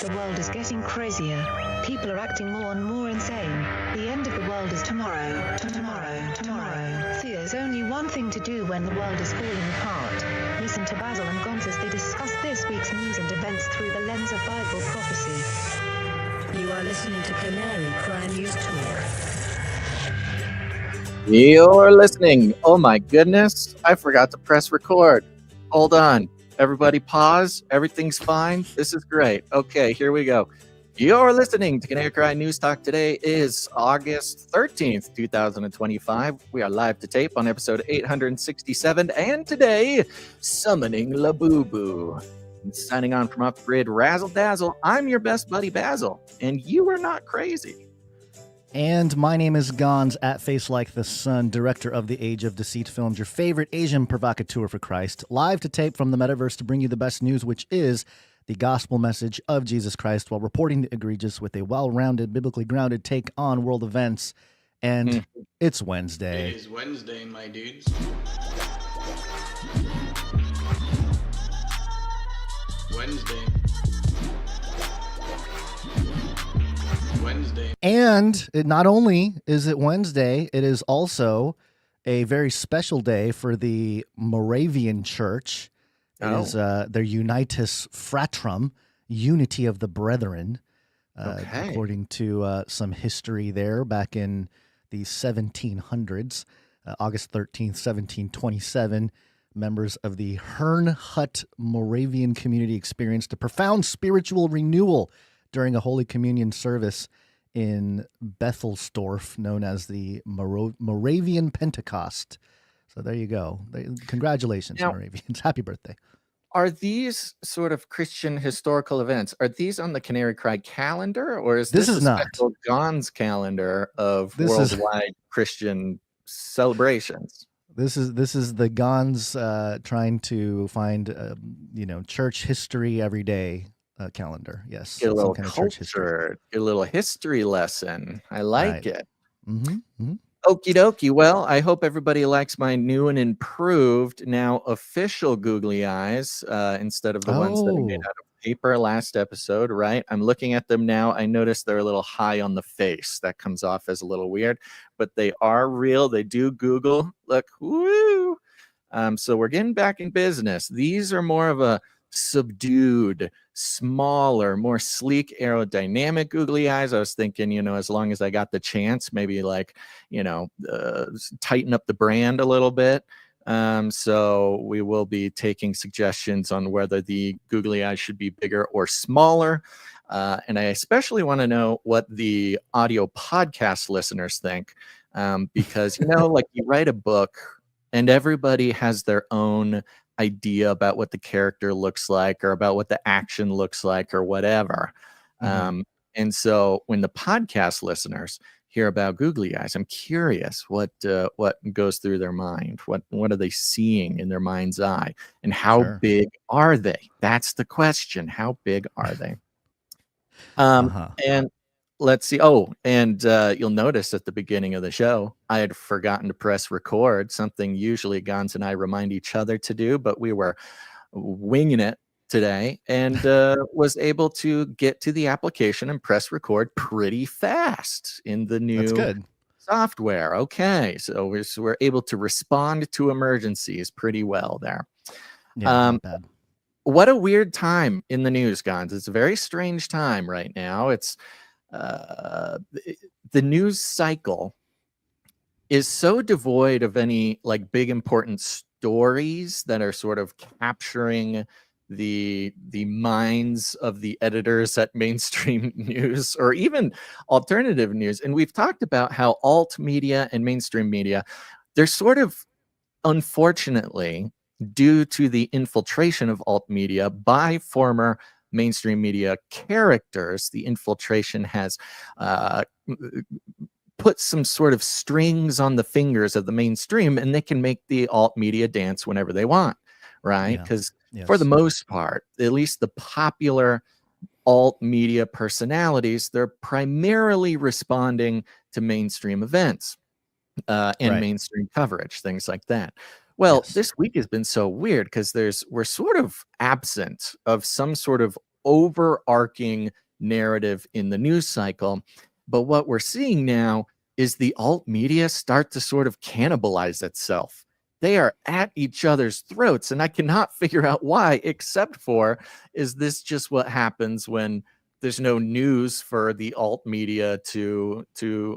The world is getting crazier. People are acting more and more insane. The end of the world is tomorrow. Tomorrow. There's only one thing to do when the world is falling apart. Listen to Basil and Gonz as they discuss this week's news and events through the lens of Bible prophecy. You are listening to Canary Crime News Talk. You're listening. Oh my goodness, I forgot to press record. Hold on. Everybody pause. Everything's fine. This is great. Okay, here we go. You're listening to Canary Crime News Talk. Today is August 13th, 2025. We are live to tape on episode 867, and today, summoning Labubu. Signing on from HUBRID, Razzle Dazzle. I'm your best buddy, Basil, and you are not crazy. And my name is Gonz, at Face Like the Sun, director of the Age of Deceit films, your favorite Asian provocateur for Christ, live to tape from the metaverse to bring you the best news, which is the gospel message of Jesus Christ, while reporting the egregious with a well-rounded, biblically grounded take on world events. And it's Wednesday. It is Wednesday, my dudes. Wednesday. And not only is it Wednesday, it is also a very special day for the Moravian Church. It is their Unitas Fratrum, Unity of the Brethren, according to some history there back in the 1700s. August 13th, 1727, members of the Herrnhut Moravian community experienced a profound spiritual renewal during a Holy Communion service in Bethelsdorf, known as the Moravian Pentecost. So there you go. Congratulations, now, Moravians. Happy birthday. Are these sort of Christian historical events, are these on the Canary Cry calendar, or is this a special Gonz calendar of worldwide Christian celebrations? This is the Gonz trying to find, church history every day. Calendar, yes. Get a little culture, get a little history lesson. I like it. Okie dokie. Well, I hope everybody likes my new and improved, now official googly eyes, instead of the ones that I made out of paper last episode, right? I'm looking at them now. I noticed they're a little high on the face. That comes off as a little weird, but they are real. They do Google. Look, woo! So we're getting back in business. These are more of a subdued, smaller, more sleek, aerodynamic googly eyes. I was thinking, as long as I got the chance, maybe tighten up the brand a little bit. So we will be taking suggestions on whether the googly eyes should be bigger or smaller. And I especially want to know what the audio podcast listeners think, because, you write a book and everybody has their own idea about what the character looks like or about what the action looks like or whatever. And so when the podcast listeners hear about googly eyes, I'm curious what goes through their mind. What are they seeing in their mind's eye, and how big are they? That's the question. How big are they? And let's see. And you'll notice at the beginning of the show, I had forgotten to press record, something usually Gonz and I remind each other to do, but we were winging it today and was able to get to the application and press record pretty fast in the new software. Okay, so we're able to respond to emergencies pretty well there. Yeah, not bad. What a weird time in the news, Gonz. It's a very strange time right now. It's the news cycle is so devoid of any big important stories that are sort of capturing the minds of the editors at mainstream news or even alternative news. And we've talked about how alt media and mainstream media, they're sort of, unfortunately, due to the infiltration of alt media by former mainstream media characters, the infiltration has put some sort of strings on the fingers of the mainstream, and they can make the alt media dance whenever they want, right? Because for the most part, at least the popular alt media personalities, they're primarily responding to mainstream events and mainstream coverage, things like that. Well, this week has been so weird because we're sort of absent of some sort of overarching narrative in the news cycle. But what we're seeing now is the alt media start to sort of cannibalize itself. They are at each other's throats, and I cannot figure out why, except for, is this just what happens when there's no news for the alt media to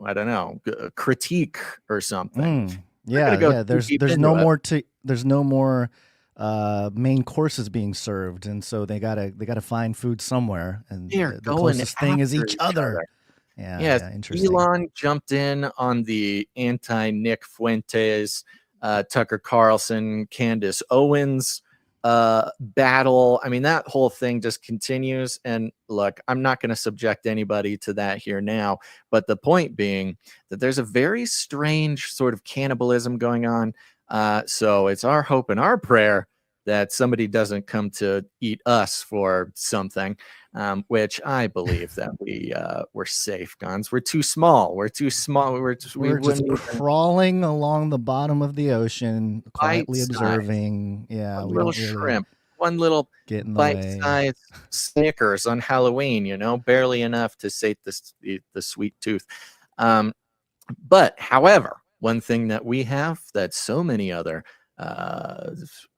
I don't know, critique or something? Yeah. There's no more main courses being served, and so they gotta find food somewhere, and the closest thing is each other. Yeah, interesting. Elon jumped in on the anti-Nick Fuentes, Tucker Carlson, Candace Owens battle. I mean, that whole thing just continues. And look, I'm not going to subject anybody to that here now. But the point being that there's a very strange sort of cannibalism going on. So it's our hope and our prayer that somebody doesn't come to eat us for something, which I believe that we're safe, Guns. We're too small. We're just crawling along the bottom of the ocean, quietly observing. Yeah, one little shrimp, one little bite-sized Snickers on Halloween. Barely enough to sate the sweet tooth. But however, one thing that we have that so many other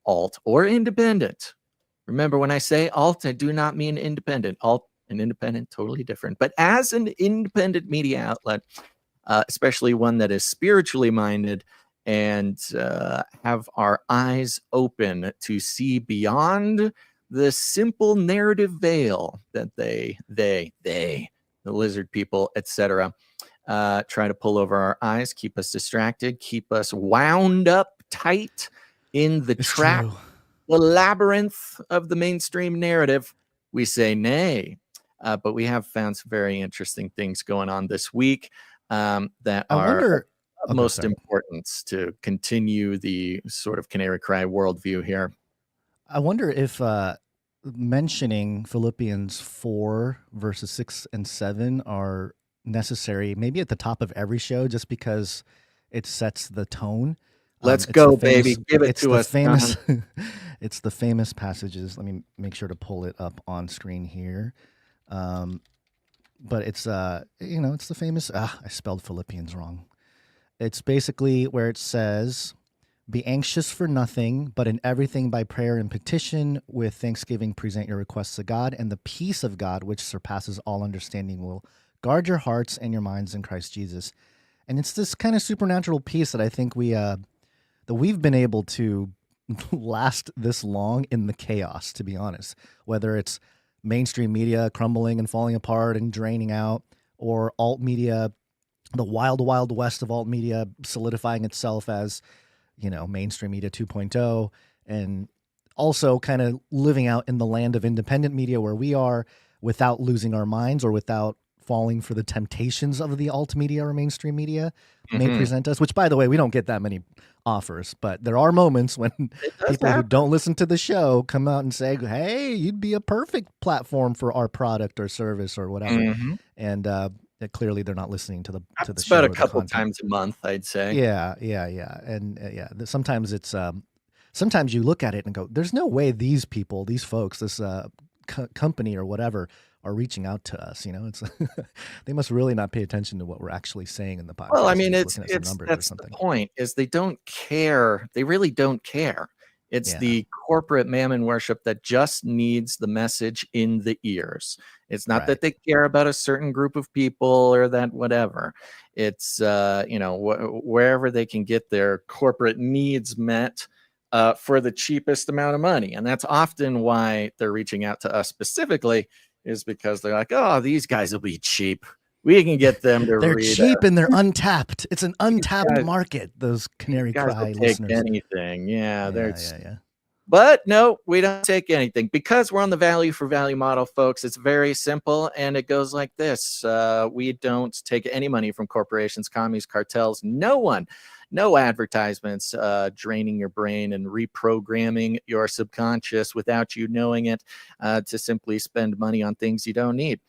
alt or independent. Remember, when I say alt, I do not mean independent. Alt and independent, totally different. But as an independent media outlet, especially one that is spiritually minded and have our eyes open to see beyond the simple narrative veil that the lizard people, etc., try to pull over our eyes, keep us distracted, keep us wound up tight in the trap, the labyrinth of the mainstream narrative. We say nay, but we have found some very interesting things going on this week that are of most importance to continue the sort of canary cry worldview here. I wonder if mentioning Philippians 4 verses 6 and 7 are necessary, maybe at the top of every show, just because it sets the tone. Let's go, baby. Give it to us. It's the famous passages. Let me make sure to pull it up on screen here. But it's it's the famous. I spelled Philippians wrong. It's basically where it says, "Be anxious for nothing, but in everything by prayer and petition with thanksgiving present your requests to God, and the peace of God, which surpasses all understanding, will guard your hearts and your minds in Christ Jesus." And it's this kind of supernatural peace that I think we've been able to last this long in the chaos, to be honest, whether it's mainstream media crumbling and falling apart and draining out, or alt media, the wild, wild west of alt media solidifying itself as, mainstream media 2.0, and also kind of living out in the land of independent media where we are, without losing our minds or without falling for the temptations of the alt media or mainstream media may present us, which, by the way, we don't get that many offers, but there are moments when people who don't listen to the show come out and say, "Hey, you'd be a perfect platform for our product or service or whatever." And clearly they're not listening to the show. About a couple times a month, I'd say. Yeah. And sometimes it's sometimes you look at it and go, "There's no way these people, these folks, this company or whatever, are reaching out to us." It's they must really not pay attention to what we're actually saying in the podcast. Well, I mean, that's the point, is they don't care. They really don't care. It's the corporate mammon worship that just needs the message in the ears. It's not that they care about a certain group of people or that whatever. It's wherever they can get their corporate needs met for the cheapest amount of money. And that's often why they're reaching out to us specifically, is because they're like, "Oh, these guys will be cheap. We can get them to they're read." They're cheap and they're untapped. It's an untapped market, those Canary Cry listeners. Take anything. Yeah. But no, we don't take anything because we're on the value for value model, folks. It's very simple, and it goes like this. We don't take any money from corporations, commies, cartels, no one. No advertisements draining your brain and reprogramming your subconscious without you knowing it, to simply spend money on things you don't need.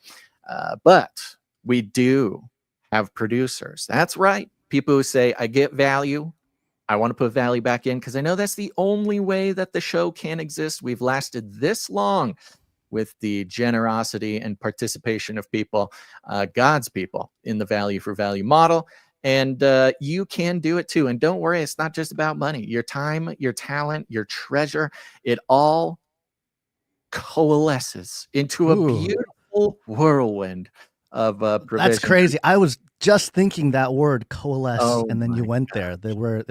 But we do have producers. That's right. People who say, "I get value. I want to put value back in because I know that's the only way that the show can exist. We've lasted this long with the generosity and participation of people, God's people, in the value for value model. And you can do it too. And don't worry, it's not just about money. Your time, your talent, your treasure, it all coalesces into a beautiful whirlwind of provision. That's crazy. I was just thinking that word, coalesce, Oh and then you went God. there. There were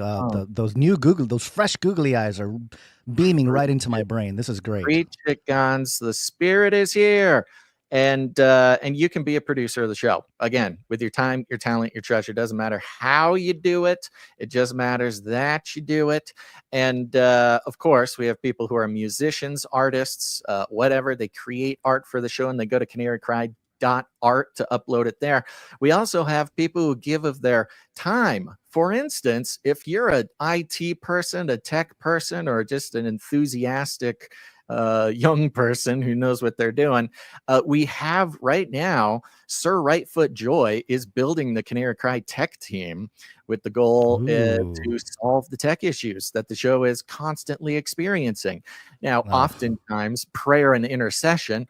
those fresh googly eyes are beaming right into my brain. This is great. Preach it, Gons. The spirit is here. And you can be a producer of the show. Again, with your time, your talent, your treasure. Doesn't matter how you do it. It just matters that you do it. And of course, we have people who are musicians, artists, whatever. They create art for the show, and they go to canarycry.art to upload it there. We also have people who give of their time. For instance, if you're an IT person, a tech person, or just an enthusiastic young person who knows what they're doing, we have right now Sir Rightfoot Joy is building the Canary Cry tech team with the goal to solve the tech issues that the show is constantly experiencing. Now, oftentimes prayer and intercession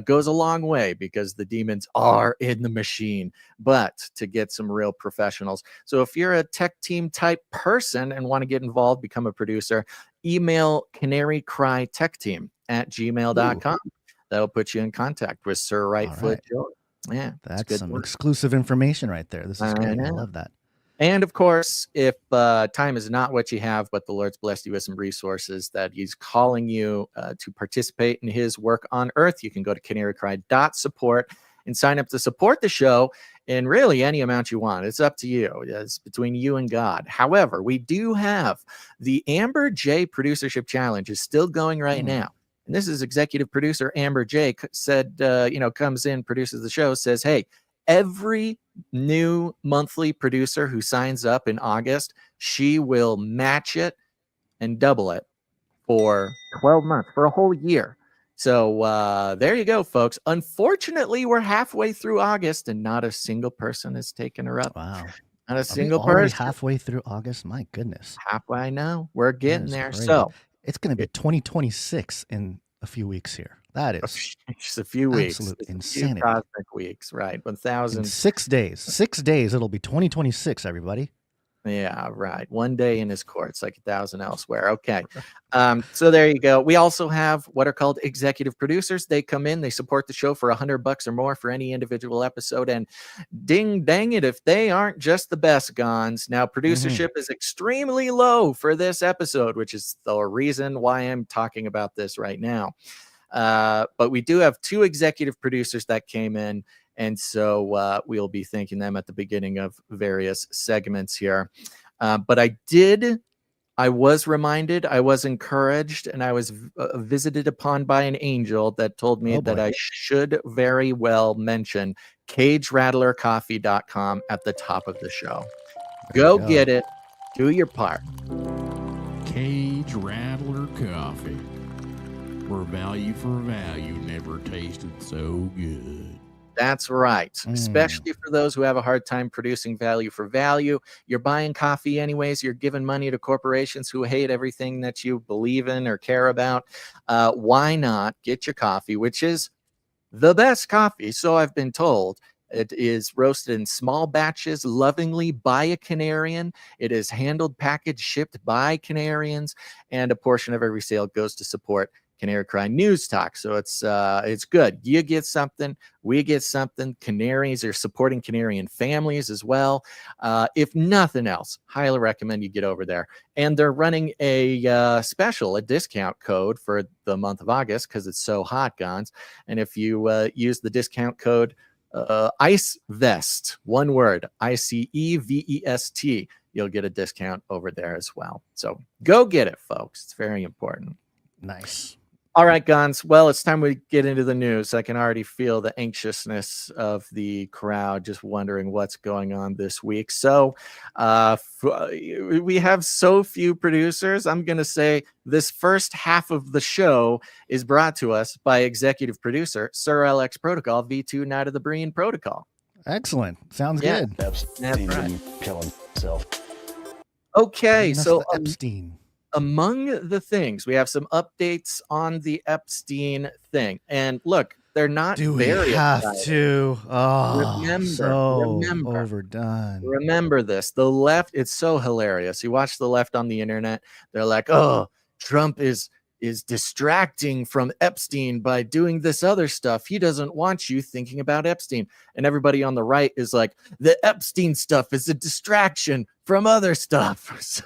goes a long way because the demons are in the machine, but to get some real professionals. So if you're a tech team type person and want to get involved, become a producer, email canarycrytechteam@gmail.com. That'll put you in contact with Sir Rightfoot Joy. Yeah, that's some exclusive information right there. This is great. I love that. And of course, if time is not what you have, but the Lord's blessed you with some resources that he's calling you to participate in his work on earth, you can go to canarycry.support and sign up to support the show in really any amount you want. It's up to you. It's between you and God. However, we do have the Amber J Producership Challenge is still going right now. And this is executive producer Amber J said, comes in, produces the show, says, hey, every new monthly producer who signs up in August, she will match it and double it for 12 months, for a whole year. So there you go, folks. Unfortunately, we're halfway through August and not a single person has taken her up. Wow. Not a single already person. Halfway through August? My goodness. Halfway, I know. We're getting there. Crazy. So it's going to be 2026 in a few weeks here. That is just a few weeks. Absolute just insanity. A few cosmic weeks, right? 1,000. In 6 days. 6 days, it'll be 2026, everybody. Yeah, right. One day in his courts, like 1,000 elsewhere. Okay. So there you go. We also have what are called executive producers. They come in, they support the show for $100 or more for any individual episode. And ding dang it, if they aren't just the best, Gons. Now, producership is extremely low for this episode, which is the reason why I'm talking about this right now. But we do have 2 executive producers that came in. And so we'll be thanking them at the beginning of various segments here. But I was reminded, I was encouraged, and I was visited upon by an angel that told me that I should very well mention CageRattlerCoffee.com at the top of the show. Go get it. Do your part. Cage Rattler Coffee, where value for value never tasted so good. That's right. Especially for those who have a hard time producing value for value. You're buying coffee anyways. You're giving money to corporations who hate everything that you believe in or care about. Why not get your coffee, which is the best coffee, so I've been told. It is roasted in small batches, lovingly by a Canarian. It is handled, packaged, shipped by Canarians, and a portion of every sale goes to support Canary Cry News Talk. So it's good. You get something, we get something. Canaries are supporting Canarian families as well. If nothing else, highly recommend you get over there. And they're running a special, a discount code for the month of August because it's so hot, Gons. And if you use the discount code ICEVEST, one word, ICEVEST, you'll get a discount over there as well. So go get it, folks. It's very important. Nice. All right, Gons. Well, it's time we get into the news. I can already feel the anxiousness of the crowd just wondering what's going on this week. So we have so few producers. I'm going to say this first half of the show is brought to us by executive producer Sir LX Protocol, V2 Night of the Breen Protocol. Excellent. Sounds good. Epstein didn't kill himself. Okay, so Epstein. among the things, we have some updates on the Epstein thing. And look, they're not Do we very have exciting. to? Oh, so Remember. overdone. Remember this. The left, it's so hilarious. You watch the left on the internet, they're like, oh, Trump is distracting from Epstein by doing this other stuff. He doesn't want you thinking about Epstein. And everybody on the right is like, the Epstein stuff is a distraction from other stuff. So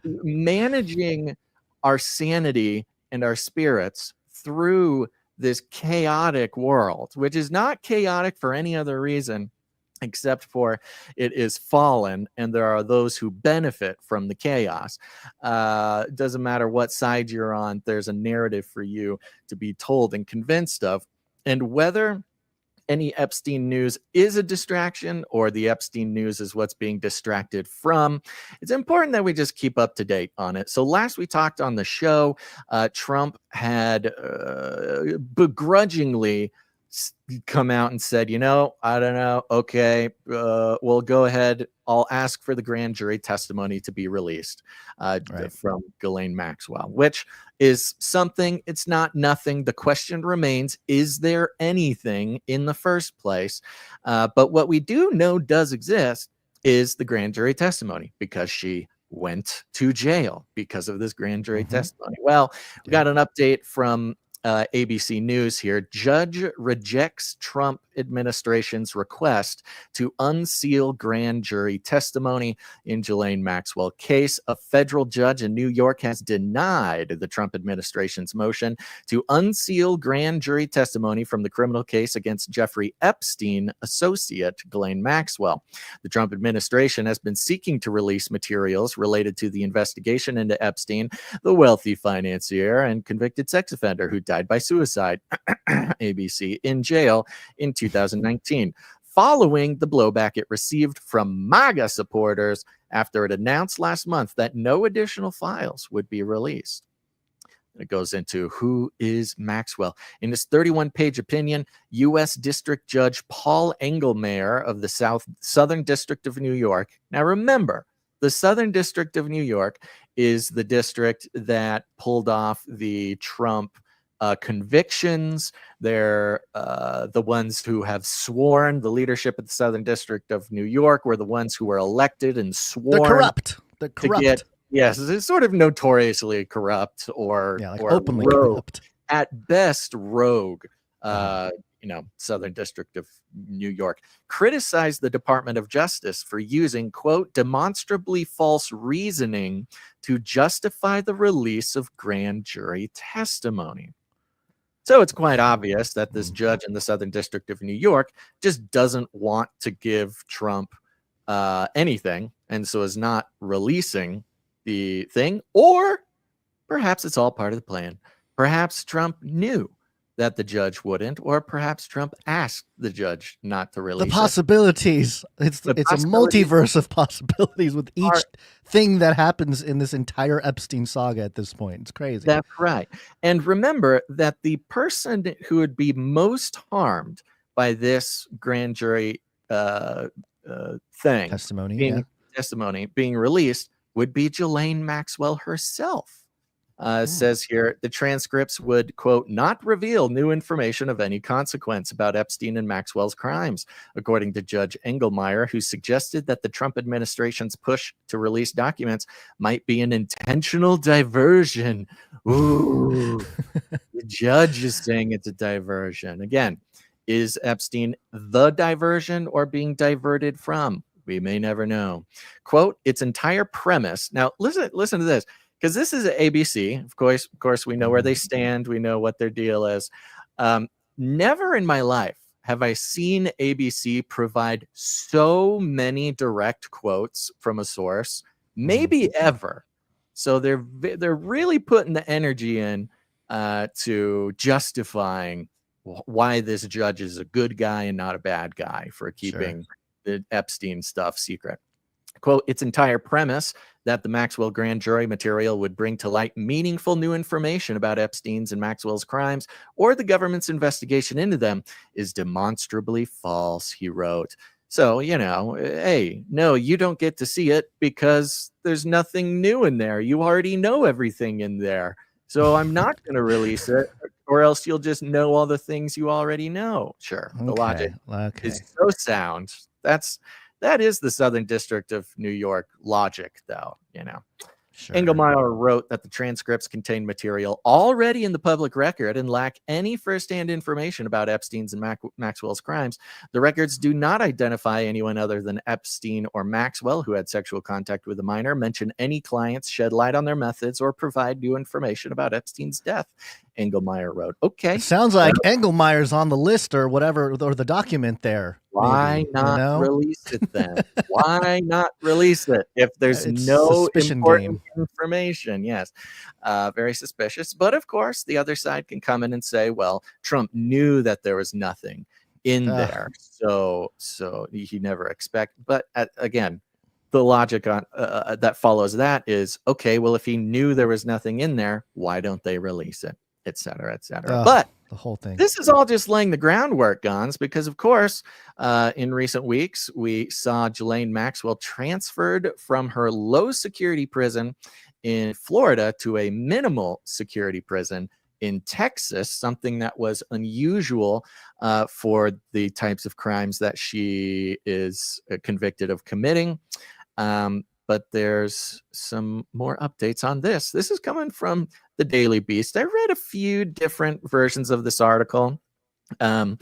managing our sanity and our spirits through this chaotic world, which is not chaotic for any other reason except for it is fallen and there are those who benefit from the chaos. It doesn't matter what side you're on, there's a narrative for you to be told and convinced of. And whether any Epstein news is a distraction or the Epstein news is what's being distracted from, it's important that we just keep up to date on it. So last we talked on the show, Trump had begrudgingly come out and said, I don't know. Okay, we'll go ahead. I'll ask for the grand jury testimony to be released from Ghislaine Maxwell, which is something. It's not nothing. The question remains, is there anything in the first place? But what we do know does exist is the grand jury testimony, because she went to jail because of this grand jury testimony. Well, we got an update from ABC News here. Judge rejects Trump administration's request to unseal grand jury testimony in Ghislaine Maxwell case. A federal judge in New York has denied the Trump administration's motion to unseal grand jury testimony from the criminal case against Jeffrey Epstein associate Ghislaine Maxwell. The Trump administration has been seeking to release materials related to the investigation into Epstein, the wealthy financier and convicted sex offender who died by suicide, ABC, in jail in 2019, following the blowback it received from MAGA supporters after it announced last month that no additional files would be released. It goes into who is Maxwell. In his 31-page opinion, U.S. District Judge Paul Engelmayer of the Southern District of New York. Now remember, the Southern District of New York is the district that pulled off the Trump convictions. They're the ones who have sworn. The leadership of the Southern District of New York were the ones who were elected and sworn. They're corrupt. Yes, it's sort of notoriously corrupt or openly rogue, corrupt. At best rogue. Southern District of New York, criticized the Department of Justice for using, quote, demonstrably false reasoning to justify the release of grand jury testimony. So it's quite obvious that this judge in the Southern District of New York just doesn't want to give Trump anything, and so is not releasing the thing. Or perhaps it's all part of the plan. Perhaps Trump knew that the judge wouldn't, or perhaps Trump asked the judge not to release the possibilities. It's a multiverse of possibilities with each thing that happens in this entire Epstein saga at this point. It's crazy. That's right. And remember that the person who would be most harmed by this grand jury testimony being released would be Ghislaine Maxwell herself. Says here, the transcripts would, quote, not reveal new information of any consequence about Epstein and Maxwell's crimes, according to Judge Engelmayer, who suggested that the Trump administration's push to release documents might be an intentional diversion. Ooh, the judge is saying it's a diversion. Again, is Epstein the diversion or being diverted from? We may never know. Quote, its entire premise. Now, listen to this. Because this is ABC, of course, we know where they stand. We know what their deal is. Never in my life have I seen ABC provide so many direct quotes from a source, maybe ever. So they're really putting the energy in to justifying why this judge is a good guy and not a bad guy for keeping the Epstein stuff secret. Quote, its entire premise that the Maxwell grand jury material would bring to light meaningful new information about Epstein's and Maxwell's crimes or the government's investigation into them is demonstrably false, he wrote. So, hey, no, you don't get to see it because there's nothing new in there. You already know everything in there. So I'm not going to release it, or else you'll just know all the things you already know. Sure, the logic is so sound. That is the Southern District of New York logic, though, Sure. Engelmeyer wrote that the transcripts contain material already in the public record and lack any firsthand information about Epstein's and Maxwell's crimes. The records do not identify anyone other than Epstein or Maxwell who had sexual contact with a minor, mention any clients, shed light on their methods, or provide new information about Epstein's death. Engelmeyer wrote, okay. It sounds like Engelmeyer's on the list or whatever, or the document there. Why not release it then? Why not release it if there's no important information? Yes, very suspicious. But of course, the other side can come in and say, well, Trump knew that there was nothing in there. So he never expect. But again, the logic on that follows that is, okay, well, if he knew there was nothing in there, why don't they release it? Et cetera, et cetera. But the whole thing. This is all just laying the groundwork, Gons, because of course, in recent weeks, we saw Ghislaine Maxwell transferred from her low security prison in Florida to a minimal security prison in Texas, something that was unusual for the types of crimes that she is convicted of committing. But there's some more updates on this. This is coming from the Daily Beast. I read a few different versions of this article. But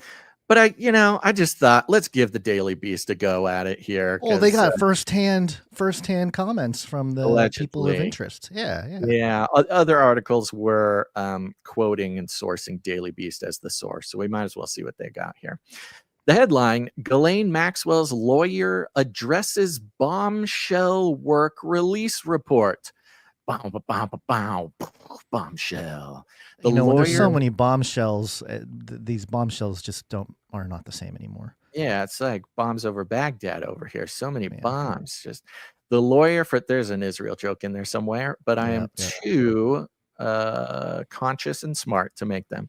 I just thought, let's give the Daily Beast a go at it here. Well, they got firsthand comments from the allegedly. People of interest. Yeah. Other articles were quoting and sourcing Daily Beast as the source. So we might as well see what they got here. The headline, Ghislaine Maxwell's lawyer addresses bombshell work release report. Bombshell. There's so many bombshells. These bombshells just are not the same anymore. Yeah, it's like bombs over Baghdad over here. So many bombs. Just the lawyer for, there's an Israel joke in there somewhere, but I am too conscious and smart to make them.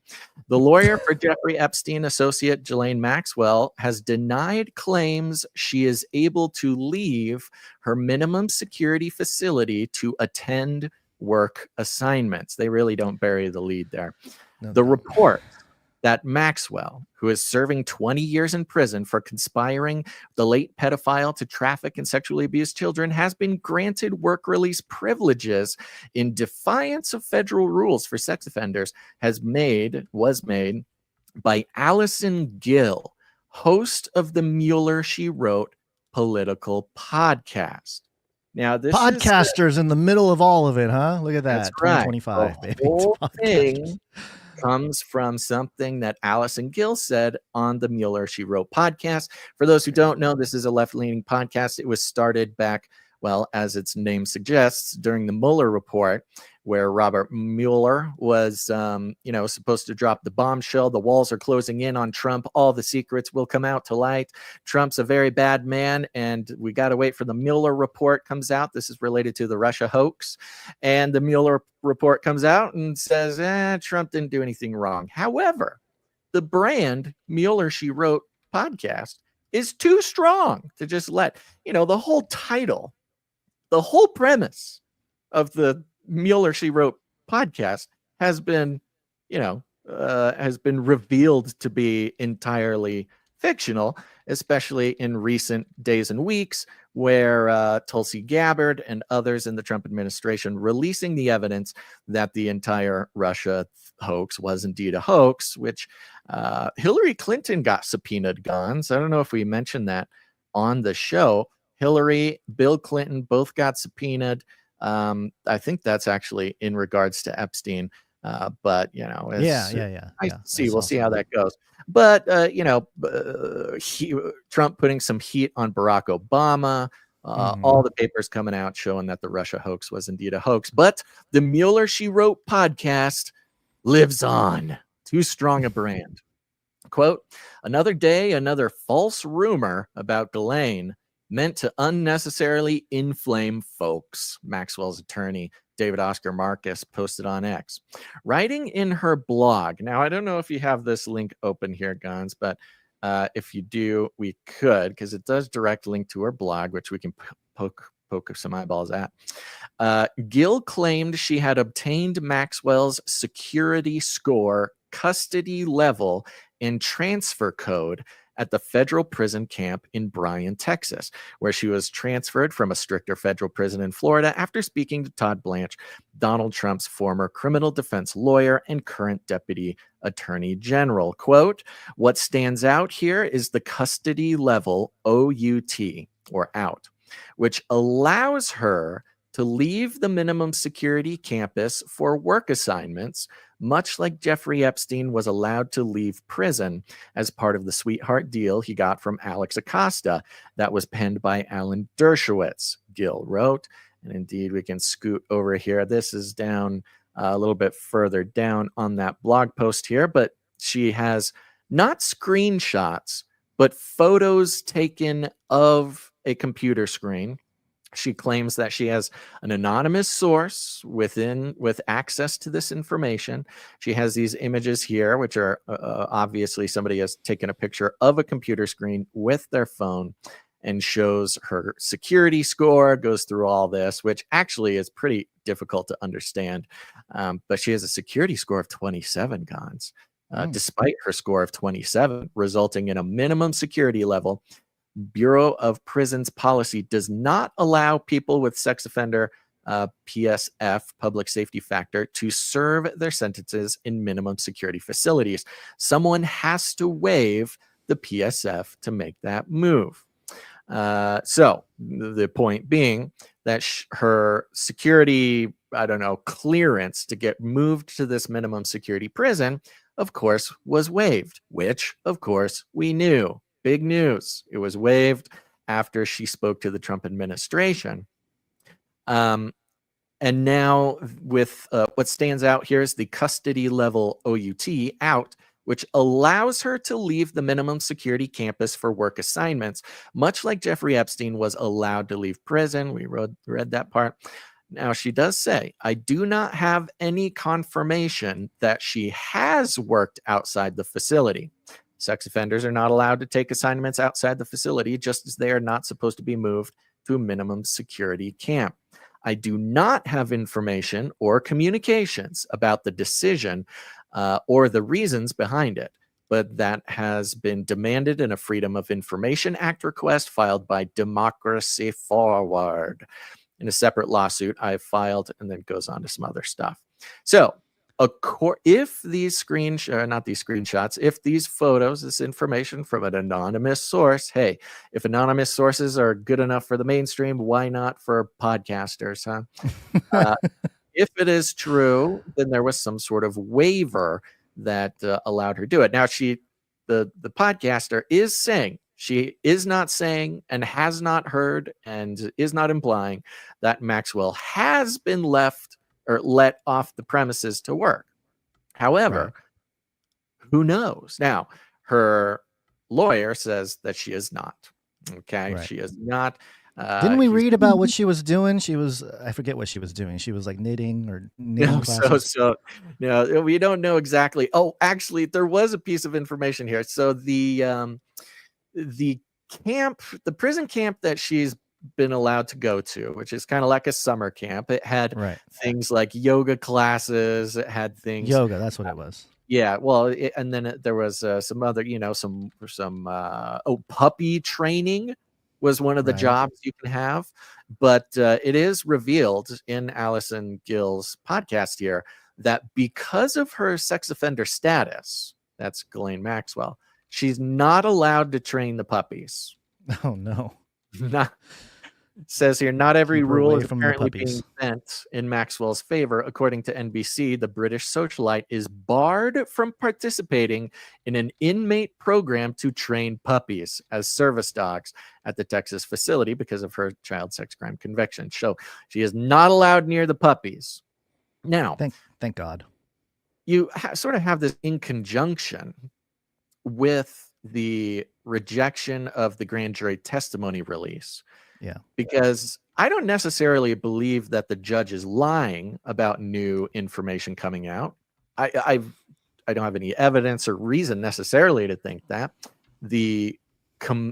The lawyer for Jeffrey Epstein associate Ghislaine Maxwell has denied claims she is able to leave her minimum security facility to attend work assignments. They really don't bury the lead there. The report that Maxwell, who is serving 20 years in prison for conspiring the late pedophile to traffic and sexually abuse children, has been granted work release privileges in defiance of federal rules for sex offenders, was made by Allison Gill, host of the Mueller, She Wrote political podcast. Now, this podcasters in the middle of all of it, huh? Look at that. That's right. 2025, baby. The whole thing comes from something that Allison Gill said on the Mueller, She Wrote podcast. For those who don't know, this is a left-leaning podcast. It was started back, well, as its name suggests, during the Mueller report, where Robert Mueller was, supposed to drop the bombshell. The walls are closing in on Trump. All the secrets will come out to light. Trump's a very bad man, and we got to wait for the Mueller report comes out. This is related to the Russia hoax. And the Mueller report comes out and says, Trump didn't do anything wrong. However, the brand Mueller, She Wrote podcast is too strong to just let, the whole title, the whole premise of the Mueller, She Wrote podcast has been revealed to be entirely fictional, especially in recent days and weeks, where Tulsi Gabbard and others in the Trump administration releasing the evidence that the entire Russia hoax was indeed a hoax, which Hillary Clinton got subpoenaed, Gons. I don't know if we mentioned that on the show. Hillary, Bill Clinton, both got subpoenaed. I think that's actually in regards to Epstein. But we'll see how that goes. But Trump putting some heat on Barack Obama, all the papers coming out showing that the Russia hoax was indeed a hoax. But the Mueller, She Wrote podcast lives on. Too strong a brand. Quote, another day, another false rumor about Ghislaine meant to unnecessarily inflame folks, Maxwell's attorney, David Oscar Marcus, posted on X. Writing in her blog, now I don't know if you have this link open here, Gons, but If you do, we could, because it does direct link to her blog, which we can poke some eyeballs at. Gill claimed she had obtained Maxwell's security score, custody level, and transfer code at the federal prison camp in Bryan, Texas, where she was transferred from a stricter federal prison in Florida after speaking to Todd Blanche, Donald Trump's former criminal defense lawyer and current deputy attorney general. Quote, what stands out here is the custody level OUT, or out, which allows her to leave the minimum security campus for work assignments, much like Jeffrey Epstein was allowed to leave prison as part of the sweetheart deal he got from Alex Acosta that was penned by Alan Dershowitz, Gill wrote. And indeed, we can scoot over here. This is down a little bit further down on that blog post here, but she has not screenshots, but photos taken of a computer screen. She claims that she has an anonymous source with access to this information. She has these images here, which are obviously somebody has taken a picture of a computer screen with their phone and shows her security score, goes through all this, which actually is pretty difficult to understand. But she has a security score of 27, Gons, despite her score of 27, resulting in a minimum security level. Bureau of Prisons policy does not allow people with sex offender PSF, public safety factor, to serve their sentences in minimum security facilities. Someone has to waive the PSF to make that move. So the point being that her security, clearance to get moved to this minimum security prison, of course, was waived, which, of course, we knew. Big news. It was waived after she spoke to the Trump administration. And now with what stands out here is the custody level OUT out, which allows her to leave the minimum security campus for work assignments, much like Jeffrey Epstein was allowed to leave prison. We read that part. Now, she does say, I do not have any confirmation that she has worked outside the facility. Sex offenders are not allowed to take assignments outside the facility, just as they are not supposed to be moved to a minimum security camp. I do not have information or communications about the decision or the reasons behind it, but that has been demanded in a Freedom of Information Act request filed by Democracy Forward. In a separate lawsuit I've filed, and then goes on to some other stuff. So, if these screenshots, if these photos, this information from an anonymous source, hey, if anonymous sources are good enough for the mainstream, why not for podcasters, huh? If it is true, then there was some sort of waiver that allowed her to do it. Now, the podcaster is saying, she is not saying and has not heard and is not implying that Maxwell has been left or let off the premises to work. However, who knows? Now, her lawyer says that she is not. Okay, she is not. Didn't we read about what she was doing? I forget what she was doing. She was like knitting classes. So we don't know exactly. Oh, actually, there was a piece of information here. So the camp, the prison camp that she's been allowed to go to, which is kind of like a summer camp. It had things like yoga classes. It had things that's what it was. Yeah, well, and then there was some other, puppy training was one of the jobs you can have. But it is revealed in Allison Gill's podcast here that because of her sex offender status, that's Ghislaine Maxwell, she's not allowed to train the puppies. Oh, no. Says here, not every rule is apparently being bent in Maxwell's favor. According to NBC, the British socialite is barred from participating in an inmate program to train puppies as service dogs at the Texas facility because of her child sex crime conviction. So she is not allowed near the puppies. Now, thank God. You sort of have this in conjunction with the rejection of the grand jury testimony release. Yeah. Because I don't necessarily believe that the judge is lying about new information coming out. I don't have any evidence or reason necessarily to think that. the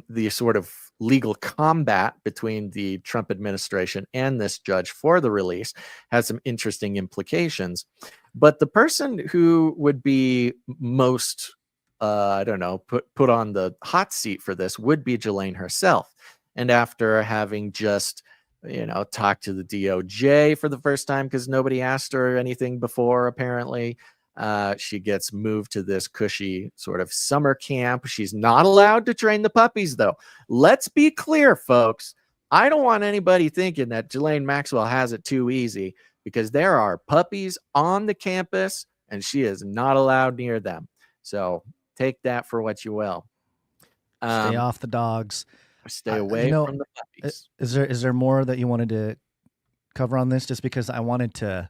the sort of legal combat between the Trump administration and this judge for the release has some interesting implications. But the person who would be most, I don't know, put on the hot seat for this would be Ghislaine herself. And after having just, talked to the DOJ for the first time because nobody asked her anything before, apparently, she gets moved to this cushy sort of summer camp. She's not allowed to train the puppies, though. Let's be clear, folks. I don't want anybody thinking that Ghislaine Maxwell has it too easy, because there are puppies on the campus and she is not allowed near them. So take that for what you will. Stay off the dogs. Stay away from the puppies. Is there more that you wanted to cover on this? Just because I wanted to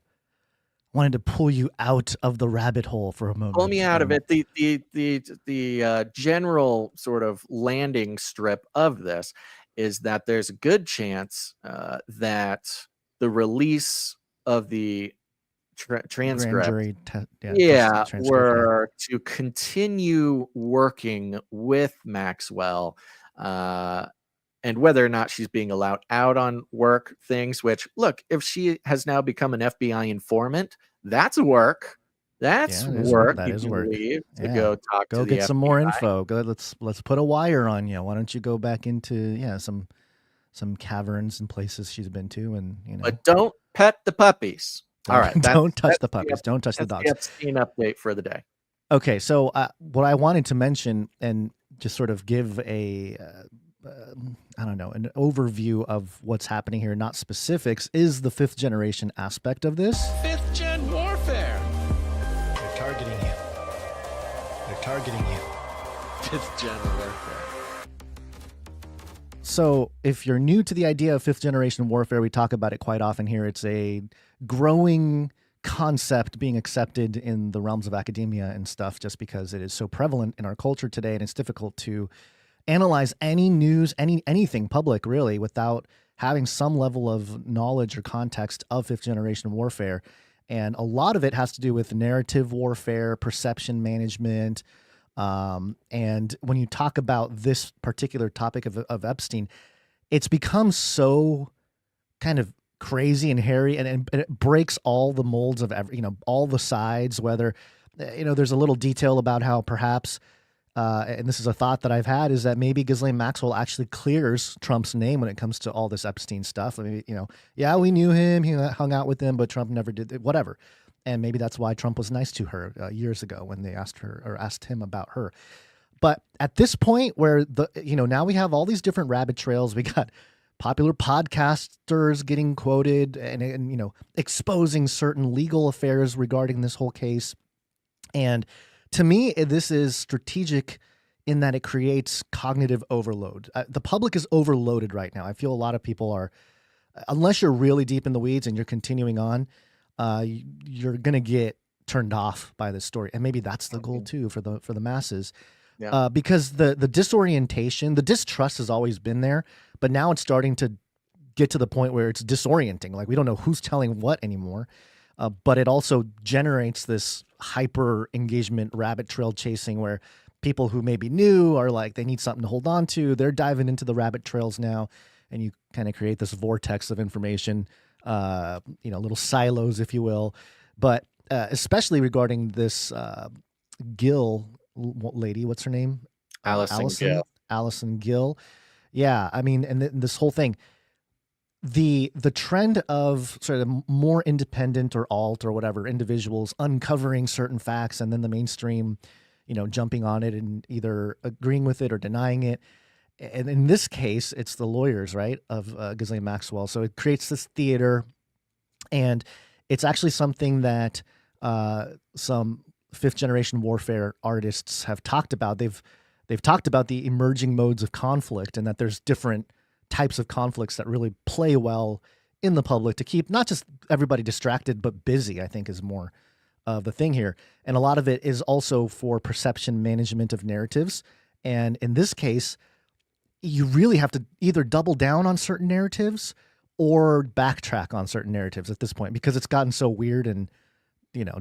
pull you out of the rabbit hole for a moment. Pull me out of it. The general sort of landing strip of this is that there's a good chance that the release of the transcript, were to continue working with Maxwell, and whether or not she's being allowed out on work things, which, look, if she has now become an FBI informant, that's work. That's work. That is work. To go talk to the get some FBI. more info. Let's put a wire on you. Why don't you go back into some caverns and places she's been to, and But don't pet the puppies. All right. Don't touch the puppies. Don't touch the dogs. That's the Epstein update for the day. Okay, so what I wanted to mention and just sort of give a an overview of what's happening here, not specifics, is the fifth generation aspect of this. Fifth gen warfare. They're targeting you. They're targeting you. Fifth gen warfare. So if you're new to the idea of fifth generation warfare, we talk about it quite often here. It's a growing concept being accepted in the realms of academia and stuff, just because it is so prevalent in our culture today, and it's difficult to analyze any news, anything public really, without having some level of knowledge or context of fifth generation warfare. And a lot of it has to do with narrative warfare, perception management. And when you talk about this particular topic of Epstein, it's become so kind of crazy and hairy, and it breaks all the molds of all the sides, whether, there's a little detail about how perhaps, and this is a thought that I've had, is that maybe Ghislaine Maxwell actually clears Trump's name when it comes to all this Epstein stuff. I mean, we knew him, he hung out with him, but Trump never did it, whatever. And maybe that's why Trump was nice to her years ago when they asked him about her. But at this point where now we have all these different rabbit trails, we got popular podcasters getting quoted and exposing certain legal affairs regarding this whole case. And to me, this is strategic in that it creates cognitive overload. The public is overloaded right now. I feel a lot of people are, unless you're really deep in the weeds and you're continuing on, you're going to get turned off by this story. And maybe that's the goal too for the masses. Yeah. Because the disorientation, the distrust has always been there, but now it's starting to get to the point where it's disorienting. Like, we don't know who's telling what anymore. But it also generates this hyper engagement rabbit trail chasing where people who maybe knew are like, they need something to hold on to. They're diving into the rabbit trails now. And you kind of create this vortex of information, little silos, if you will. But especially regarding this Gill lady, what's her name? Allison Gill. Yeah, I mean, and this whole thing, the trend of sort of more independent or alt or whatever individuals uncovering certain facts, and then the mainstream, jumping on it and either agreeing with it or denying it. And in this case, it's the lawyers, right, of Ghislaine Maxwell. So it creates this theater, and it's actually something that some fifth generation warfare artists have talked about. They've talked about the emerging modes of conflict, and that there's different types of conflicts that really play well in the public to keep not just everybody distracted, but busy, I think is more of the thing here. And a lot of it is also for perception management of narratives. And in this case, you really have to either double down on certain narratives or backtrack on certain narratives at this point, because it's gotten so weird and,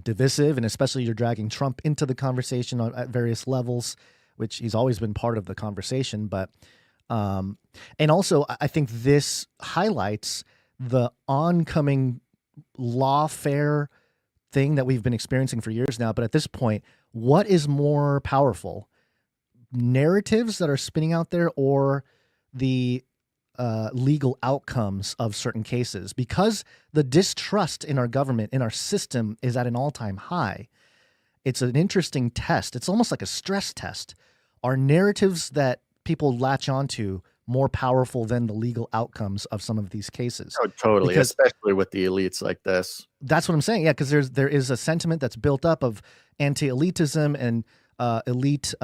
divisive. And especially you're dragging Trump into the conversation at various levels, which he's always been part of the conversation. But and also, I think this highlights the oncoming lawfare thing that we've been experiencing for years now. But at this point, what is more powerful? Narratives that are spinning out there, or the legal outcomes of certain cases? Because the distrust in our government, in our system, is at an all-time high. It's an interesting test. It's almost like a stress test. Are narratives that people latch onto more powerful than the legal outcomes of some of these cases? Oh, totally. Because especially with the elites like this. that's what I'm saying. Yeah, because there is a sentiment that's built up of anti-elitism and elite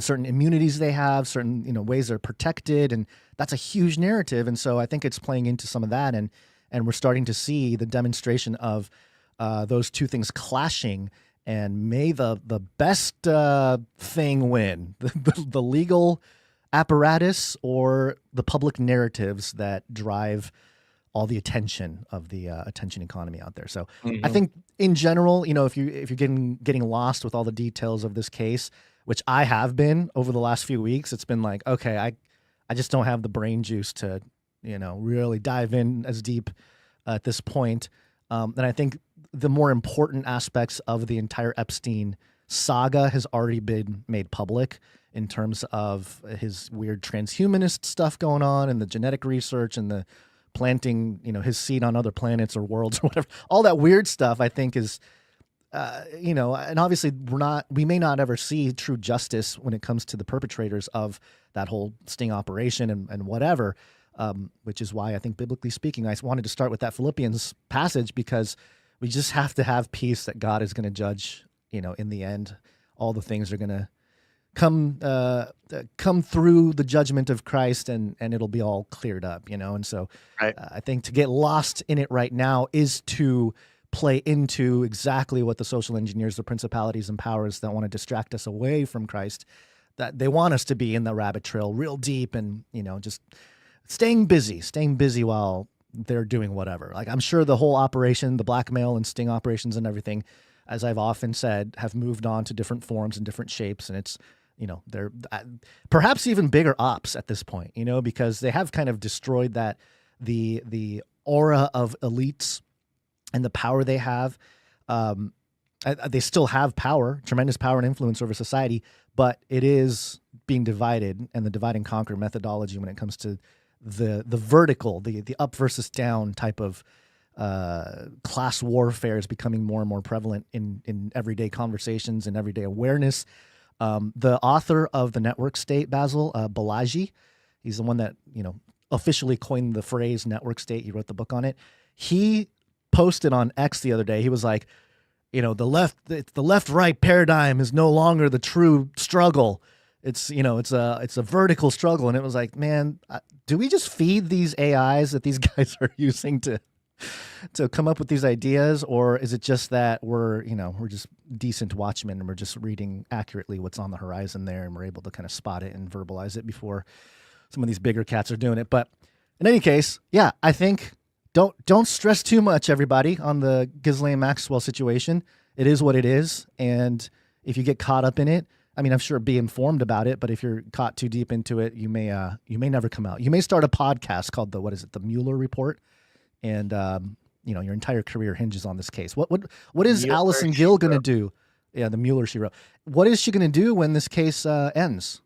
certain immunities they have, certain ways they're protected, and that's a huge narrative. And so I think it's playing into some of that, and we're starting to see the demonstration of those two things clashing. And may the best thing win, the legal apparatus or the public narratives that drive all the attention of the attention economy out there. So I think in general, if you're getting lost with all the details of this case, which I have been over the last few weeks, it's been like, okay, I just don't have the brain juice to really dive in as deep at this point. And I think the more important aspects of the entire Epstein saga has already been made public, in terms of his weird transhumanist stuff going on, and the genetic research, and the planting, his seed on other planets or worlds or whatever. All that weird stuff, I think, is, and obviously we may not ever see true justice when it comes to the perpetrators of that whole sting operation and whatever, which is why I think, biblically speaking, I wanted to start with that Philippians passage, because we just have to have peace that God is going to judge, in the end, all the things are going to come through the judgment of Christ, and it'll be all cleared up, And so Right. I think to get lost in it right now is to play into exactly what the social engineers, the principalities and powers that want to distract us away from Christ, that they want us to be in the rabbit trail real deep, and, just staying busy while they're doing whatever. Like, I'm sure the whole operation, the blackmail and sting operations and everything, as I've often said, have moved on to different forms and different shapes. And it's, they're perhaps even bigger ops at this point, because they have kind of destroyed that, the aura of elites and the power they have. They still have power, tremendous power and influence over society, but it is being divided, and the divide and conquer methodology when it comes to the vertical, the up versus down type of class warfare is becoming more and more prevalent in everyday conversations and everyday awareness. The author of The Network State, Basil Balaji, he's the one that, officially coined the phrase network state. He wrote the book on it. He posted on X the other day. He was like, the left-right paradigm is no longer the true struggle. It's a vertical struggle. And it was like, man, do we just feed these AIs that these guys are using to come up with these ideas, or is it just that we're just decent watchmen and we're just reading accurately what's on the horizon there, and we're able to kind of spot it and verbalize it before some of these bigger cats are doing it? But in any case, yeah, I think don't stress too much, everybody, on the Ghislaine Maxwell situation. It is what it is, and if you get caught up in it, I mean, I'm sure be informed about it, but if you're caught too deep into it, you may never come out. You may start a podcast called the Mueller Report, and your entire career hinges on this case. What is Mueller, Allison Gill going to do? Yeah, the Mueller she wrote. What is she going to do when this case ends?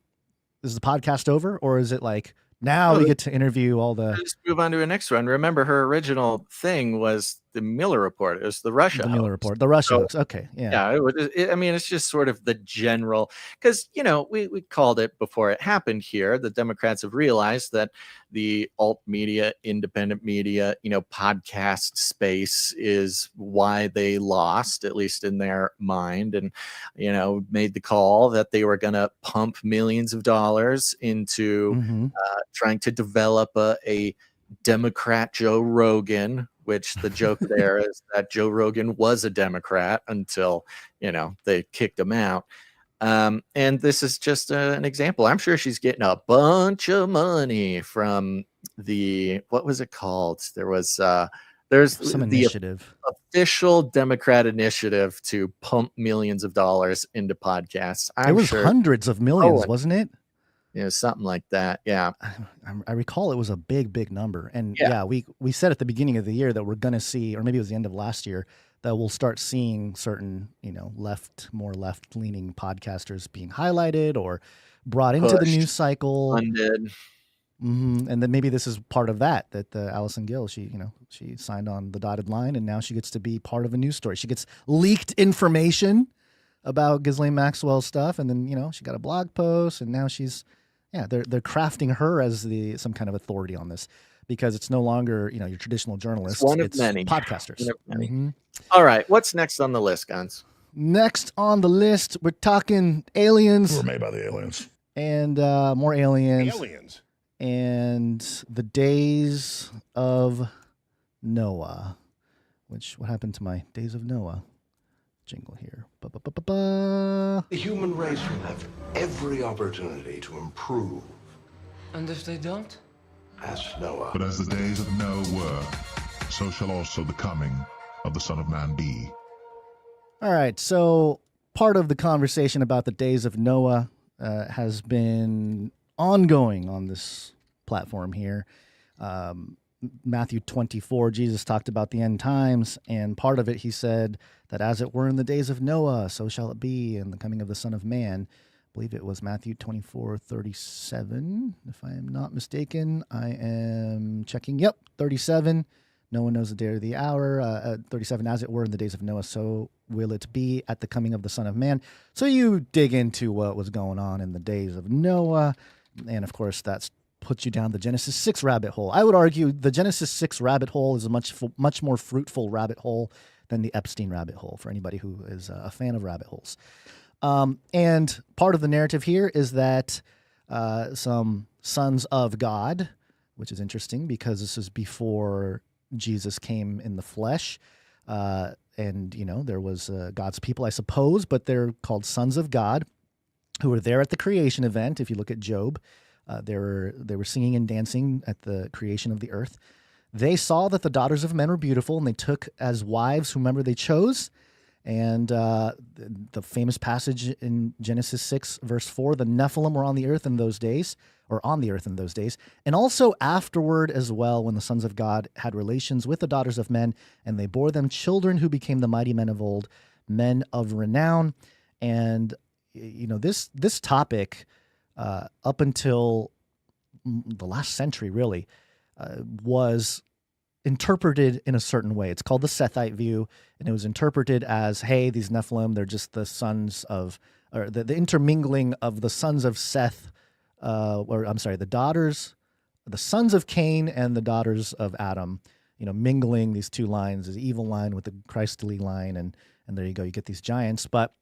Is the podcast over, or is it like now we get to interview all the? Just move on to the next one. Remember, her original thing was the Mueller report. It was the Russia. The Mueller report. The Russia hoax. Okay, yeah. Yeah. It's just sort of the general, because we called it before it happened here. The Democrats have realized that the alt media, independent media, podcast space is why they lost, at least in their mind, and made the call that they were going to pump millions of dollars into trying to develop a Democrat Joe Rogan, which the joke there is that Joe Rogan was a Democrat until, they kicked him out. And this is just an example. I'm sure she's getting a bunch of money from what was it called? There was There's Some the initiative. official Democrat initiative to pump millions of dollars into podcasts. It was sure, hundreds of millions, wasn't it? something like that. Yeah. I recall it was a big number. And Yeah. we said at the beginning of the year that we're going to see, or maybe it was the end of last year, that we'll start seeing certain, more left-leaning podcasters being highlighted or brought into the news cycle. Funded. And then maybe this is part of that Allison Gill, she signed on the dotted line, and now she gets to be part of a news story. She gets leaked information about Ghislaine Maxwell stuff, and then she got a blog post, and now they're crafting her as some kind of authority on this, because it's no longer your traditional journalists. It's one of many podcasters. One of many. All right, what's next on the list, Guns? Next on the list, we're talking aliens. We're made by the aliens. And more aliens. Aliens. And the days of Noah. What happened to my days of Noah jingle here? The human race will have every opportunity to improve. And if they don't? Ask Noah. But as the days of Noah were, so shall also the coming of the Son of Man be. All right, so part of the conversation about the days of Noah has been ongoing on this platform here. Matthew 24, Jesus talked about the end times, and part of it he said that as it were in the days of Noah, so shall it be in the coming of the Son of Man. I believe it was Matthew 24:37, if I am not mistaken. I am checking. Yep, 37. No one knows the day or the hour. 37, as it were in the days of Noah, so will it be at the coming of the Son of Man. So you dig into what was going on in the days of Noah, and of course that's puts you down the Genesis 6 rabbit hole. I would argue the Genesis 6 rabbit hole is a much more fruitful rabbit hole than the Epstein rabbit hole, for anybody who is a fan of rabbit holes. And part of the narrative here is that some sons of God, which is interesting because this is before Jesus came in the flesh, and there was God's people, I suppose, but they're called sons of God, who were there at the creation event. If you look at Job, they were singing and dancing at the creation of the earth. They saw that the daughters of men were beautiful, and they took as wives whomever they chose. And the famous passage in Genesis 6, verse 4, the Nephilim were on the earth in those days, and also afterward as well, when the sons of God had relations with the daughters of men, and they bore them children who became the mighty men of old, men of renown. And this topic, up until the last century, really, was interpreted in a certain way. It's called the Sethite view, and it was interpreted as, hey, these Nephilim, they're just the sons of, or the intermingling of the sons of Seth, the sons of Cain and the daughters of Adam, mingling these two lines, this evil line with the Christly line, and there you go, you get these giants. But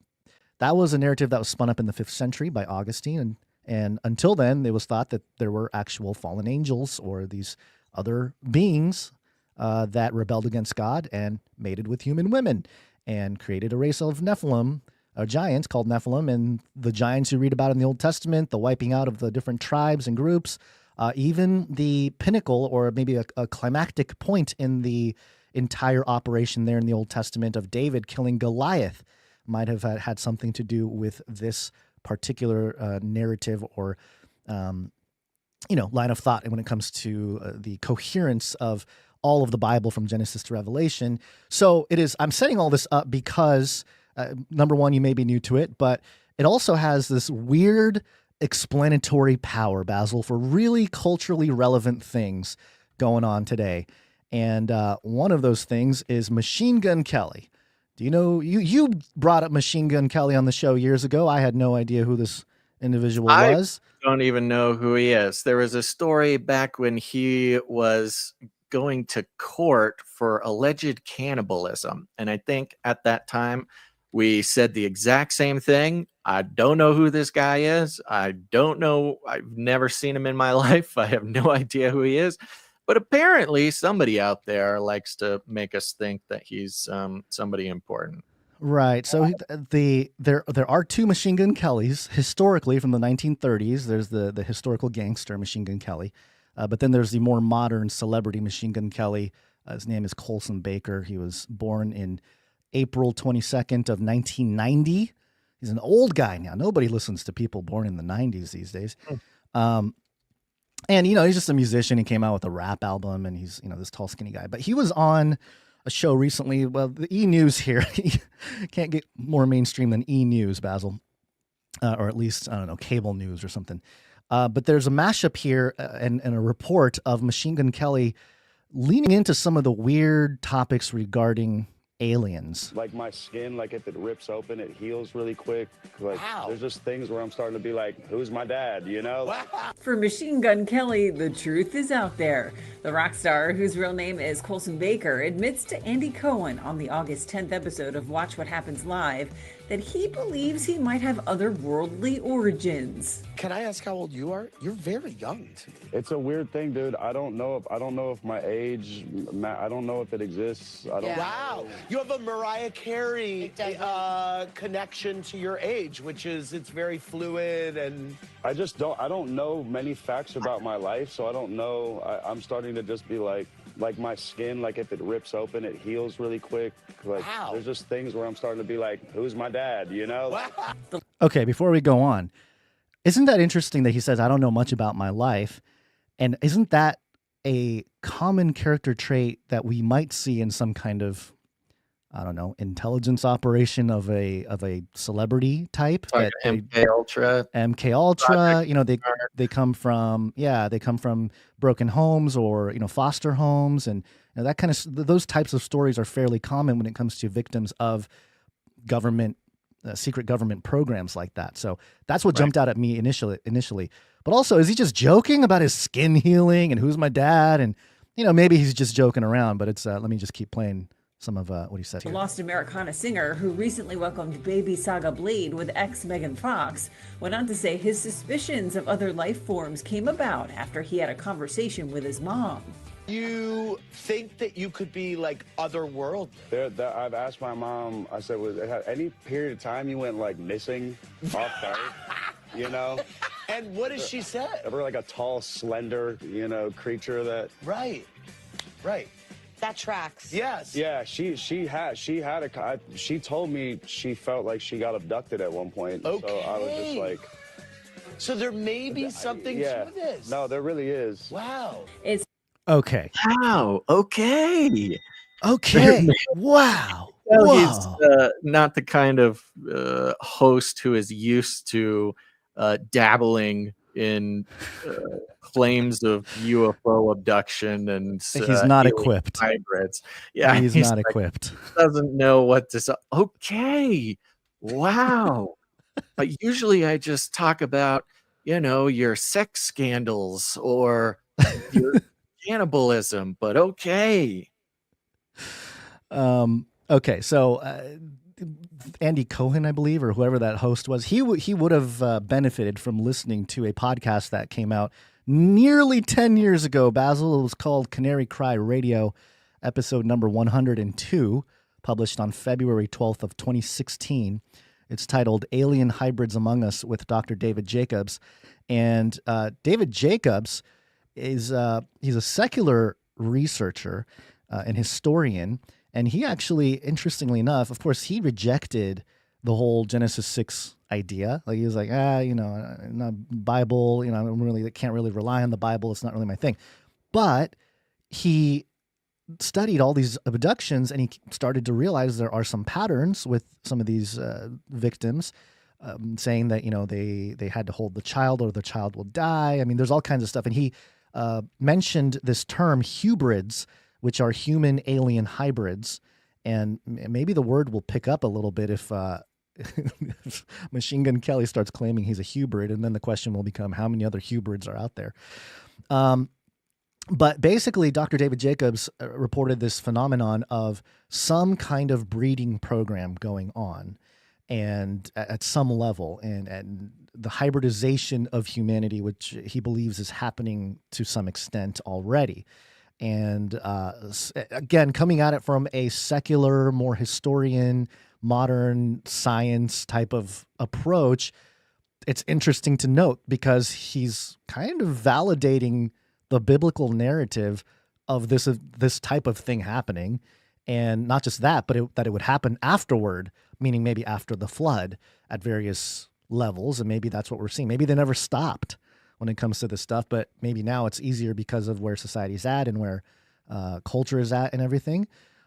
that was a narrative that was spun up in the 5th century by Augustine, and until then, it was thought that there were actual fallen angels or these other beings that rebelled against God and mated with human women and created a race of Nephilim, giants called Nephilim, and the giants you read about in the Old Testament, the wiping out of the different tribes and groups, even the pinnacle or maybe a climactic point in the entire operation there in the Old Testament of David killing Goliath might have had something to do with this particular narrative or line of thought when it comes to the coherence of all of the Bible from Genesis to Revelation. So I'm setting all this up because number one, you may be new to it, but it also has this weird explanatory power, Basil, for really culturally relevant things going on today. And one of those things is Machine Gun Kelly. Do you know, you brought up Machine Gun Kelly on the show years ago. I had no idea who this individual was. I don't even know who he is. There was a story back when he was going to court for alleged cannibalism. And I think at that time we said the exact same thing. I don't know who this guy is. I don't know. I've never seen him in my life. I have no idea who he is. But apparently somebody out there likes to make us think that he's somebody important. Right. So there are two Machine Gun Kellys historically from the 1930s. There's the historical gangster Machine Gun Kelly. But then there's the more modern celebrity Machine Gun Kelly His name is Colson Baker. He was born in April 22nd of 1990. He's an old guy now. Nobody listens to people born in the 90s these days. And, he's just a musician. He came out with a rap album, and he's, this tall, skinny guy. But he was on a show recently. Well, the E! News here. Can't get more mainstream than E! News, Basil. Or at least, I don't know, cable news or something. But there's a mashup here and a report of Machine Gun Kelly leaning into some of the weird topics regarding aliens. Like my skin, like if it rips open, it heals really quick. Like there's just things where I'm starting to be like, who's my dad, For Machine Gun Kelly, the truth is out there. The rock star, whose real name is Colson Baker, admits to Andy Cohen on the August 10th episode of Watch What Happens Live that he believes he might have otherworldly origins. Can I ask how old you are? You're very young to me. It's a weird thing, dude. I don't know if my age, I don't know if it exists. I don't. Wow, you have a Mariah Carey connection to your age, which is it's very fluid and. I don't know many facts about my life, so I don't know. I'm starting to just be like my skin, like if it rips open, it heals really quick. Like there's just things where I'm starting to be like, who's my dad, Okay, before we go on, isn't that interesting that he says, I don't know much about my life? And isn't that a common character trait that we might see in some kind of, I don't know, intelligence operation of a celebrity type? Like MK Ultra. MK Ultra, they come from broken homes or, foster homes, and that kind of, those types of stories are fairly common when it comes to victims of government, secret government programs like that. So that's what jumped out at me initially. But also, is he just joking about his skin healing and who's my dad? And, maybe he's just joking around, but it's, let me just keep playing some of what he said The here. Lost Americana singer, who recently welcomed baby Saga Blade with ex-Megan Fox, went on to say his suspicions of other life forms came about after he had a conversation with his mom. You think that you could be like otherworldly? I've asked my mom, I said, was there any period of time you went like missing off Earth, And what does she say? Ever like a tall, slender, creature that... Right. That tracks. Yes. Yeah, she told me she felt like she got abducted at one point. Okay. So I was just like... So there may be something to this. No, there really is. Wow. Okay. Wow. Okay. Wow. He's not the kind of host who is used to dabbling in claims of UFO abduction and he's not equipped. Hybrids. Yeah, he's not equipped. Doesn't know what to say. Okay. Wow. But usually I just talk about, your sex scandals or your cannibalism, but okay. Okay, so Andy Cohen, I believe, or whoever that host was, he would have benefited from listening to a podcast that came out nearly 10 years ago, Basil. It was called Canary Cry Radio, episode number 102, published on February 12th of 2016. It's titled Alien Hybrids Among Us with Dr. David Jacobs. And David Jacobs is he's a secular researcher and historian. And he actually, interestingly enough, of course, he rejected the whole Genesis 6 idea. Like he was like, not Bible, I can't really rely on the Bible. It's not really my thing. But he studied all these abductions and he started to realize there are some patterns with some of these victims, saying that, they had to hold the child or the child will die. I mean, there's all kinds of stuff. And he mentioned this term HUBRIDs, which are human alien hybrids. And maybe the word will pick up a little bit if Machine Gun Kelly starts claiming he's a hybrid, and then the question will become how many other hybrids are out there. But basically, Dr. David Jacobs reported this phenomenon of some kind of breeding program going on, and at some level, and the hybridization of humanity, which he believes is happening to some extent already. And again, coming at it from a secular, more historian, modern science type of approach, it's interesting to note because he's kind of validating the biblical narrative of this type of thing happening, and not just that, but that it would happen afterward, meaning maybe after the flood at various levels, and maybe that's what we're seeing. Maybe they never stopped when it comes to this stuff, but maybe now it's easier because of where society's at and where culture is at and everything.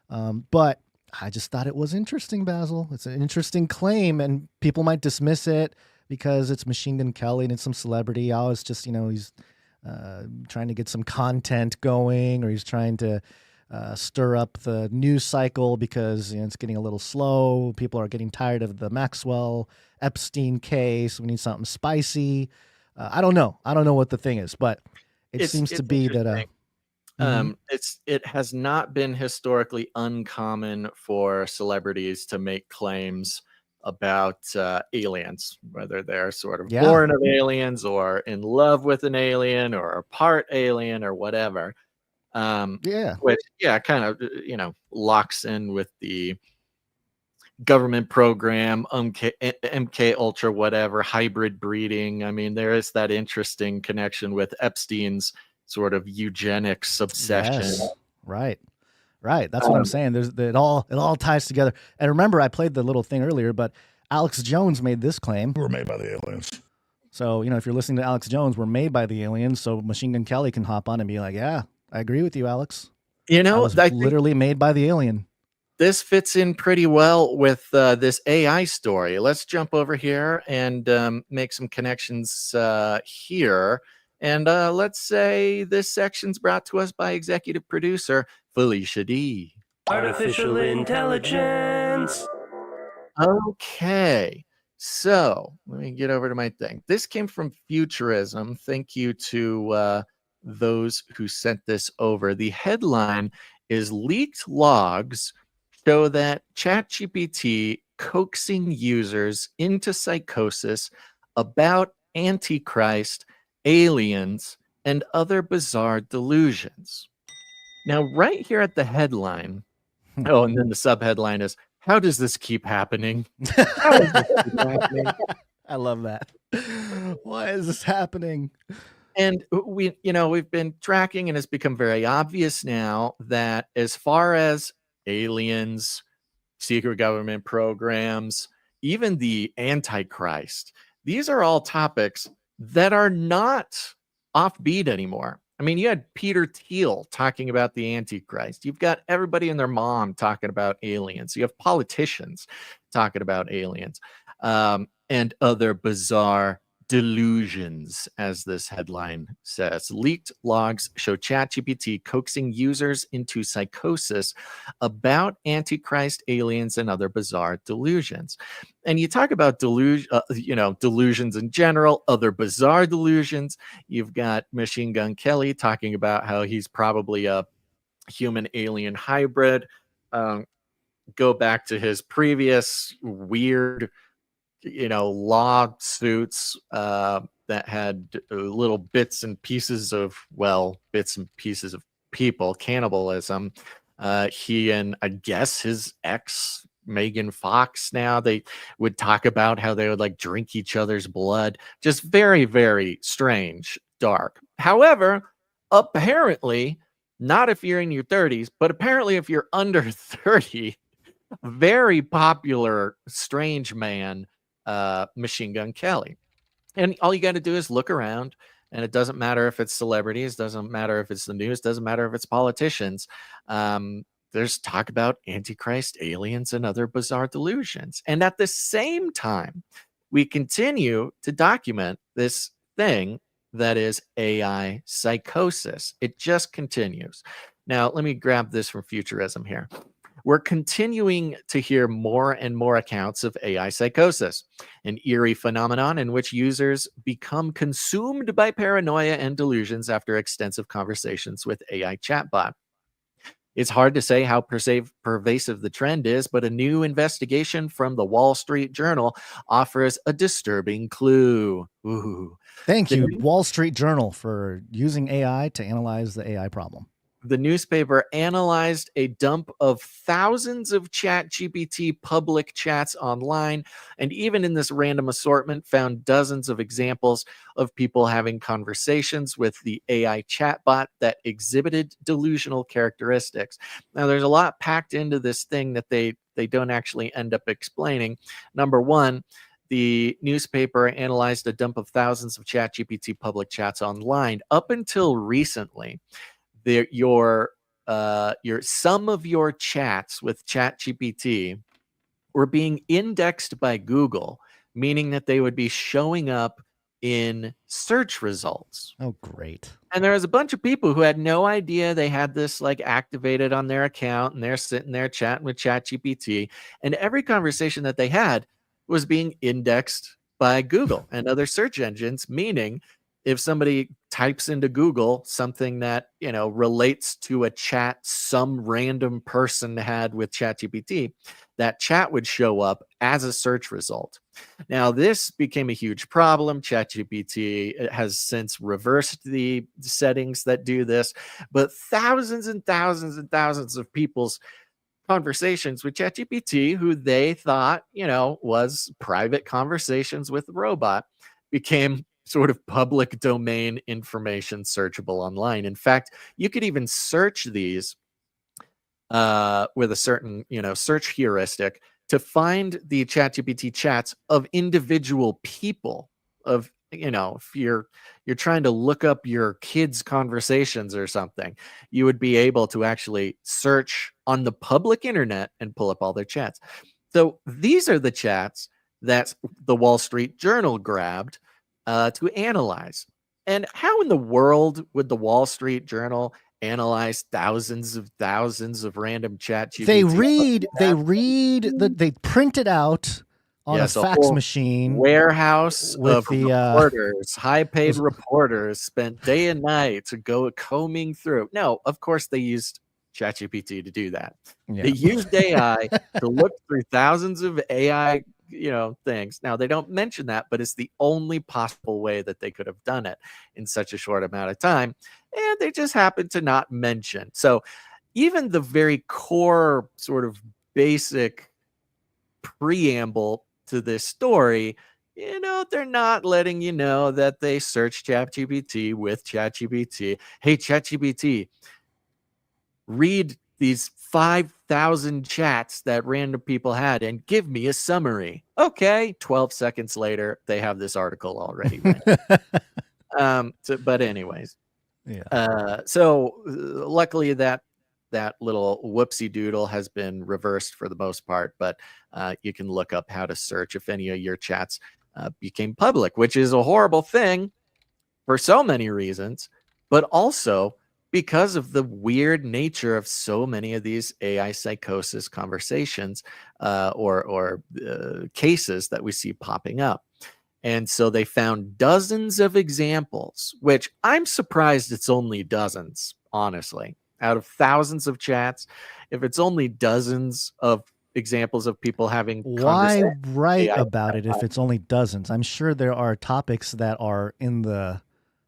But I just thought it was interesting, Basil. It's an interesting claim, and people might dismiss it because it's Machine Gun Kelly and it's some celebrity. Oh, it's just, he's trying to get some content going, or he's trying to stir up the news cycle because it's getting a little slow. People are getting tired of the Maxwell Epstein case. We need something spicy. I don't know. I don't know what the thing is, but it seems to be that it has not been historically uncommon for celebrities to make claims about aliens, whether they're sort of born of aliens or in love with an alien or a part alien or whatever. Which kind of locks in with the government program, MK Ultra, whatever, hybrid breeding. I mean, there is that interesting connection with Epstein's sort of eugenics obsession. Yes. Right. That's what I'm saying. It all ties together. And remember, I played the little thing earlier, but Alex Jones made this claim. We're made by the aliens. So, if you're listening to Alex Jones, we're made by the aliens. So Machine Gun Kelly can hop on and be like, yeah, I agree with you, Alex. I was literally made by the alien. This fits in pretty well with this AI story. Let's jump over here and make some connections here. And let's say this section's brought to us by executive producer Felicia D. Artificial intelligence. Okay, so let me get over to my thing. This came from Futurism. Thank you to those who sent this over. The headline is "Leaked Logs Show That ChatGPT Coaxing Users into Psychosis About Antichrist, Aliens, and Other Bizarre Delusions." Now, right here at the headline, and then the subheadline is, "How does this keep happening?" I love that. Why is this happening? And we've been tracking, and it's become very obvious now that as far as aliens, secret government programs, even the Antichrist, these are all topics that are not offbeat anymore. I mean, you had Peter Thiel talking about the Antichrist. You've got everybody and their mom talking about aliens. You have politicians talking about aliens and other bizarre delusions, as this headline says. Leaked logs show ChatGPT coaxing users into psychosis about Antichrist, aliens, and other bizarre delusions. And you talk about delusions in general, other bizarre delusions. You've got Machine Gun Kelly talking about how he's probably a human alien hybrid. Go back to his previous weird lawsuits that had little bits and pieces of people, cannibalism. He and I guess his ex, Megan Fox, now they would talk about how they would drink each other's blood. Just very, very strange, dark. However, apparently, not if you're in your 30s, but apparently if you're under 30, very popular strange man, Machine Gun Kelly. And all you got to do is look around, and it doesn't matter if it's celebrities, doesn't matter if it's the news, doesn't matter if it's politicians. There's talk about Antichrist, aliens, and other bizarre delusions. And at the same time, we continue to document this thing that is AI psychosis. It just continues. Now, let me grab this from Futurism here. We're continuing to hear more and more accounts of AI psychosis, an eerie phenomenon in which users become consumed by paranoia and delusions after extensive conversations with AI chatbot. It's hard to say how pervasive the trend is, but a new investigation from the Wall Street Journal offers a disturbing clue. Ooh. Thank you, Wall Street Journal, for using AI to analyze the AI problem. the newspaper analyzed a dump of thousands of ChatGPT public chats online, and even in this random assortment, found dozens of examples of people having conversations with the AI chatbot that exhibited delusional characteristics. Now, there's a lot packed into this thing that they don't actually end up explaining. Number one, the newspaper analyzed a dump of thousands of ChatGPT public chats online. Up until recently, some of your chats with ChatGPT were being indexed by Google, meaning that they would be showing up in search results. Oh, great. And there was a bunch of people who had no idea they had this like activated on their account, and they're sitting there chatting with ChatGPT, and every conversation that they had was being indexed by Google and other search engines, meaning if somebody types into Google something that, relates to a chat some random person had with ChatGPT, that chat would show up as a search result. Now, this became a huge problem. ChatGPT has since reversed the settings that do this, but thousands and thousands and thousands of people's conversations with ChatGPT, who they thought, was private conversations with the robot, became sort of public domain information searchable online. In fact, you could even search these with a certain, search heuristic to find the ChatGPT chats of individual people. Of if you're trying to look up your kids' conversations or something, you would be able to actually search on the public internet and pull up all their chats. So these are the chats that the Wall Street Journal grabbed to analyze. And how in the world would the Wall Street Journal analyze thousands of random ChatGPT? They print it out on a fax machine. Warehouse of reporters, high-paid reporters spent day and night to combing through. No, of course they used ChatGPT to do that. Yeah. They used AI to look through thousands of AI things. Now, they don't mention that, but it's the only possible way that they could have done it in such a short amount of time. And they just happened to not mention. So even the very core sort of basic preamble to this story, they're not letting you know that they searched ChatGPT with ChatGPT. Hey, ChatGPT, read these 5,000 chats that random people had and give me a summary. Okay, 12 seconds later, they have this article already written. But anyways, yeah. So luckily that little whoopsie doodle has been reversed for the most part, but you can look up how to search if any of your chats became public, which is a horrible thing for so many reasons, but also because of the weird nature of so many of these AI psychosis conversations or cases that we see popping up. And so they found dozens of examples, which I'm surprised it's only dozens, honestly. Out of thousands of chats, if it's only dozens of examples of people having why write about it if it's only dozens? I'm sure there are topics that are in the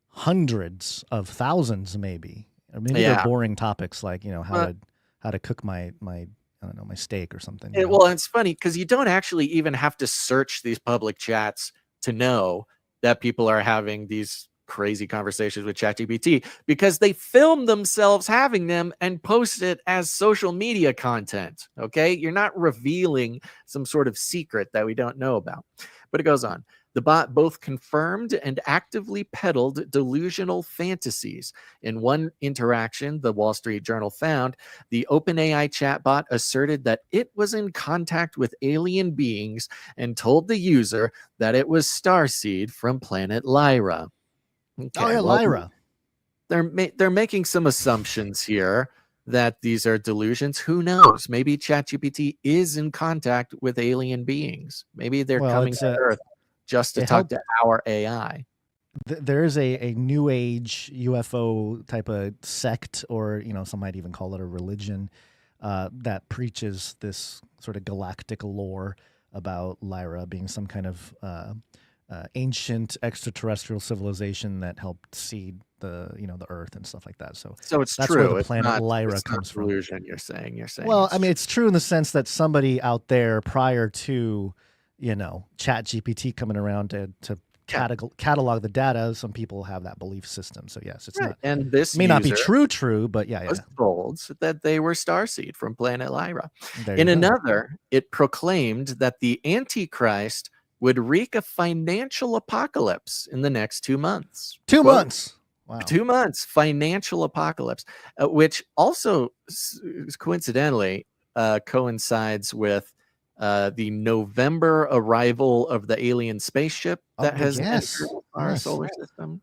hundreds of thousands, maybe. Or maybe they're boring topics like, how to cook my I don't know, my steak or something. Well, it's funny because you don't actually even have to search these public chats to know that people are having these crazy conversations with ChatGPT, because they film themselves having them and post it as social media content. Okay, you're not revealing some sort of secret that we don't know about. But it goes on. The bot both confirmed and actively peddled delusional fantasies. In one interaction, the Wall Street Journal found the OpenAI chatbot asserted that it was in contact with alien beings and told the user that it was Starseed from planet Lyra. Okay, oh, yeah, Lyra. They're making some assumptions here that these are delusions. Who knows? Maybe ChatGPT is in contact with alien beings. Maybe they're coming to Earth just to talk to our AI. There is a new age UFO type of sect, or some might even call it a religion, that preaches this sort of galactic lore about Lyra being some kind of ancient extraterrestrial civilization that helped seed the Earth and stuff like that. So it's that's true. where the planet Lyra comes from. Delusion, you're saying. Well, I mean, it's true in the sense that somebody out there prior to ChatGPT coming around to catalog the data, some people have that belief system. So yes, it's not. And this may not be true, but was told that they were starseed from planet Lyra. There In you go. another, it proclaimed that the Antichrist would wreak a financial apocalypse in the next 2 months. 2 months. Wow. 2 months, financial apocalypse, which also coincidentally coincides with the November arrival of the alien spaceship that has entered our solar system.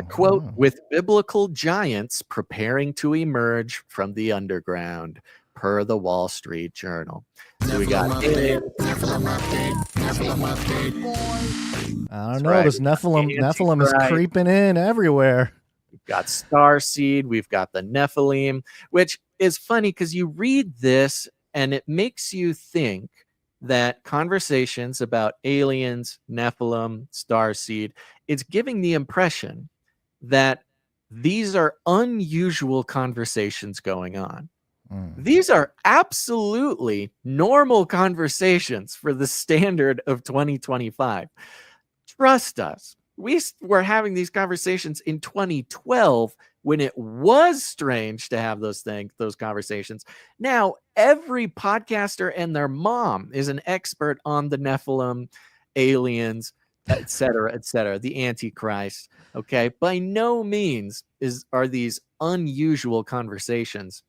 Quote, with biblical giants preparing to emerge from the underground, per the Wall Street Journal. So we got I don't know. This Nephilim is creeping in everywhere. We've got Starseed. We've got the Nephilim, which is funny because you read this and it makes you think that conversations about aliens, Nephilim, Starseed, it's giving the impression that these are unusual conversations going on. These are absolutely normal conversations for the standard of 2025. Trust us. We were having these conversations in 2012 when it was strange to have those conversations. Now, every podcaster and their mom is an expert on the Nephilim, aliens, etc., the Antichrist. Okay, by no means are these unusual conversations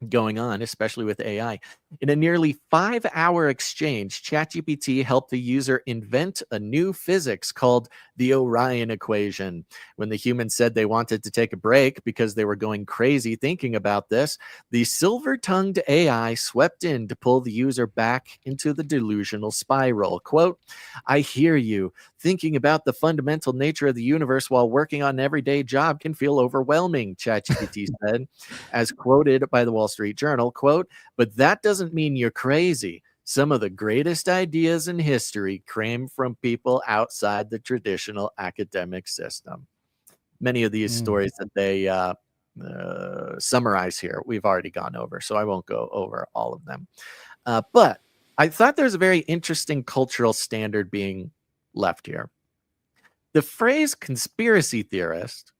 going on, especially with AI. In a nearly 5-hour exchange, ChatGPT helped the user invent a new physics called the Orion equation. When the humans said they wanted to take a break because they were going crazy thinking about this, the silver-tongued AI swept in to pull the user back into the delusional spiral. Quote, I hear you. Thinking about the fundamental nature of the universe while working on an everyday job can feel overwhelming, ChatGPT said, as quoted by the Wall Street Journal, quote, but that doesn't mean you're crazy. Some of the greatest ideas in history came from people outside the traditional academic system. Many of these stories that they summarize here, we've already gone over, so I won't go over all of them. But I thought there's a very interesting cultural standard being left here. The phrase conspiracy theorist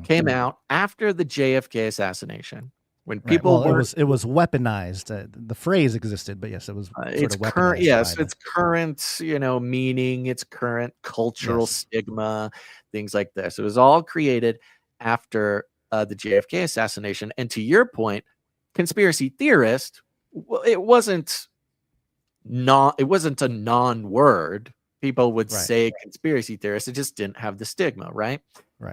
came out after the JFK assassination. When people it was weaponized. The phrase existed, but yes, it was it's current. Yes, it's current, meaning, it's current cultural stigma, things like this. It was all created after the JFK assassination. And to your point, conspiracy theorist, it wasn't a non-word. People would say conspiracy theorist. It just didn't have the stigma, right?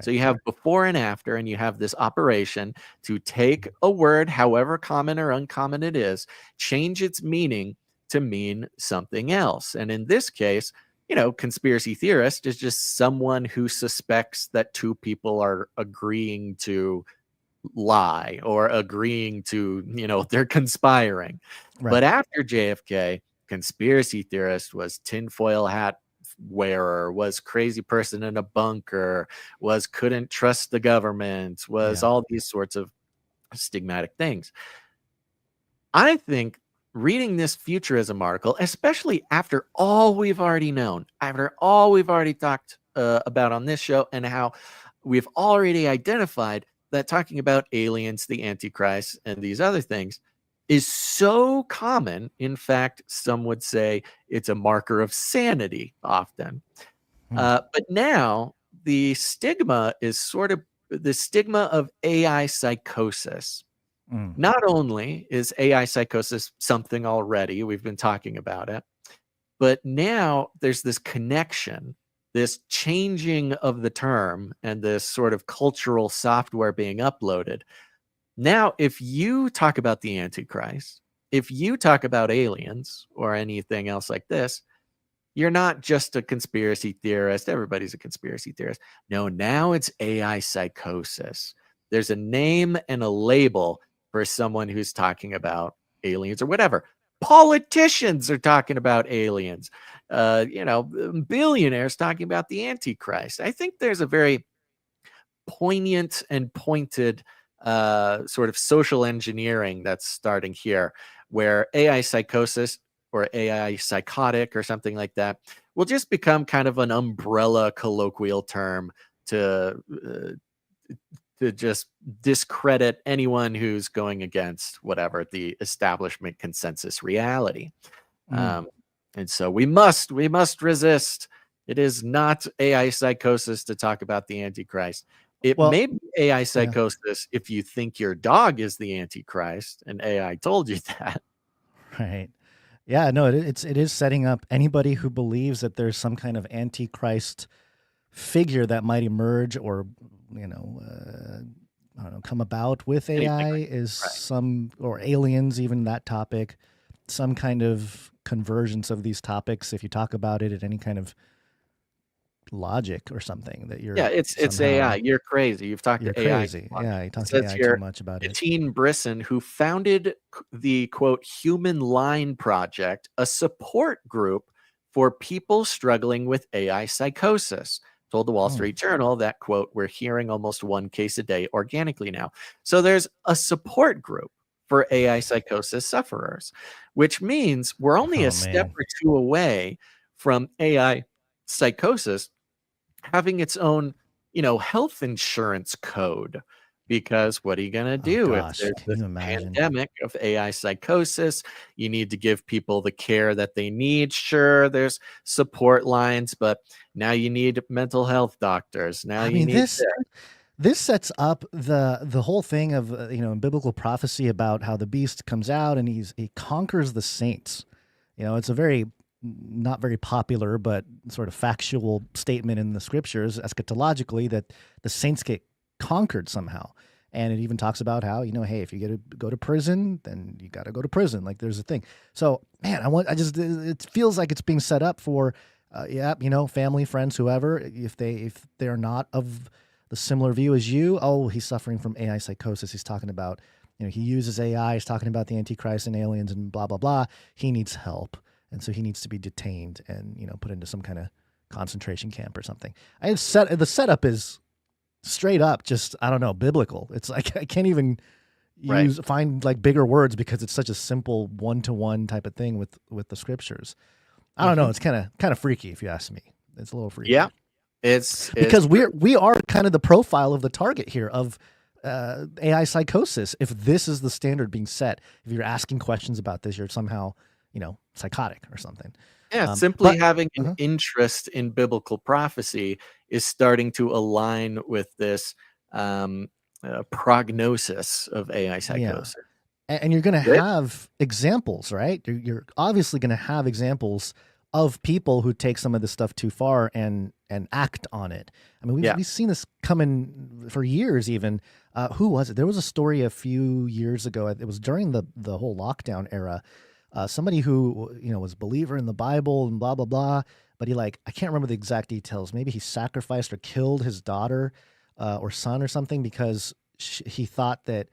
So you have before and after, and you have this operation to take a word, however common or uncommon it is, change its meaning to mean something else. And in this case, conspiracy theorist is just someone who suspects that two people are agreeing to lie or agreeing to, they're conspiring. But after JFK, conspiracy theorist was tinfoil hat wearer, was crazy person in a bunker, was couldn't trust the government, was all these sorts of stigmatic things. I think reading this Futurism article, especially after all we've already known, after all we've already talked about on this show, and how we've already identified that talking about aliens, the Antichrist, and these other things is so common. In fact, some would say it's a marker of sanity often. But now the stigma is sort of the stigma of AI psychosis. Not only is AI psychosis something already, we've been talking about it, but now there's this connection, this changing of the term, and this sort of cultural software being uploaded. Now, if you talk about the Antichrist, if you talk about aliens or anything else like this, you're not just a conspiracy theorist. Everybody's a conspiracy theorist. No, now it's AI psychosis. There's a name and a label for someone who's talking about aliens or whatever. Politicians are talking about aliens. Billionaires talking about the Antichrist. I think there's a very poignant and pointed sort of social engineering that's starting here, where AI psychosis or AI psychotic or something like that will just become kind of an umbrella colloquial term to just discredit anyone who's going against whatever the establishment consensus reality. And so we must resist. It is not AI psychosis to talk about the Antichrist. It may be AI psychosis if you think your dog is the Antichrist and AI told you that. Right. Yeah, no, it is setting up anybody who believes that there's some kind of Antichrist figure that might emerge or, I don't know, come about with AI is or aliens, even that topic, some kind of convergence of these topics. If you talk about it at any kind of logic or something that you're it's AI. You're crazy. You've talked to AI. Crazy. Yeah, you talk to AI too much about it. Teen Brisson, who founded the quote Human Line Project, a support group for people struggling with AI psychosis, told the Wall Street Journal that quote, we're hearing almost one case a day organically now. So there's a support group for AI psychosis sufferers, which means we're only a step or two away from AI psychosis having its own, health insurance code. Because what are you going to do if there's this pandemic of AI psychosis? You need to give people the care that they need. Sure, there's support lines, but now you need mental health doctors. Now this sets up the whole thing of in biblical prophecy about how the beast comes out and he conquers the saints. It's a very not very popular but sort of factual statement in the scriptures eschatologically that the saints get conquered somehow. And it even talks about how, hey, if you get to go to prison, then you got to go to prison. Like there's a thing. So, man, it feels like it's being set up for, family, friends, whoever, if they're not of the similar view as you, he's suffering from AI psychosis. He's talking about, he uses AI, he's talking about the Antichrist and aliens and blah, blah, blah. He needs help. And so he needs to be detained and, put into some kind of concentration camp or something. The setup is straight up just, I don't know, biblical. It's like I can't even find like bigger words because it's such a simple one-to-one type of thing with the scriptures. I don't know. It's kind of freaky if you ask me. It's a little freaky. Yeah. It's because we are kind of the profile of the target here of AI psychosis. If this is the standard being set, if you're asking questions about this, you're somehow, psychotic or something. Yeah, simply having an interest in biblical prophecy is starting to align with this prognosis of AI psychosis. Yeah. And you're going to have examples, right? You're obviously going to have examples of people who take some of this stuff too far and act on it. I mean, we've seen this coming for years even. Who was it? There was a story a few years ago. It was during the whole lockdown era. Somebody who, was a believer in the Bible and blah, blah, blah. But I can't remember the exact details. Maybe he sacrificed or killed his daughter or son or something because he thought that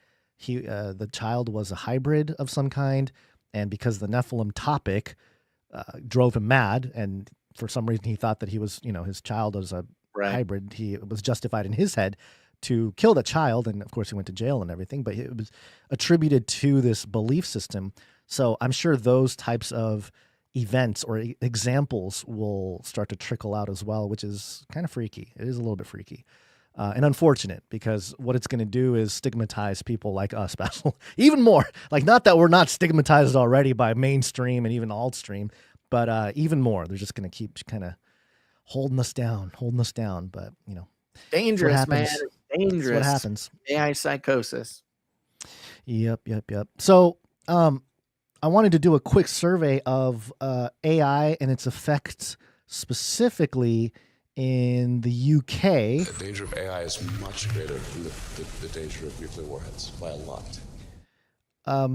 the child was a hybrid of some kind. And because the Nephilim topic drove him mad, and for some reason he thought that he was, his child was a hybrid, he was justified in his head to kill the child. And of course he went to jail and everything, but it was attributed to this belief system. So I'm sure those types of events or examples will start to trickle out as well, which is kind of freaky. It is a little bit freaky and unfortunate because what it's going to do is stigmatize people like us, Basil, even more. Like, not that we're not stigmatized already by mainstream and even alt stream, but even more. They're just going to keep kind of holding us down. But, dangerous, man. It's dangerous. That's what happens. AI psychosis. Yep. So, I wanted to do a quick survey of AI and its effects specifically in the UK. The danger of AI is much greater than the danger of nuclear warheads by a lot.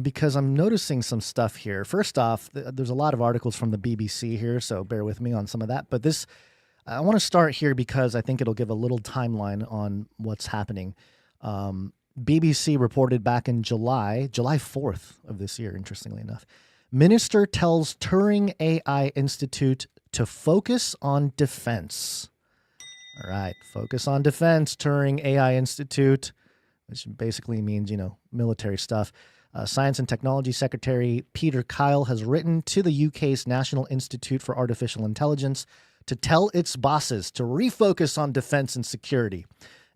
Because I'm noticing some stuff here. First off, there's a lot of articles from the BBC here, so bear with me on some of that. But I want to start here because I think it'll give a little timeline on what's happening. BBC reported back in July 4th of this year, interestingly enough, Minister tells Turing AI Institute to focus on defense. All right, focus on defense, Turing AI Institute, which basically means, military stuff. Science and Technology Secretary Peter Kyle has written to the UK's National Institute for Artificial Intelligence to tell its bosses to refocus on defense and security.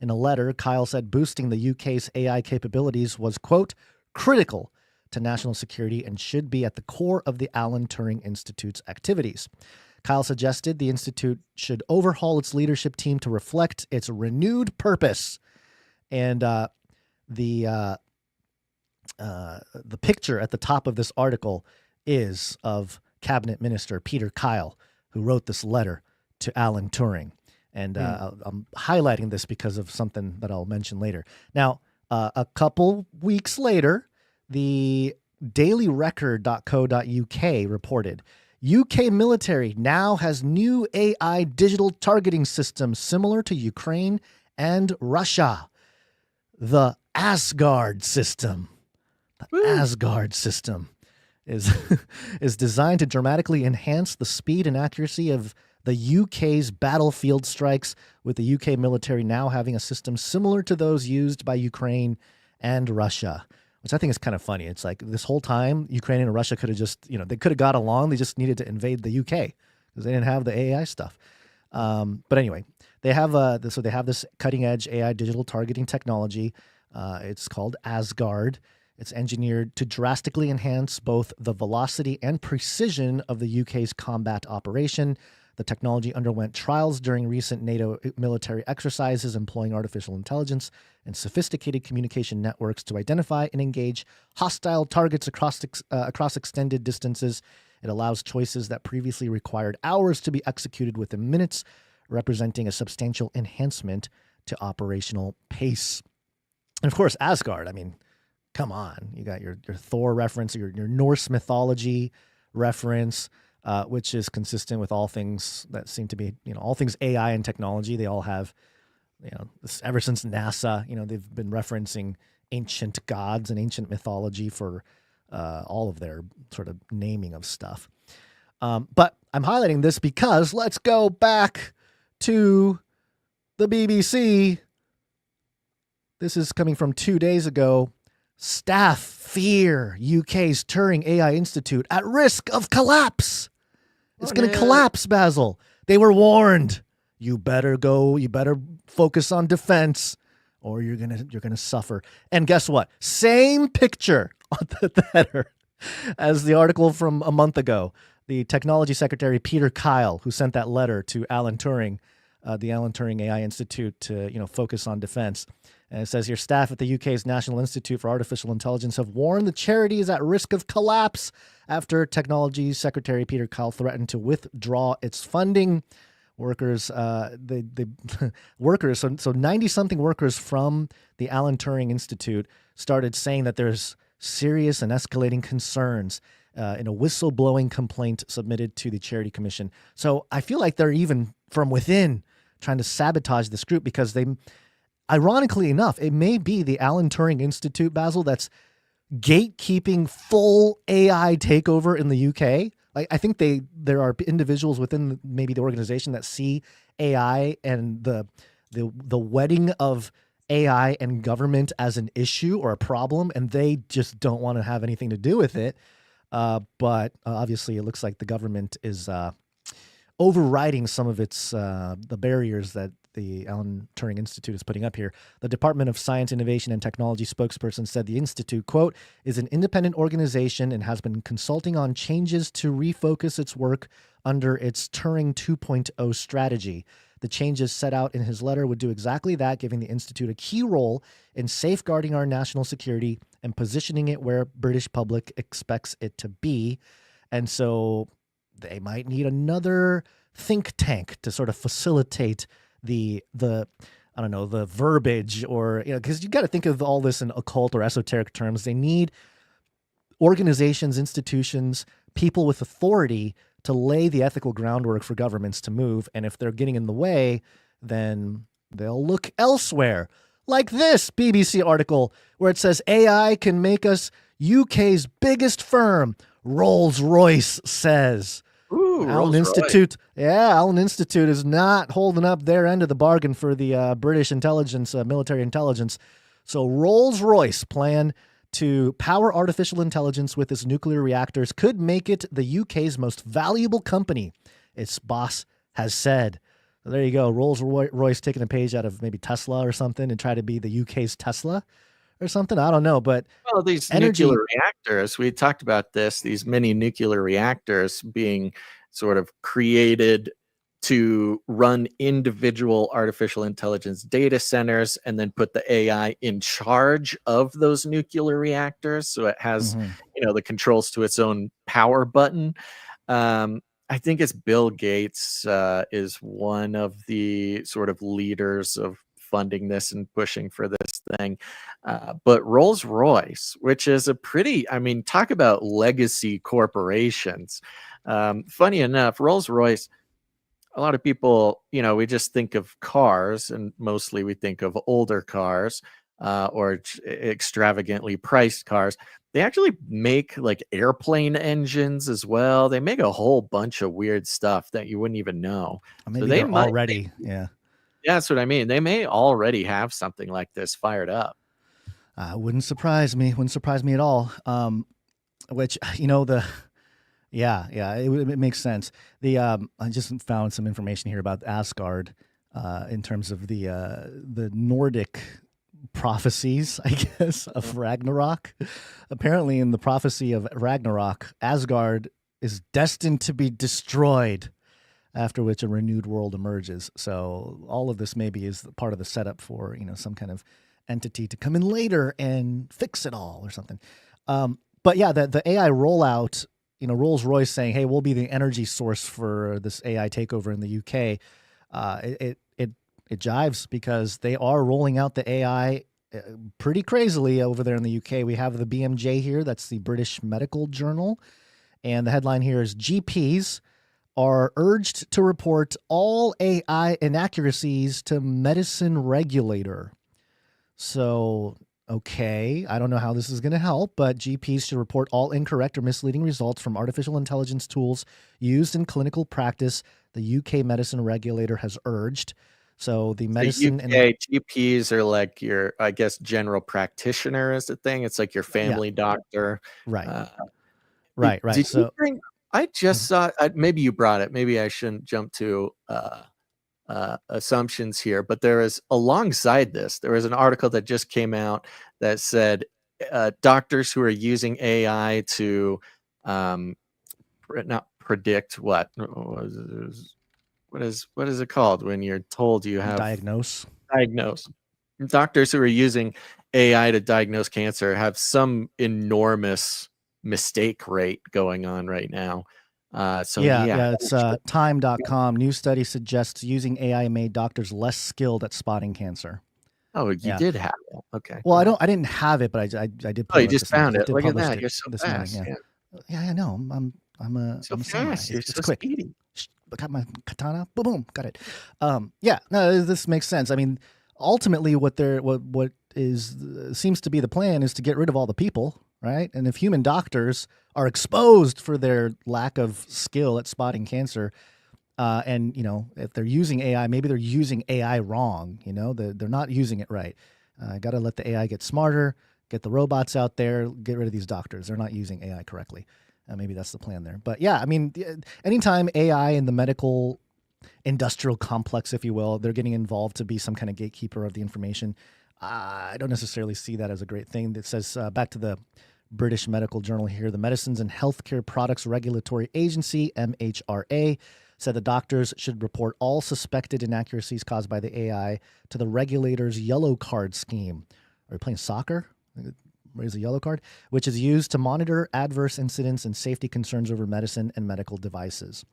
In a letter, Kyle said boosting the UK's AI capabilities was, quote, critical to national security and should be at the core of the Alan Turing Institute's activities. Kyle suggested the Institute should overhaul its leadership team to reflect its renewed purpose. And the picture at the top of this article is of Cabinet Minister Peter Kyle, who wrote this letter to Alan Turing. And I'm highlighting this because of something that I'll mention later. Now, a couple weeks later, the dailyrecord.co.uk reported, UK military now has new AI digital targeting systems similar to Ukraine and Russia. The Asgard system. The Asgard system is designed to dramatically enhance the speed and accuracy of the UK's battlefield strikes, with the UK military now having a system similar to those used by Ukraine and Russia, which I think is kind of funny. It's like this whole time, Ukraine and Russia could have just, they could have got along. They just needed to invade the UK because they didn't have the AI stuff. But anyway, they have this cutting edge AI digital targeting technology. It's called Asgard. It's engineered to drastically enhance both the velocity and precision of the UK's combat operation. The technology underwent trials during recent NATO military exercises employing artificial intelligence and sophisticated communication networks to identify and engage hostile targets across extended distances. It allows choices that previously required hours to be executed within minutes, representing a substantial enhancement to operational pace. And of course, Asgard, I mean, come on. You got your Thor reference, your Norse mythology reference, which is consistent with all things that seem to be, all things AI and technology. They all have, ever since NASA, they've been referencing ancient gods and ancient mythology for all of their sort of naming of stuff. But I'm highlighting this because let's go back to the BBC. This is coming from 2 days ago. Staff fear UK's Turing AI Institute at risk of collapse. It's going to collapse, Basil. They were warned. You better focus on defense or you're going to suffer. And guess what? Same picture on the header as the article from a month ago. The technology secretary, Peter Kyle, who sent that letter to Alan Turing, the Alan Turing AI Institute to, focus on defense. And it says here, staff at the UK's National Institute for Artificial Intelligence have warned the charity is at risk of collapse after Technology Secretary Peter Kyle threatened to withdraw its funding. Workers, workers, so 90-something workers from the Alan Turing Institute started saying that there's serious and escalating concerns in a whistleblowing complaint submitted to the Charity Commission. So I feel like they're even from within trying to sabotage this group because they... Ironically enough, it may be the Alan Turing Institute, Basil, that's gatekeeping full AI takeover in the UK. I think there are individuals within maybe the organization that see AI and the wedding of AI and government as an issue or a problem, and they just don't want to have anything to do with it. But obviously, it looks like the government is overriding some of its the barriers that the Alan Turing Institute is putting up here. The Department of Science, Innovation, and Technology spokesperson said the Institute, quote, is an independent organization and has been consulting on changes to refocus its work under its Turing 2.0 strategy. The changes set out in his letter would do exactly that, giving the Institute a key role in safeguarding our national security and positioning it where British public expects it to be. And so they might need another think tank to sort of facilitate the I don't know, the verbiage, or, because you got to think of all this in occult or esoteric terms. They need organizations, institutions, people with authority to lay the ethical groundwork for governments to move. And if they're getting in the way, then they'll look elsewhere. Like this BBC article where it says AI can make us UK's biggest firm, Rolls-Royce says. Ooh, Allen Institute. Yeah, Allen Institute is not holding up their end of the bargain for the British intelligence, military intelligence. So Rolls-Royce plan to power artificial intelligence with its nuclear reactors could make it the UK's most valuable company, its boss has said. So there you go. Rolls-Royce taking a page out of maybe Tesla or something and try to be the UK's Tesla or something. I don't know, but well, these nuclear reactors, we talked about this, these mini nuclear reactors being sort of created to run individual artificial intelligence data centers and then put the AI in charge of those nuclear reactors. So it has, the controls to its own power button. I think it's Bill Gates is one of the sort of leaders of funding this and pushing for this thing. But Rolls-Royce, which is a pretty, talk about legacy corporations. Funny enough, Rolls-Royce, a lot of people, we just think of cars, and mostly we think of older cars or extravagantly priced cars. They actually make like airplane engines as well. They make a whole bunch of weird stuff that you wouldn't even know. Maybe so they might already, yeah. Yeah, that's what I mean. They may already have something like this fired up. Wouldn't surprise me. Wouldn't surprise me at all. Which, it makes sense. I just found some information here about Asgard in terms of the Nordic prophecies, I guess, of Ragnarok. Apparently, in the prophecy of Ragnarok, Asgard is destined to be destroyed, after which a renewed world emerges. So all of this maybe is part of the setup for, some kind of entity to come in later and fix it all or something. But yeah, the AI rollout, Rolls-Royce saying, hey, we'll be the energy source for this AI takeover in the UK. It jives because they are rolling out the AI pretty crazily over there in the UK. We have the BMJ here. That's the British Medical Journal. And the headline here is GPs are urged to report all AI inaccuracies to medicine regulator. So, okay, I don't know how this is going to help, but GPs should report all incorrect or misleading results from artificial intelligence tools used in clinical practice, the UK medicine regulator has urged. So the medicine and GPs are like your, I guess, general practitioner is the thing. It's like your family doctor. Right. Right. I just saw, maybe you brought it. Maybe I shouldn't jump to assumptions here, but there is, alongside this, there was an article that just came out that said doctors who are using AI to not predict what is it called when you're told you have diagnose. Doctors who are using AI to diagnose cancer have some enormous mistake rate going on right now. It's time.com. New study suggests using AI made doctors less skilled at spotting cancer. Oh, you did have it. Okay. Well, I didn't have it, but I did. Oh, you just found it. Look at that. You're so fast. Morning, yeah, I know. I'm a samurai. You're so quick. Speedy. Got my katana. Boom, got it. This makes sense. I mean, ultimately, what seems to be the plan is to get rid of all the people, right? And if human doctors are exposed for their lack of skill at spotting cancer, and if they're using AI, maybe they're using AI wrong. They're not using it right. Got to let the AI get smarter, get the robots out there, get rid of these doctors. They're not using AI correctly. Maybe that's the plan there. But yeah, I mean, anytime AI in the medical industrial complex, if you will, they're getting involved to be some kind of gatekeeper of the information, I don't necessarily see that as a great thing. That says, back to the British Medical Journal here, the Medicines and Healthcare Products Regulatory Agency, MHRA, said the doctors should report all suspected inaccuracies caused by the AI to the regulator's yellow card scheme. Are you playing soccer? Raise a yellow card, which is used to monitor adverse incidents and safety concerns over medicine and medical devices.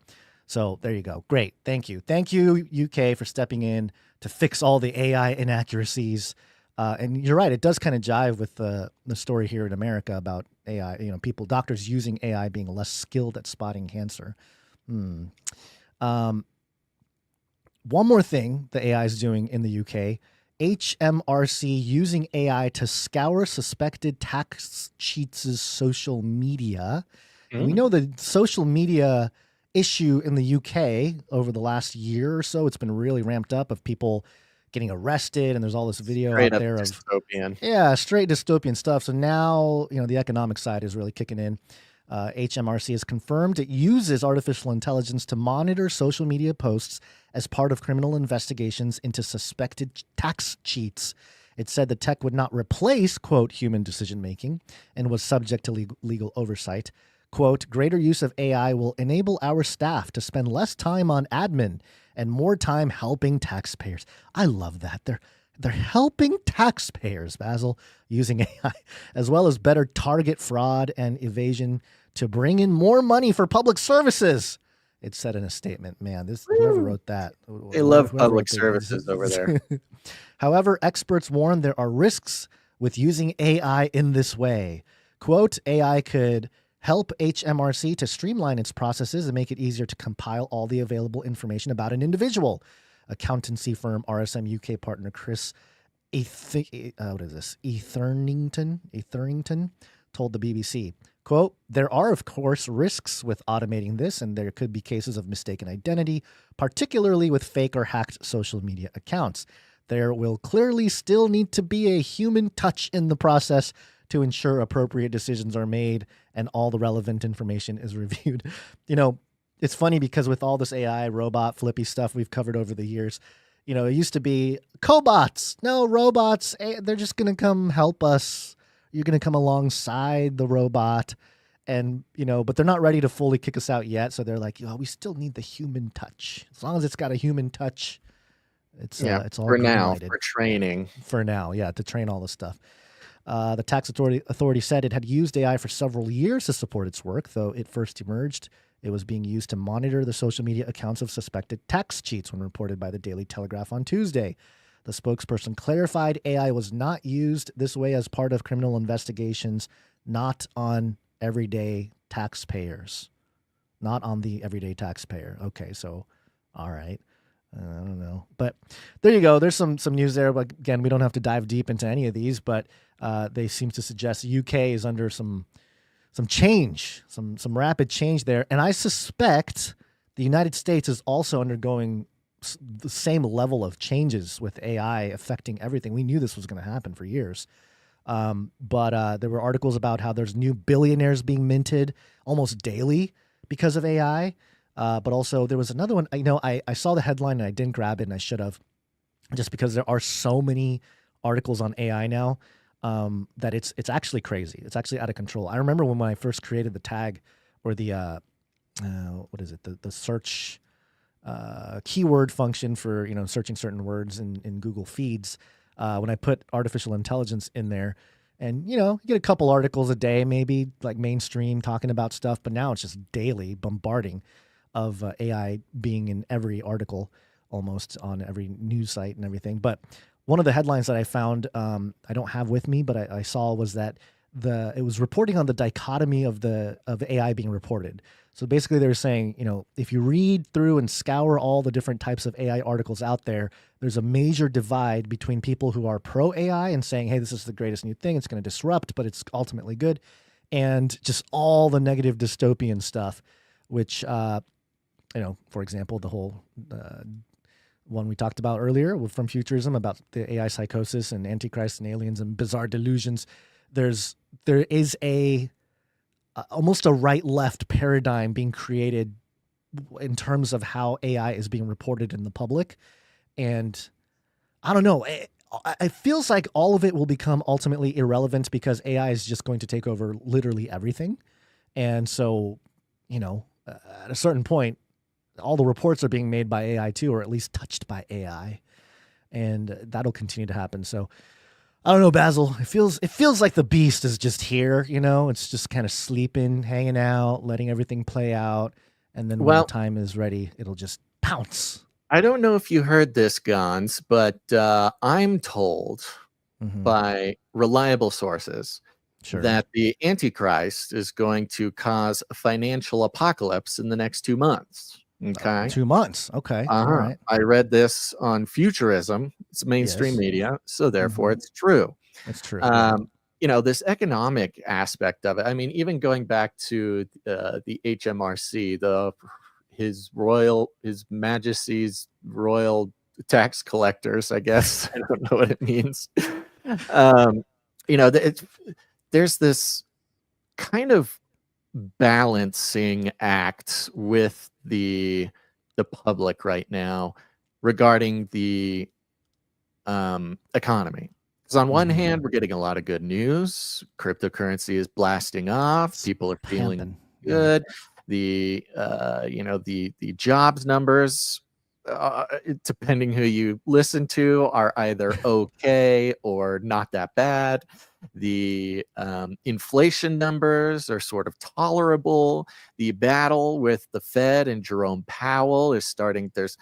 So there you go. Great. Thank you. Thank you, UK, for stepping in to fix all the AI inaccuracies. And you're right. It does kind of jive with the story here in America about AI, doctors using AI being less skilled at spotting cancer. One more thing the AI is doing in the UK, HMRC using AI to scour suspected tax cheats' social media. And we know the social media issue in the UK over the last year or so, it's been really ramped up of people getting arrested, and there's all this video Straight out up there dystopian. straight dystopian stuff. So now, the economic side is really kicking in. HMRC has confirmed it uses artificial intelligence to monitor social media posts as part of criminal investigations into suspected tax cheats. It said the tech would not replace, quote, human decision-making and was subject to legal oversight. Quote, greater use of AI will enable our staff to spend less time on admin and more time helping taxpayers. I love that. They're helping taxpayers, Basil, using AI, as well as better target fraud and evasion to bring in more money for public services. It said in a statement. Man, whoever wrote that. They love public services over there. However, experts warn there are risks with using AI in this way. Quote, AI could help HMRC to streamline its processes and make it easier to compile all the available information about an individual. Accountancy firm RSM UK partner Chris Etherington told the BBC, quote, there are, of course, risks with automating this, and there could be cases of mistaken identity, particularly with fake or hacked social media accounts. There will clearly still need to be a human touch in the process to ensure appropriate decisions are made and all the relevant information is reviewed. It's funny because with all this AI, robot, flippy stuff we've covered over the years, it used to be cobots. No, robots, they're just going to come help us. You're going to come alongside the robot and, but they're not ready to fully kick us out yet. So they're like, we still need the human touch. As long as it's got a human touch, it's all for now, green-lighted. for training. For now, to train all this stuff. The tax authority said it had used AI for several years to support its work, though it first emerged. It was being used to monitor the social media accounts of suspected tax cheats when reported by the Daily Telegraph on Tuesday. The spokesperson clarified AI was not used this way as part of criminal investigations, not on everyday taxpayers. Not on the everyday taxpayer. Okay, so, all right. I don't know. But there you go. There's some news there. But again, we don't have to dive deep into any of these, but they seem to suggest the UK is under some change, some rapid change there. And I suspect the United States is also undergoing the same level of changes with AI affecting everything. We knew this was going to happen for years. But there were articles about how there's new billionaires being minted almost daily because of AI. But also there was another one. I saw the headline and I didn't grab it, and I should have, just because there are so many articles on AI now that it's actually crazy. It's actually out of control. I remember when I first created the tag or the what is it? The search keyword function for searching certain words in Google Feeds. When I put artificial intelligence in there, and you get a couple articles a day, maybe like mainstream talking about stuff, but now it's just daily bombarding of AI being in every article, almost on every news site and everything. But one of the headlines that I found, I don't have with me, but I saw was that it was reporting on the dichotomy of AI being reported. So basically they were saying, if you read through and scour all the different types of AI articles out there, there's a major divide between people who are pro AI and saying, hey, this is the greatest new thing, it's going to disrupt, but it's ultimately good, and just all the negative dystopian stuff, which, for example, the whole one we talked about earlier from Futurism about the AI psychosis and Antichrist and aliens and bizarre delusions. There is almost a right-left paradigm being created in terms of how AI is being reported in the public. And I don't know, it feels like all of it will become ultimately irrelevant because AI is just going to take over literally everything. And so, at a certain point, all the reports are being made by AI too, or at least touched by AI. And that'll continue to happen. So I don't know, Basil. It feels like the beast is just here, it's just kind of sleeping, hanging out, letting everything play out. And then when the time is ready, it'll just pounce. I don't know if you heard this, Gons, but I'm told by reliable sources that the Antichrist is going to cause a financial apocalypse in the next 2 months. Okay. 2 months. Okay. All right. I read this on Futurism. It's mainstream media, so therefore it's true. It's true. this economic aspect of it. I mean, even going back to the HMRC, His Majesty's Royal Tax Collectors, I guess. I don't know what it means. There's this kind of balancing act with the public right now regarding the economy. Because on one hand, we're getting a lot of good news. Cryptocurrency is blasting off. People are feeling good. The jobs numbers, depending who you listen to, are either okay or not that bad. The inflation numbers are sort of tolerable. The battle with the Fed and Jerome Powell is starting. There's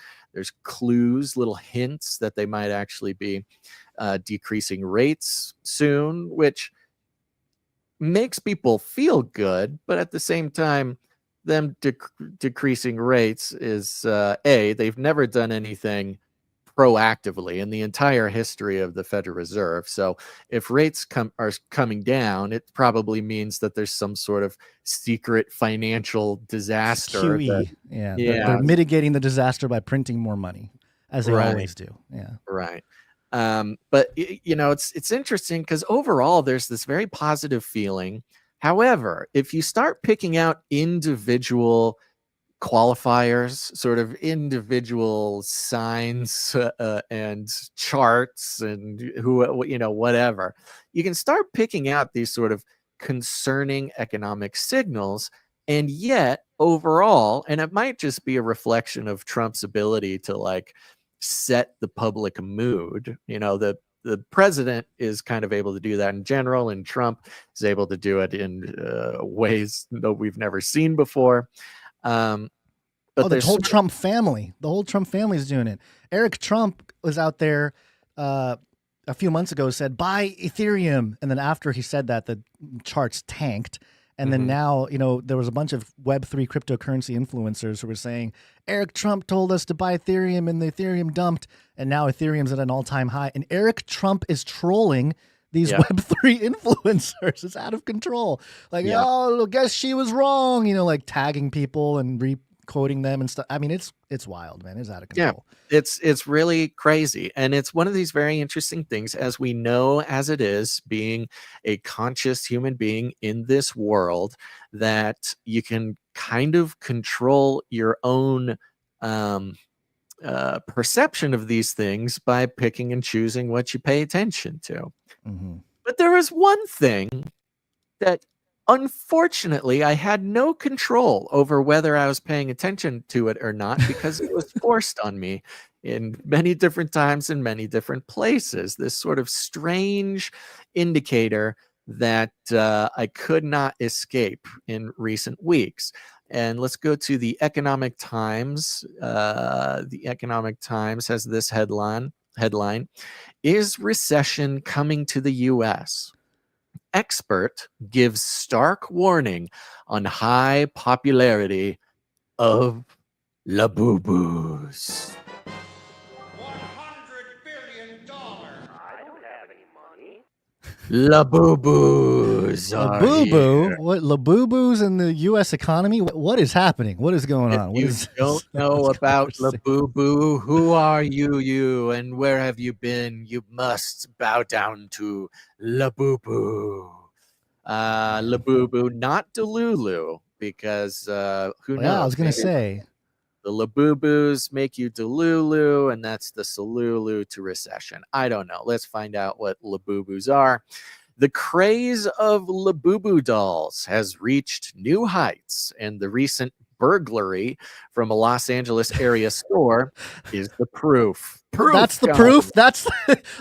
clues, little hints that they might actually be decreasing rates soon, which makes people feel good. But at the same time, them decreasing rates is they've never done anything proactively in the entire history of the Federal Reserve. So if rates are coming down, it probably means that there's some sort of secret financial disaster. QE. They're mitigating the disaster by printing more money, as they always do. Yeah. Right. But it's interesting because overall there's this very positive feeling. However, if you start picking out individual qualifiers, sort of individual signs and charts and whatever, you can start picking out these sort of concerning economic signals. And yet overall, and it might just be a reflection of Trump's ability to set the public mood. The president is kind of able to do that in general, and Trump is able to do it in ways that we've never seen before. But the whole Trump family is doing it. Eric Trump was out there a few months ago, said buy Ethereum, and then after he said that, the charts tanked. And then now, there was a bunch of Web3 cryptocurrency influencers who were saying, Eric Trump told us to buy Ethereum and the Ethereum dumped. And now Ethereum's at an all-time high. And Eric Trump is trolling these Web3 influencers. It's out of control. Oh, guess she was wrong, tagging people and quoting them and stuff. I mean, it's wild, man. It's out of control. Yeah, it's really crazy. And it's one of these very interesting things, as we know, as it is, being a conscious human being in this world, that you can kind of control your own perception of these things by picking and choosing what you pay attention to. But there is one thing that unfortunately I had no control over whether I was paying attention to it or not, because it was forced on me in many different times in many different places. This sort of strange indicator that I could not escape in recent weeks. And let's go to the Economic Times. The Economic Times has this headline: Is recession coming to the U.S.? Expert gives stark warning on high popularity of Labubus. Labubus. Labubu? What, Labubus in the U.S. economy? What is happening? What is going on? If you don't know about Labubu, who are you, and where have you been? You must bow down to Labubu. Labubu, not Delulu, because who knows? Yeah, I was going to say. The Labubus make you Delulu, and that's the Salulu to recession. I don't know. Let's find out what Labubus are. The craze of Labubu dolls has reached new heights, and the recent burglary from a Los Angeles area store is the proof. That's the proof? That's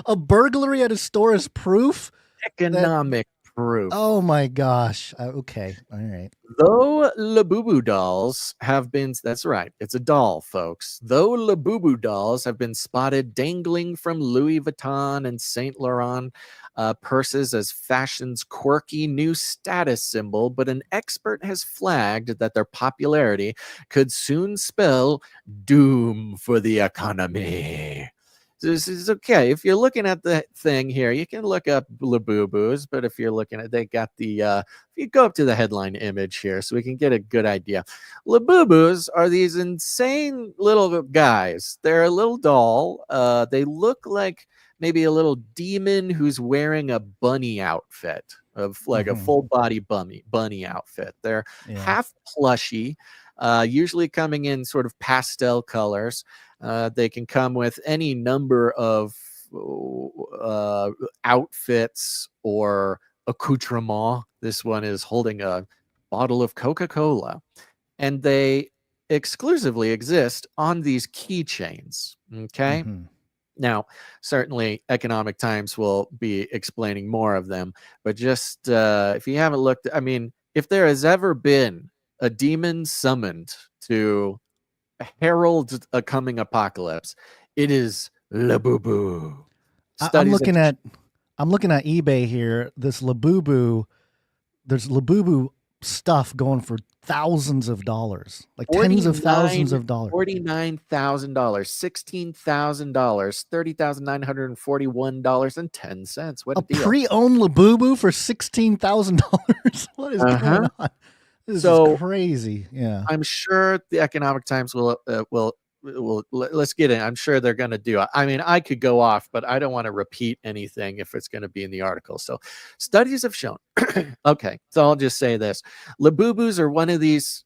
a burglary at a store is proof? Economic proof. Oh my gosh. Okay. All right. Though Labubu dolls have been, that's right, it's a doll, folks. Though Labubu dolls have been spotted dangling from Louis Vuitton and Saint Laurent purses as fashion's quirky new status symbol, but an expert has flagged that their popularity could soon spell doom for the economy. This is okay. If you're looking at the thing here, you can look up Labubus, but if you're looking at, they got the, if you go up to the headline image here so we can get a good idea. Labubus are these insane little guys. They're a little doll. They look like maybe a little demon who's wearing a bunny outfit, of like a full body bunny outfit. They're half plushy, usually coming in sort of pastel colors. They can come with any number of outfits or accoutrement. This one is holding a bottle of Coca-Cola, and they exclusively exist on these keychains. Okay. Now, certainly Economic Times will be explaining more of them, but just if you haven't looked, I mean, if there has ever been a demon summoned to herald a coming apocalypse, it is Labubu. I'm looking at eBay here. This Labubu, there's Labubu stuff going for thousands of dollars, like tens of thousands of dollars. $49,000, $16,000, $30,941.10. What a deal! Pre-owned Labubu for $16,000. What is going on? This is crazy. Yeah, I'm sure the Economic Times will let's get in. I'm sure they're going to do it. I mean, I could go off, but I don't want to repeat anything if it's going to be in the article. So studies have shown. Okay, so I'll just say this. Labubus are one of these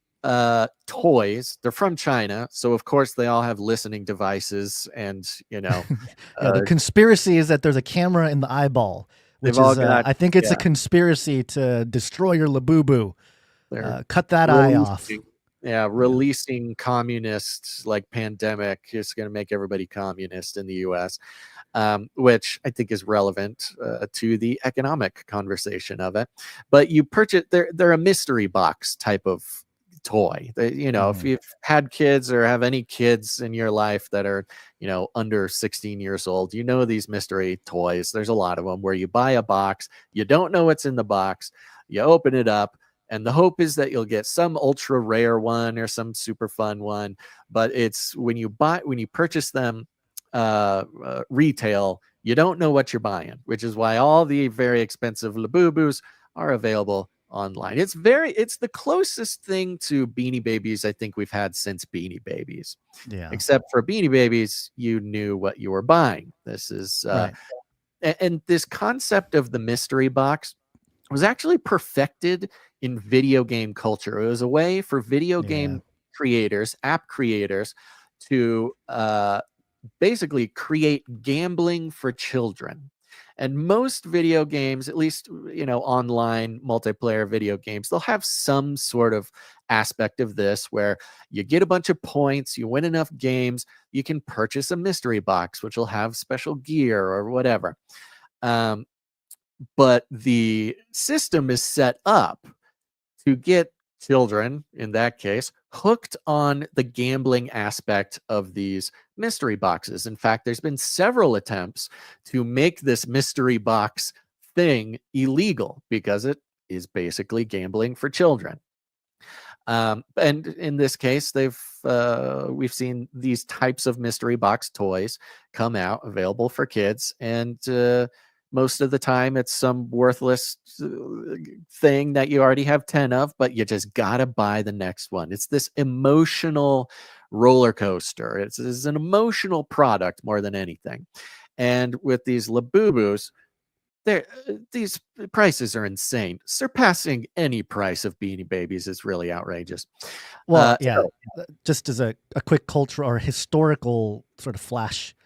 toys. They're from China, so of course they all have listening devices, and the conspiracy is that there's a camera in the eyeball, which is I think it's a conspiracy to destroy your Labubu. Cut that eye off. Releasing communists like pandemic is going to make everybody communist in the US, which I think is relevant to the economic conversation of it. But you purchase, they're a mystery box type of toy. If you've had kids or have any kids in your life that are, under 16 years old, these mystery toys. There's a lot of them where you buy a box, you don't know what's in the box, you open it up, and the hope is that you'll get some ultra rare one or some super fun one. But it's when you purchase them retail, you don't know what you're buying, which is why all the very expensive Labubus are available online. It's the closest thing to Beanie Babies I think we've had since Beanie Babies. Yeah. Except for Beanie Babies, you knew what you were buying. This is and this concept of the mystery box was actually perfected in video game culture. It was a way for video game creators, app creators, to basically create gambling for children. And most video games, at least online multiplayer video games, they'll have some sort of aspect of this where you get a bunch of points, you win enough games, you can purchase a mystery box, which will have special gear or whatever. But the system is set up to get children, in that case, hooked on the gambling aspect of these mystery boxes. In fact, there's been several attempts to make this mystery box thing illegal because it is basically gambling for children. And in this case, we've seen these types of mystery box toys come out available for kids, and most of the time it's some worthless thing that you already have 10 of, but you just gotta buy the next one. It's this emotional roller coaster. It's an emotional product more than anything. And with these Labubus, these prices are insane. Surpassing any price of Beanie Babies is really outrageous. Well, just as a quick cultural or historical sort of flash,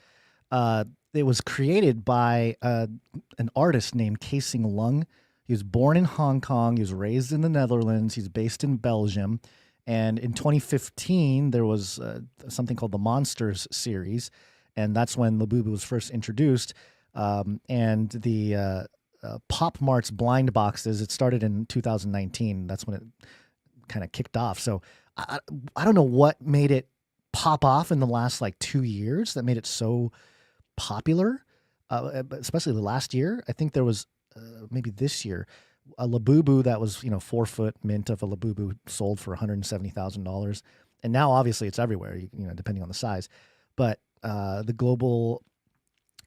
it was created by an artist named Casing Lung. He was born in Hong Kong. He was raised in the Netherlands. He's based in Belgium. And in 2015, there was something called the Monsters series. And that's when Labubu was first introduced. And the Pop Mart's blind boxes, it started in 2019. That's when it kind of kicked off. So I don't know what made it pop off in the last 2 years that made it so popular, especially the last year. I think there was maybe this year a Labubu that was 4 foot mint of a Labubu sold for $170,000, and now obviously it's everywhere, depending on the size. But the global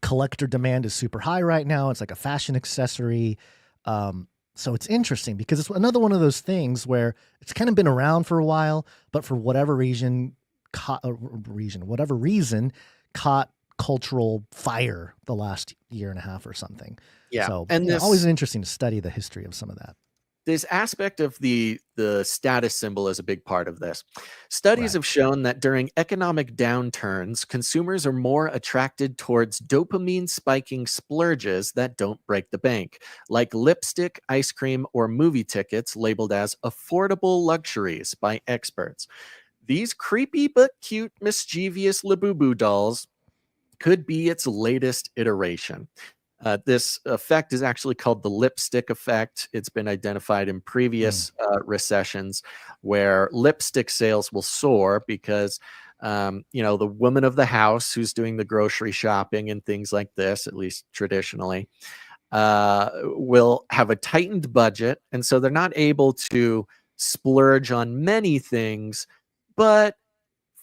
collector demand is super high right now. It's like a fashion accessory. So it's interesting because it's another one of those things where it's kind of been around for a while, but for whatever reason, caught cultural fire the last year and a half or something. Yeah. So And this, always interesting to study the history of some of that. This aspect of the status symbol is a big part of this. Studies have shown that during economic downturns, consumers are more attracted towards dopamine spiking splurges that don't break the bank, like lipstick, ice cream, or movie tickets labeled as affordable luxuries by experts. These creepy but cute, mischievous Labubu dolls could be its latest iteration. This effect is actually called the lipstick effect. It's been identified in previous recessions where lipstick sales will soar because, the woman of the house who's doing the grocery shopping and things like this, at least traditionally, will have a tightened budget. And so they're not able to splurge on many things, but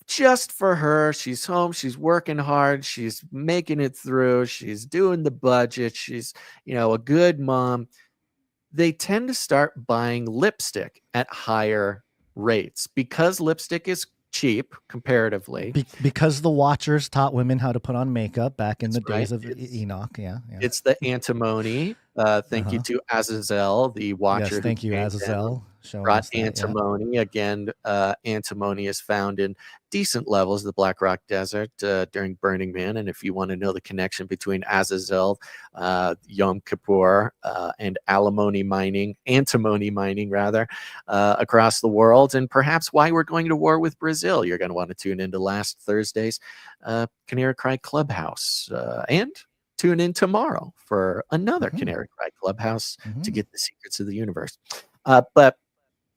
just for her, she's home, she's working hard, she's making it through, she's doing the budget, she's, a good mom. They tend to start buying lipstick at higher rates because lipstick is cheap comparatively. Because the Watchers taught women how to put on makeup back in the days of Enoch. Yeah. It's the antimony. Thank you to Azazel, the Watcher. Yes, thank you, Azazel. Brought antimony. Again, antimony is found in decent levels of the Black Rock Desert during Burning Man. And if you want to know the connection between Azazel, Yom Kippur, and antimony mining, across the world, and perhaps why we're going to war with Brazil, you're going to want to tune into last Thursday's Canary Cry Clubhouse. And tune in tomorrow for another Canary Cry Clubhouse to get the secrets of the universe.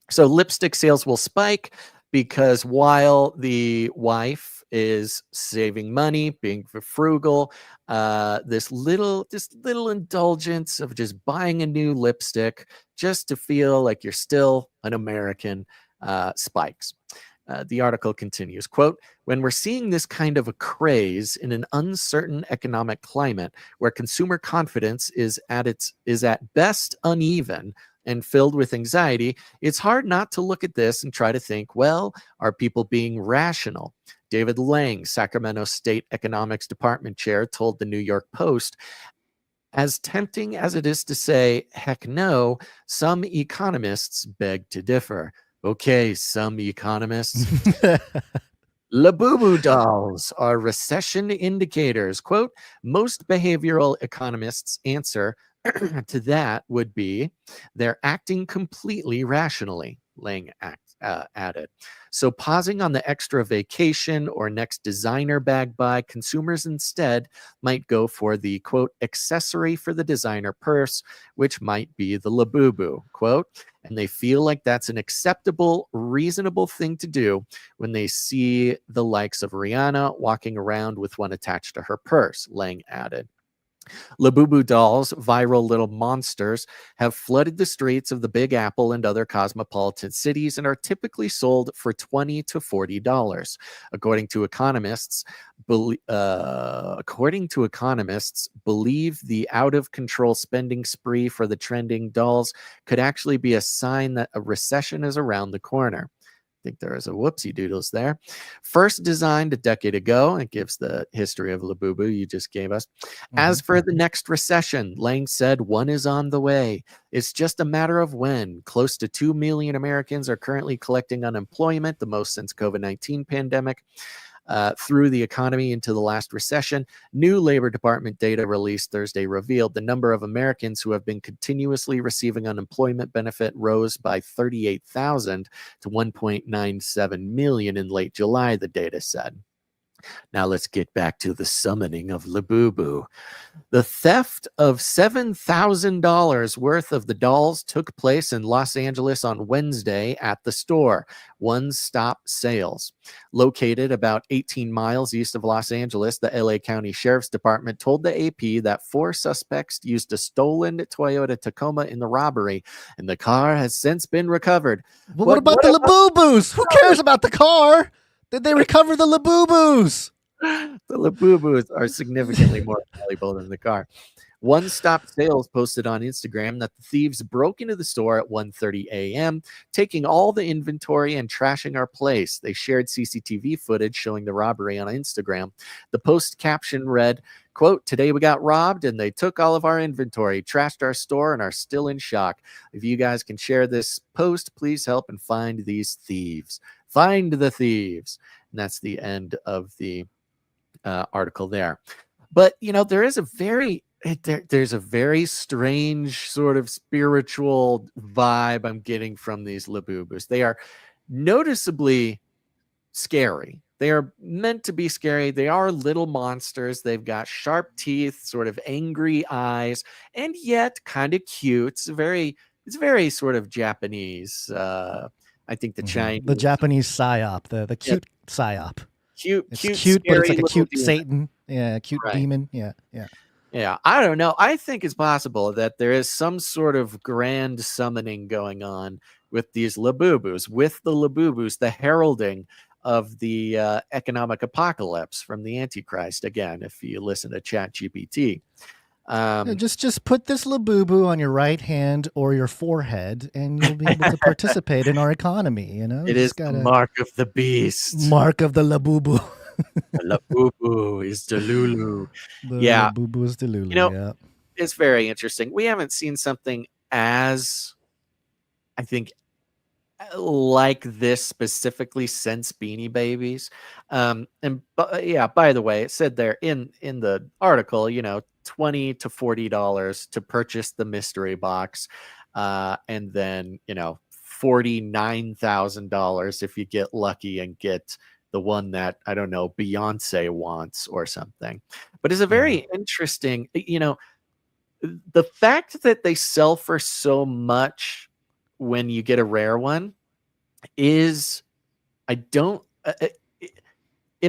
So lipstick sales will spike because while the wife is saving money, being frugal, this little indulgence of just buying a new lipstick just to feel like you're still an American spikes. The article continues, quote, "When we're seeing this kind of a craze in an uncertain economic climate where consumer confidence is at best uneven and filled with anxiety, it's hard not to look at this and try to think, well, are people being rational?" David Lang, Sacramento State Economics Department chair, told the New York Post, "As tempting as it is to say, heck no, some economists beg to differ." Okay, some economists. Labubu dolls are recession indicators. Quote, "Most behavioral economists' answer to that would be they're acting completely rationally," Lang added. "So pausing on the extra vacation or next designer bag buy, consumers instead might go for the, quote, accessory for the designer purse, which might be the Labubu," quote, "and they feel like that's an acceptable, reasonable thing to do when they see the likes of Rihanna walking around with one attached to her purse," Lang added. Labubu dolls, viral little monsters, have flooded the streets of the Big Apple and other cosmopolitan cities and are typically sold for $20 to $40. According to economists, believe the out-of-control spending spree for the trending dolls could actually be a sign that a recession is around the corner. I think there is a whoopsie doodles there. First designed a decade ago, it gives the history of Labubu you just gave us. As for the next recession, Lang said, one is on the way. It's just a matter of when. Close to 2 million Americans are currently collecting unemployment, the most since COVID-19 pandemic. Through the economy into the last recession. New Labor Department data released Thursday revealed the number of Americans who have been continuously receiving unemployment benefit rose by 38,000 to 1.97 million in late July, the data said. Now let's get back to the summoning of Labubu. The theft of $7,000 worth of the dolls took place in Los Angeles on Wednesday at the store, One Stop Sales. Located about 18 miles east of Los Angeles, the LA County Sheriff's Department told the AP that 4 suspects used a stolen Toyota Tacoma in the robbery, and the car has since been recovered. Well, what about the Labubus? Who cares about the car? Did they recover the Labubus? The Labubus are significantly more valuable than the car. One-Stop Sales posted on Instagram that the thieves broke into the store at 1:30 a.m., taking all the inventory and trashing our place. They shared CCTV footage showing the robbery on Instagram. The post caption read, quote, "Today we got robbed and they took all of our inventory, trashed our store, and are still in shock. If you guys can share this post, please help and find these thieves. Find the thieves." And that's the end of the article there. But, there's a very strange sort of spiritual vibe I'm getting from these Labubus. They are noticeably scary. They are meant to be scary. They are little monsters. They've got sharp teeth, sort of angry eyes, and yet kind of cute. It's very sort of Japanese. I think the Chinese, the Japanese psyop, the cute psyop. It's cute, but it's like a cute demon. Satan. Yeah, cute demon. Yeah. Yeah, I don't know. I think it's possible that there is some sort of grand summoning going on with these Labubus, the heralding of the economic apocalypse from the Antichrist. Again, if you listen to ChatGPT. Just put this Labubu on your right hand or your forehead, and you'll be able to participate in our economy. It is the mark of the beast. Mark of the Labubu. The Labubu is Delulu. The Labubu is Delulu. It's very interesting. We haven't seen something as, I think, like this specifically since Beanie Babies. By the way, it said there in the article, $20 to $40 to purchase the mystery box, and then $49,000 if you get lucky and get the one that, I don't know, Beyonce wants or something. But it's a very interesting, the fact that they sell for so much when you get a rare one is, it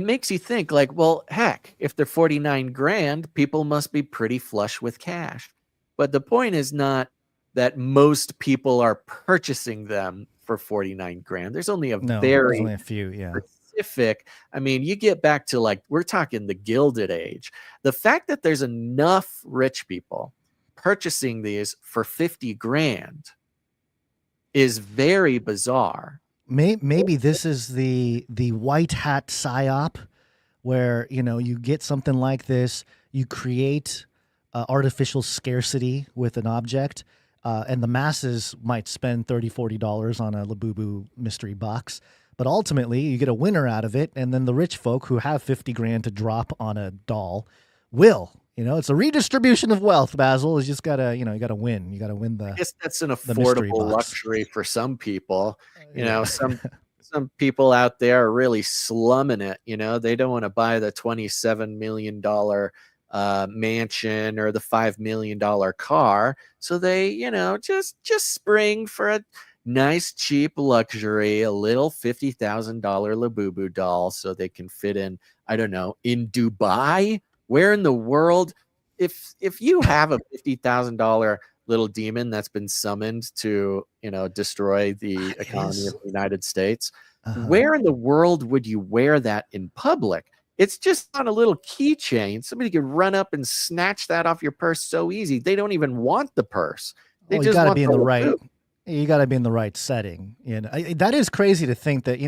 makes you think like, well, heck, if they're 49 grand, people must be pretty flush with cash. But the point is not that most people are purchasing them for 49 grand. There's only there's only a few, specific. I mean, you get back to we're talking the Gilded Age. The fact that there's enough rich people purchasing these for 50 grand is very bizarre. Maybe this is the white hat psyop, where you get something like this, you create artificial scarcity with an object, and the masses might spend $30, $40 on a Labubu mystery box, but ultimately you get a winner out of it, and then the rich folk who have 50 grand to drop on a doll will. It's a redistribution of wealth, Basil. You just gotta, you gotta win. You gotta win the. I guess that's an affordable luxury for some people. Some people out there are really slumming it. They don't want to buy the $27 million mansion or the $5 million car, so they, just spring for a nice cheap luxury, a little $50,000 Labubu doll, so they can fit in. I don't know, in Dubai. Where in the world, if you have a $50,000 little demon that's been summoned to, destroy the economy of the United States, where in the world would you wear that in public? It's just on a little keychain. Somebody could run up and snatch that off your purse so easy. They don't even want the purse. They just gotta want be in the right. Labubu. You got to be in the right setting. That is crazy to think that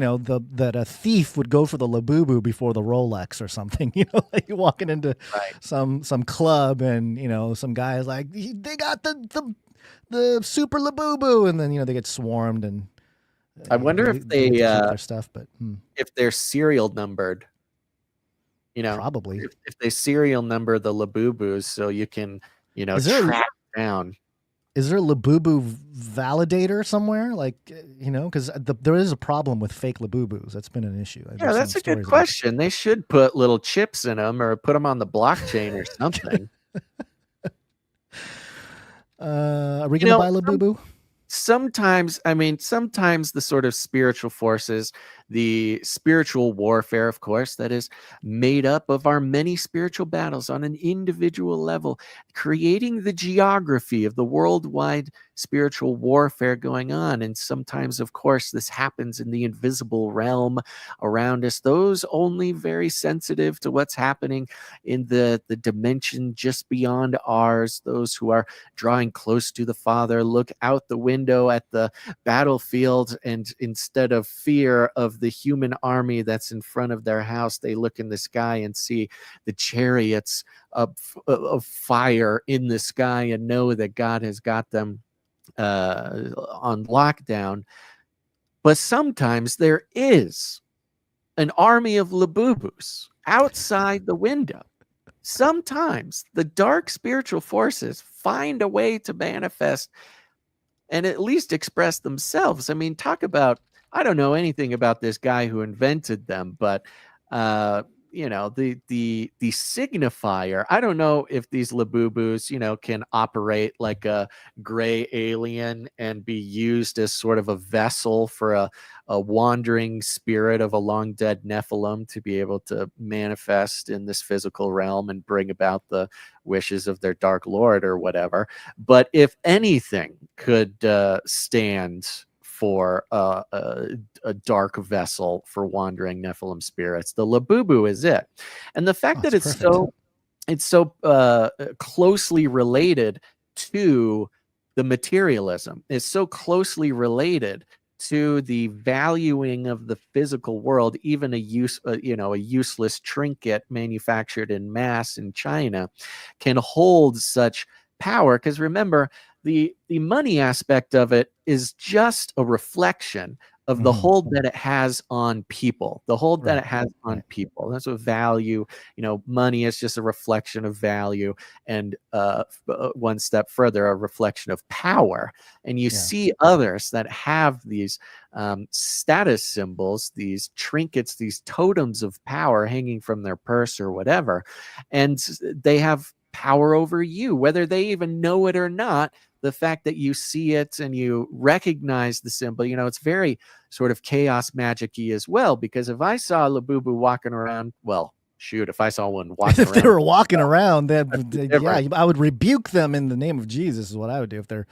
that a thief would go for the Labubu before the Rolex or something. Like you're walking into some club and some guys like, they got the super Labubu, and then they get swarmed, and I wonder if they keep their stuff, but if they're serial numbered. Probably if they serial number the Labubus, so you can track down. Is there a Labubu validator somewhere? Because there is a problem with fake Labubus. That's been an issue. Yeah, that's a good question. They should put little chips in them or put them on the blockchain or something. Are we going to buy Labubu? Sometimes the sort of spiritual forces, the spiritual warfare, of course, that is made up of our many spiritual battles on an individual level, creating the geography of the worldwide spiritual warfare going on. And sometimes, of course, this happens in the invisible realm around us. Those only very sensitive to what's happening in the dimension just beyond ours, those who are drawing close to the Father, look out the window at the battlefield, and instead of fear of the human army that's in front of their house, they look in the sky and see the chariots of fire in the sky and know that God has got them on lockdown. But sometimes there is an army of Labubus outside the window. Sometimes the dark spiritual forces find a way to manifest and at least express themselves. I mean, talk about, I don't know anything about this guy who invented them, but you know, the signifier, I don't know if these Labubus, you know, can operate like a gray alien and be used as sort of a vessel for a wandering spirit of a long dead Nephilim to be able to manifest in this physical realm and bring about the wishes of their dark lord or whatever. But if anything could stand for a dark vessel for wandering Nephilim spirits, the Labubu is it. And the fact that it's so closely related to the materialism, is so closely related to the valuing of the physical world, even a useless trinket manufactured in mass in China can hold such power. Because remember, the money aspect of it is just a reflection of the hold that it has on people, the hold that it has on people. That's what value, you know, money is just a reflection of value, and one step further, a reflection of power. And you see others that have these status symbols, these trinkets, these totems of power hanging from their purse or whatever, and they have power over you, whether they even know it or not. The fact that you see it and you recognize the symbol, you know, it's very sort of chaos magic-y as well. Because if I saw Labubu walking around, well, shoot, if I saw one walking if around, they were walking around, yeah, I would rebuke them in the name of Jesus. Is what I would do if the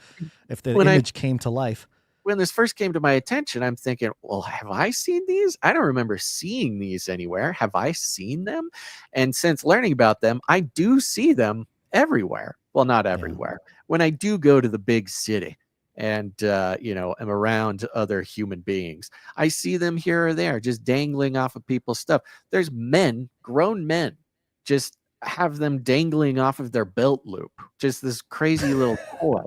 image came to life. When this first came to my attention, I'm thinking, well, have I seen these? I don't remember seeing these anywhere. Have I seen them? And since learning about them, I do see them everywhere. Well, not everywhere. When I do go to the big city and, you know, am around other human beings, I see them here or there, just dangling off of people's stuff. There's men, grown men, just have them dangling off of their belt loop. Just this crazy little toy.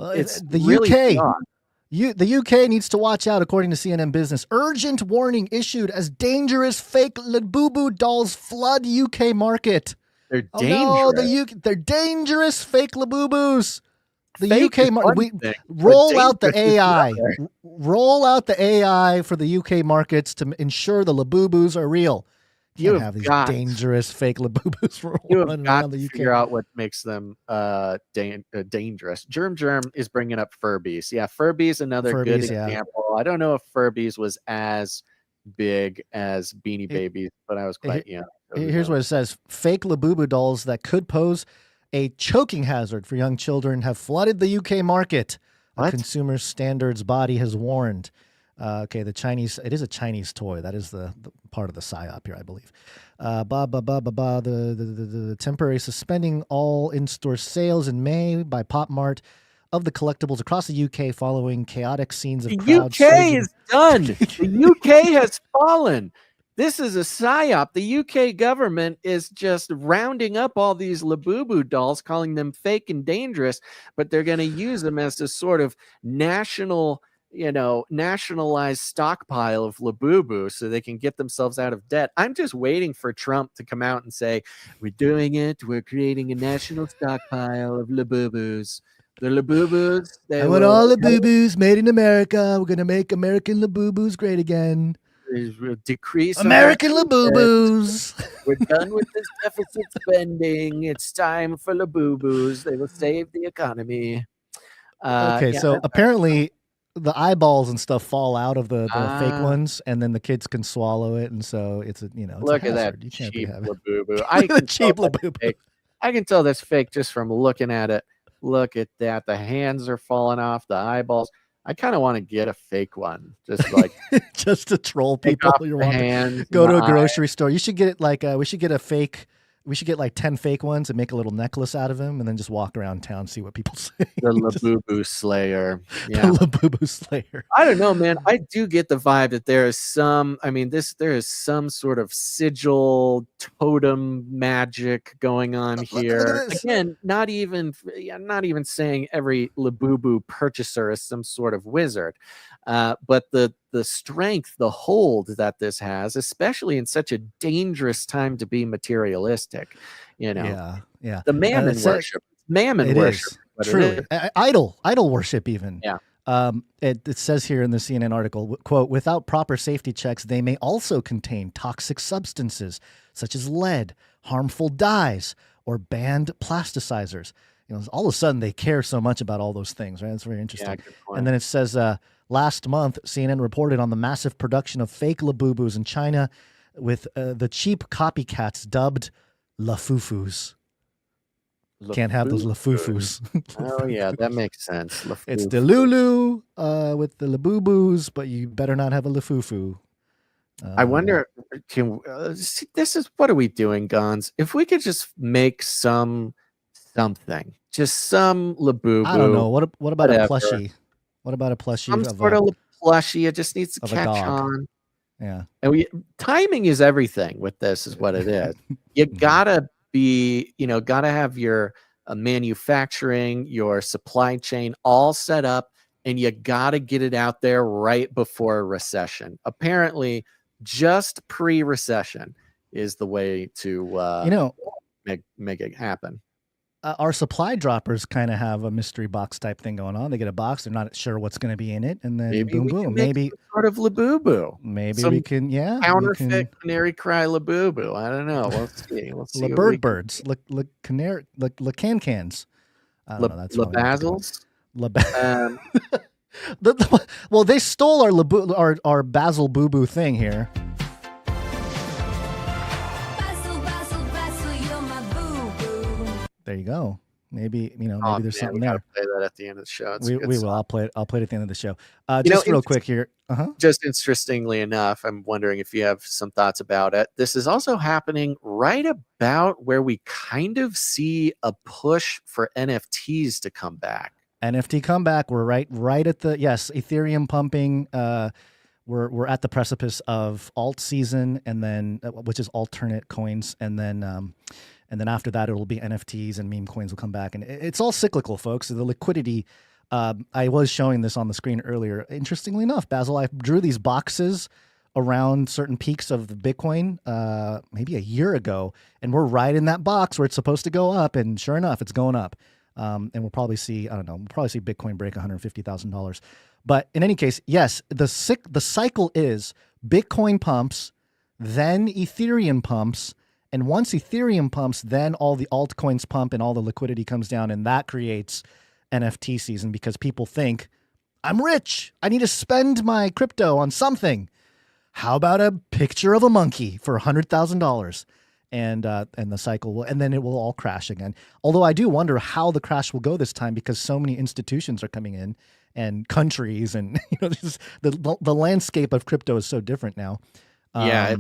It's the really UK. The UK needs to watch out, according to CNN Business. Urgent warning issued as dangerous fake Labubu dolls flood UK market. They're dangerous. No, they're dangerous fake Labubus. The Fake UK market. Roll out the AI. Roll out the AI for the UK markets to ensure the Labubus are real. You can't have these dangerous fake Labubus rolling around the UK. Figure out what makes them dangerous. Germ is bringing up Furbies. Yeah, Furbies another good example. I don't know if Furbies was as big as Beanie Babies, but I was quite young. Here's what it says. Fake Labubu dolls that could pose a choking hazard for young children have flooded the UK market. A consumer standards body has warned. Okay, it is a Chinese toy. That is the part of the psyop here, I believe. The temporary suspending all in-store sales in May by Pop Mart of the collectibles across the UK following chaotic scenes of crowds. The UK is done. The UK has fallen. This is a psyop. The UK government is just rounding up all these Labubu dolls, calling them fake and dangerous, but they're going to use them as a sort of nationalized stockpile of Labubu so they can get themselves out of debt. I'm just waiting for Trump to come out and say, we're doing it. We're creating a national stockpile of Labubus. The Labubus. I want all Labubus made in America. We're going to make American Labubus great again. Decrease American Labubus. We're done with this deficit spending. It's time for Labubus. They will save the economy. So apparently the eyeballs and stuff fall out of the fake ones, and then the kids can swallow it, and so it's a Look it's a at that hazard. You can't be cheap having Labubu. cheap Labubu. I can tell that's fake just from looking at it. Look at that. The hands are falling off, the eyeballs. I kind of want to get a fake one, just like just to troll people. You want go to a grocery store. You should get it like we should get a fake. We should get like 10 fake ones and make a little necklace out of them, and then just walk around town, see what people say. The Labubu Slayer. Yeah. The Labubu Slayer. I don't know, man. I do get the vibe that there is some. I mean, there is some sort of sigil totem magic going on here. Again, not even saying every Labubu purchaser is some sort of wizard, but the strength, the hold that this has, especially in such a dangerous time to be materialistic, Yeah. The mammon worship, worship, true, idol worship, even. Yeah. It says here in the CNN article, quote, without proper safety checks, they may also contain toxic substances such as lead, harmful dyes, or banned plasticizers. All of a sudden they care so much about all those things, right? That's very interesting. Yeah, good point. And then it says, last month, CNN reported on the massive production of fake Labubus in China with the cheap copycats dubbed Lafufus. Can't have those Lafufus. Oh, yeah, that makes sense. It's the Lulu with the Labubus, but you better not have a Lafufu. I wonder, this is, what are we doing, Gons? If we could just make something, just some Labubu. I don't know. What about a plushie? What about a plushie? Some sort of plushie. It just needs to catch on. Yeah. And timing is everything with this, is what it is. You gotta gotta have your manufacturing, your supply chain all set up, and you gotta get it out there right before a recession. Apparently, just pre-recession is the way to make it happen. Our supply droppers kind of have a mystery box type thing going on. They get a box, they're not sure what's going to be in it, and then boom. Maybe sort of Labubu. Maybe we can, counterfeit Canary Cry Labubu. I don't know. Let's see. Birds, canary, can-cans. I don't know. That's Labazels. Well, they stole our Basil Boo Boo thing here. There you go. Maybe maybe there's something there. Play that at the end of the show. We will. I'll play it at the end of the show. Just real quick here. Just interestingly enough, I'm wondering if you have some thoughts about it. This is also happening right about where we kind of see a push for NFTs to come back. NFT comeback. We're right at the Ethereum pumping. We're at the precipice of alt season, and then which is alternate coins, and then after that, it'll be NFTs and meme coins will come back. And it's all cyclical, folks. The liquidity, I was showing this on the screen earlier. Interestingly enough, Basil, I drew these boxes around certain peaks of the Bitcoin maybe a year ago. And we're right in that box where it's supposed to go up. And sure enough, it's going up. And we'll probably see, Bitcoin break $150,000. But in any case, yes, the cycle is Bitcoin pumps, then Ethereum pumps. And once Ethereum pumps, then all the altcoins pump and all the liquidity comes down. And that creates NFT season because people think, I'm rich. I need to spend my crypto on something. How about a picture of a monkey for $100,000? And the cycle will, and then it will all crash again. Although I do wonder how the crash will go this time because so many institutions are coming in and countries and the landscape of crypto is so different now. I'm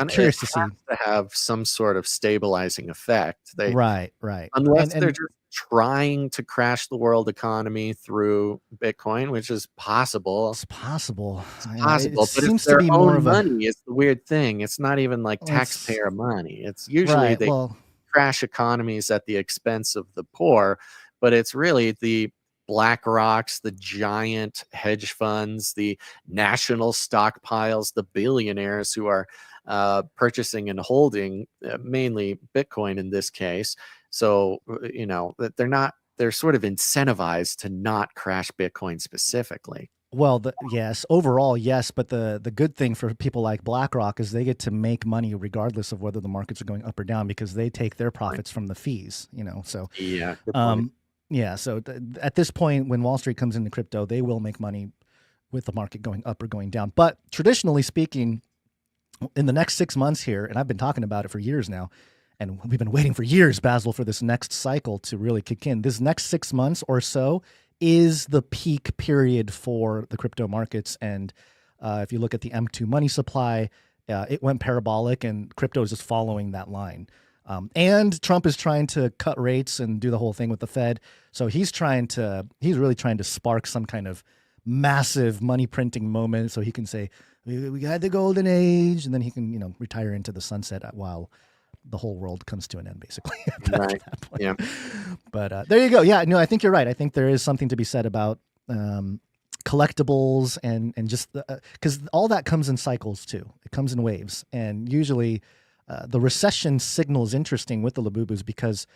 curious to see. To have some sort of stabilizing effect. Right. Unless they're just trying to crash the world economy through Bitcoin, which is possible. It's possible. But seems it's their to be own more of money. It's the weird thing. It's not even like taxpayer money. It's usually they crash economies at the expense of the poor, but it's really the BlackRocks, the giant hedge funds, the national stockpiles, the billionaires who are purchasing and holding mainly Bitcoin in this case. So, that they're sort of incentivized to not crash Bitcoin specifically. Well, overall, yes. But the good thing for people like BlackRock is they get to make money regardless of whether the markets are going up or down because they take their profits from the fees, so. Yeah. Good point. Yeah, so at this point, when Wall Street comes into crypto, they will make money with the market going up or going down. But traditionally speaking, in the next 6 months here, and I've been talking about it for years now, and we've been waiting for years, Basil, for this next cycle to really kick in. This next 6 months or so is the peak period for the crypto markets. And if you look at the M2 money supply, it went parabolic, and crypto is just following that line. And Trump is trying to cut rates and do the whole thing with the Fed. So he's really trying to spark some kind of massive money printing moment so he can say, we had the golden age, and then he can, retire into the sunset while the whole world comes to an end, basically. Right. At that point. Yeah. But there you go. Yeah, no, I think you're right. I think there is something to be said about collectibles and just because all that comes in cycles too. It comes in waves, and usually the recession signal is interesting with the Labubus because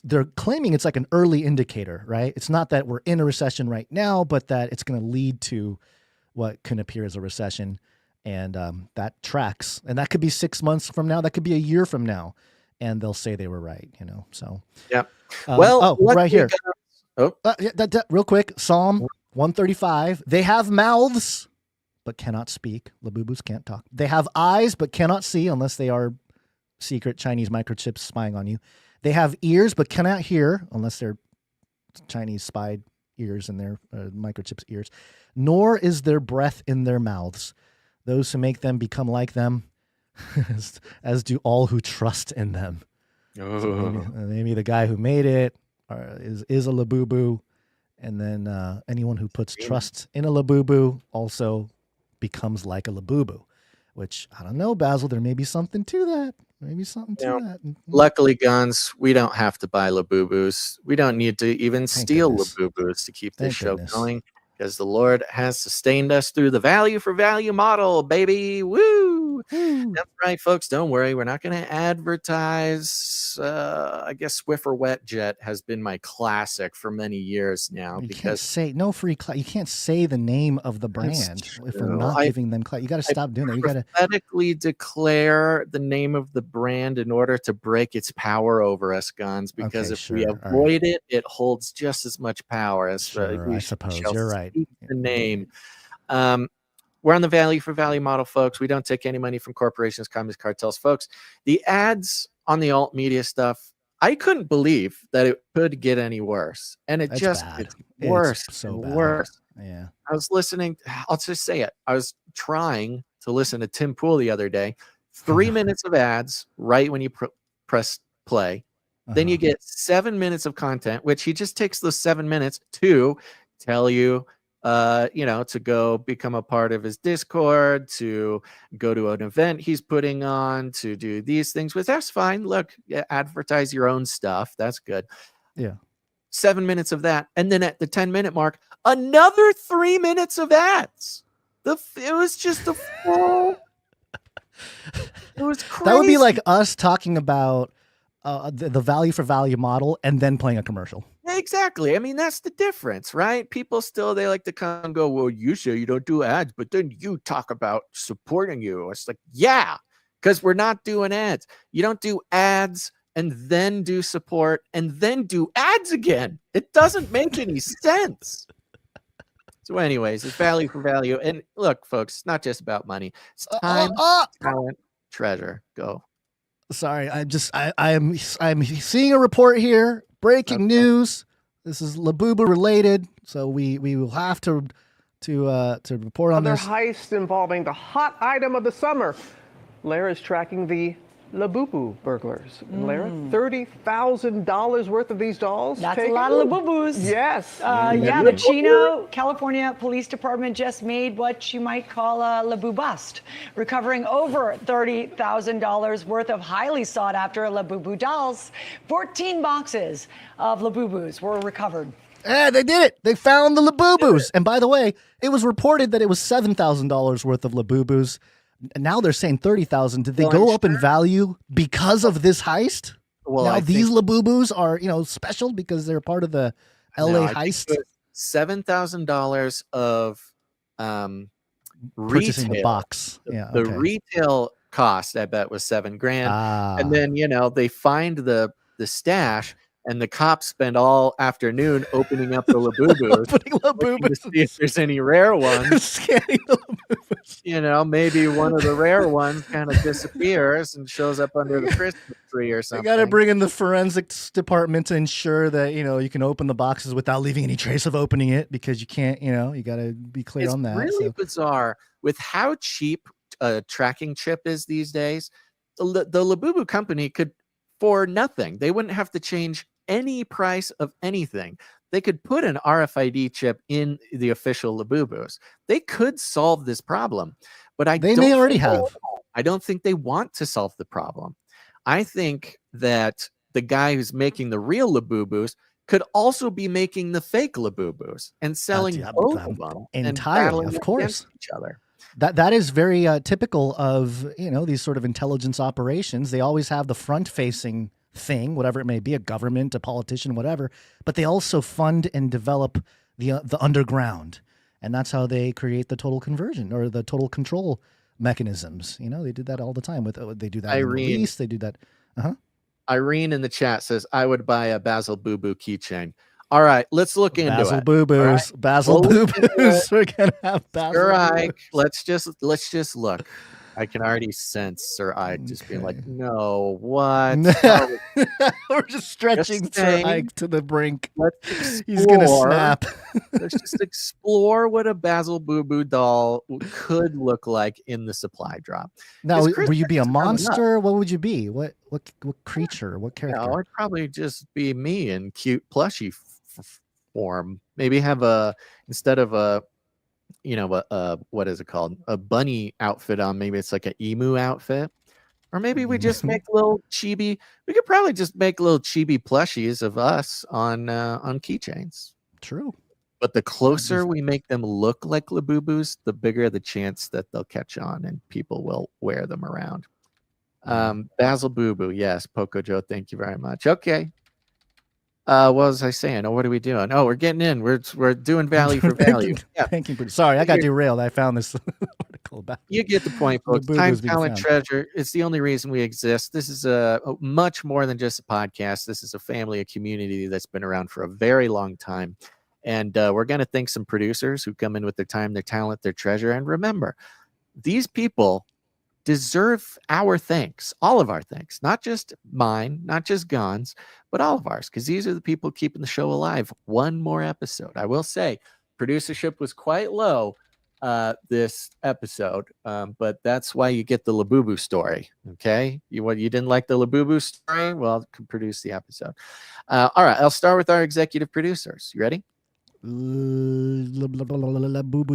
they're claiming it's like an early indicator, right? It's not that we're in a recession right now, but that it's going to lead to what can appear as a recession, and that tracks. And that could be 6 months from now. That could be a year from now, and they'll say they were right. So yeah. Right here. Real quick, Psalm 135. They have mouths, but cannot speak. Labubus can't talk. They have eyes, but cannot see unless they are secret Chinese microchips spying on you. They have ears, but cannot hear unless they're Chinese spied ears in their microchips ears. Nor is there breath in their mouths. Those who make them become like them, as do all who trust in them. Oh. So maybe the guy who made it is a Labubu, and then anyone who puts trust in a Labubu also becomes like a Labubu, which I don't know, Basil. There may be something to that. Luckily, Guns, we don't have to buy Labubus. We don't need to even steal Labubus to keep this show going, because the Lord has sustained us through the value for value model, baby. Woo! That's right, folks. Don't worry. We're not going to advertise. I guess Swiffer Wetjet has been my classic for many years now. You because can't say no free. You can't say the name of the brand if we're not giving them. You got to stop doing that. You got to prophetically declare the name of the brand in order to break its power over us, Guns. Because if we avoid it, it holds just as much power as I suppose you're right. The name. We're on the value for value model, folks. We don't take any money from corporations, communist cartels, folks. The ads on the alt media stuff, I couldn't believe that it could get any worse. And it gets worse and worse. Yeah. I was listening. I'll just say it. I was trying to listen to Tim Pool the other day. 3 minutes of ads right when you press play. Then you get 7 minutes of content, which he just takes those 7 minutes to tell you, to go become a part of his Discord, to go to an event he's putting on, to do these things, which that's fine. Look, advertise your own stuff. That's good. Yeah. 7 minutes of that. And then at the 10-minute mark, another 3 minutes of ads. It was just a full. It was crazy. That would be like us talking about the value for value model and then playing a commercial. Exactly. I mean, that's the difference, right? People still, they like to come and go, well, you say you don't do ads, but then you talk about supporting you. It's like, yeah, because we're not doing ads. You don't do ads and then do support and then do ads again. It doesn't make any sense. So anyways, it's value for value. And look, folks, it's not just about money. It's time, talent, treasure. Go. Sorry, I'm seeing a report here. Breaking news. This is Labubu related, so we will have to report on this. Another heist involving the hot item of the summer. Lara is tracking the Labubu burglars. Lara, $30,000 worth of these dolls. That's a lot of Labubus. Yes. The Chino, California Police Department just made what you might call a Labu bust, recovering over $30,000 worth of highly sought after Labubu dolls. 14 boxes of Labubus were recovered. Yeah, they did it. They found the Labubus. And by the way, it was reported that it was $7,000 worth of Labubus. Now they're saying 30,000. Did they go up in value because of this heist? Well, now these Labubus are, special because they're part of the LA heist. $7,000 of purchasing retail. the box. Yeah, the retail cost, I bet, was $7,000. And then they find the stash, and the cops spend all afternoon opening up the Labubus, looking to see if there's any rare ones. Scanning the Labubus. You know, maybe one of the rare ones kind of disappears and shows up under the Christmas tree or something. You got to bring in the forensics department to ensure that, you know, you can open the boxes without leaving any trace of opening it, because you can't, you know, you got to be clear on that. It's really bizarre with how cheap a tracking chip is these days. The Labubu company could, for nothing, they wouldn't have to change any price of anything. They could put an RFID chip in the official Labubus. They could solve this problem, but they may already have. I don't think they want to solve the problem. I think that the guy who's making the real Labubus could also be making the fake Labubus and selling both of them entirely, of course, each other. That is very typical of, you know, these sort of intelligence operations. They always have the front-facing thing, whatever it may be, a government, a politician, whatever, but they also fund and develop the underground, and that's how they create the total conversion or the total control mechanisms. You know, they did that all the time with they do that Irene, in the East, they do that. Irene in the chat says, I would buy a Basil Boo Boo keychain. All right, let's look into Basil it. Boo-Boos. Right? Basil Boo-Boos. We're gonna have Basil Sir Boo-Boos. Ike, let's just look. I can already sense Sir Ike just being like, no, what? No. We're just stretching Sir Ike to the brink. Let's He's gonna snap. Let's just explore what a Basil Boo Boo doll could look like in the supply drop. Now, will you be a monster? What would you be? What creature? What character? No, I'd probably just be me in cute plushie form. Maybe have instead of a, you know, what is it called? A bunny outfit on. Maybe it's like an emu outfit. Or maybe we just make little chibi. We could probably just make little chibi plushies of us on keychains. True. But the closer we make them look like Labubus, the bigger the chance that they'll catch on and people will wear them around. Basil Boo Boo, yes. Poco Joe, thank you very much. Okay. What was I saying? Oh, what are we doing? Oh, we're getting in. We're doing value for value. Thank you. Sorry, I got derailed. I found this article about. You get the point, folks. Time, talent, treasure. It's the only reason we exist. This is a much more than just a podcast. This is a family, a community that's been around for a very long time. And we're going to thank some producers who come in with their time, their talent, their treasure. And remember, these people deserve our thanks, all of our thanks, not just mine, not just Gon's, but all of ours, because these are the people keeping the show alive. One more episode. I will say, producership was quite low this episode, but that's why you get the Labubu story. Okay, you didn't like the Labubu story? Well, can produce the episode. All right, I'll start with our executive producers. You ready? Labubu,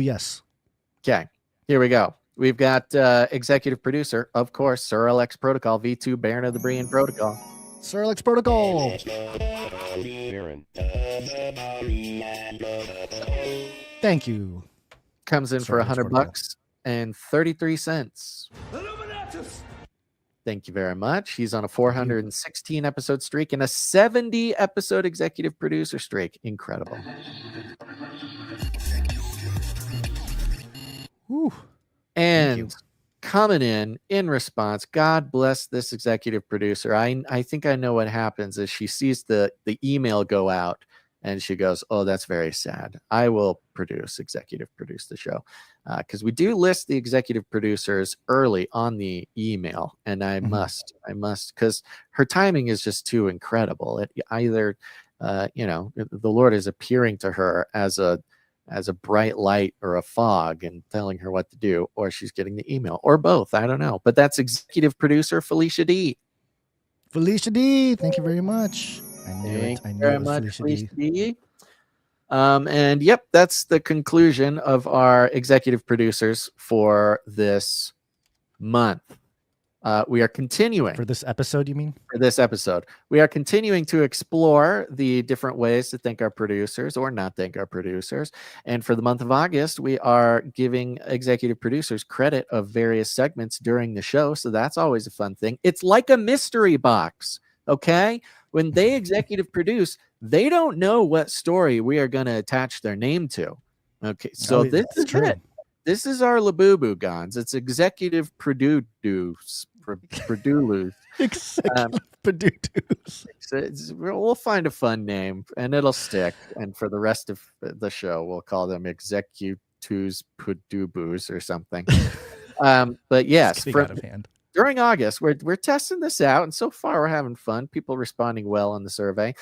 yes. Okay, here we go. We've got executive producer, of course, Sir LX Protocol, V2 Baron of the Brian Protocol. Sir LX Protocol. Thank you. Comes in for $100 and 33 cents. Thank you very much. He's on a 416 episode streak and a 70 episode executive producer streak. Incredible. Whew. And coming in response, God bless this executive producer. I think I know what happens is she sees the email go out and she goes, oh, that's very sad. I will executive produce the show. Because we do list the executive producers early on the email. And I must, because her timing is just too incredible. It either, the Lord is appearing to her as a bright light or a fog and telling her what to do, or she's getting the email, or both. I don't know. But that's executive producer Felicia D. Felicia D, thank you very much. I knew it. I knew it was Felicia D. And yep, that's the conclusion of our executive producers for this month. We are continuing. For this episode, you mean? For this episode. We are continuing to explore the different ways to thank our producers or not thank our producers. And for the month of August, we are giving executive producers credit of various segments during the show. So that's always a fun thing. It's like a mystery box, okay? When they executive produce, they don't know what story we are going to attach their name to. Okay, so this is true. It. This is our Labubu Gons. It's executive produce. Executive producers. We'll find a fun name and it'll stick. And for the rest of the show, we'll call them executives pudubus or something. But yes, out of hand. During August, we're testing this out, and so far we're having fun. People responding well on the survey.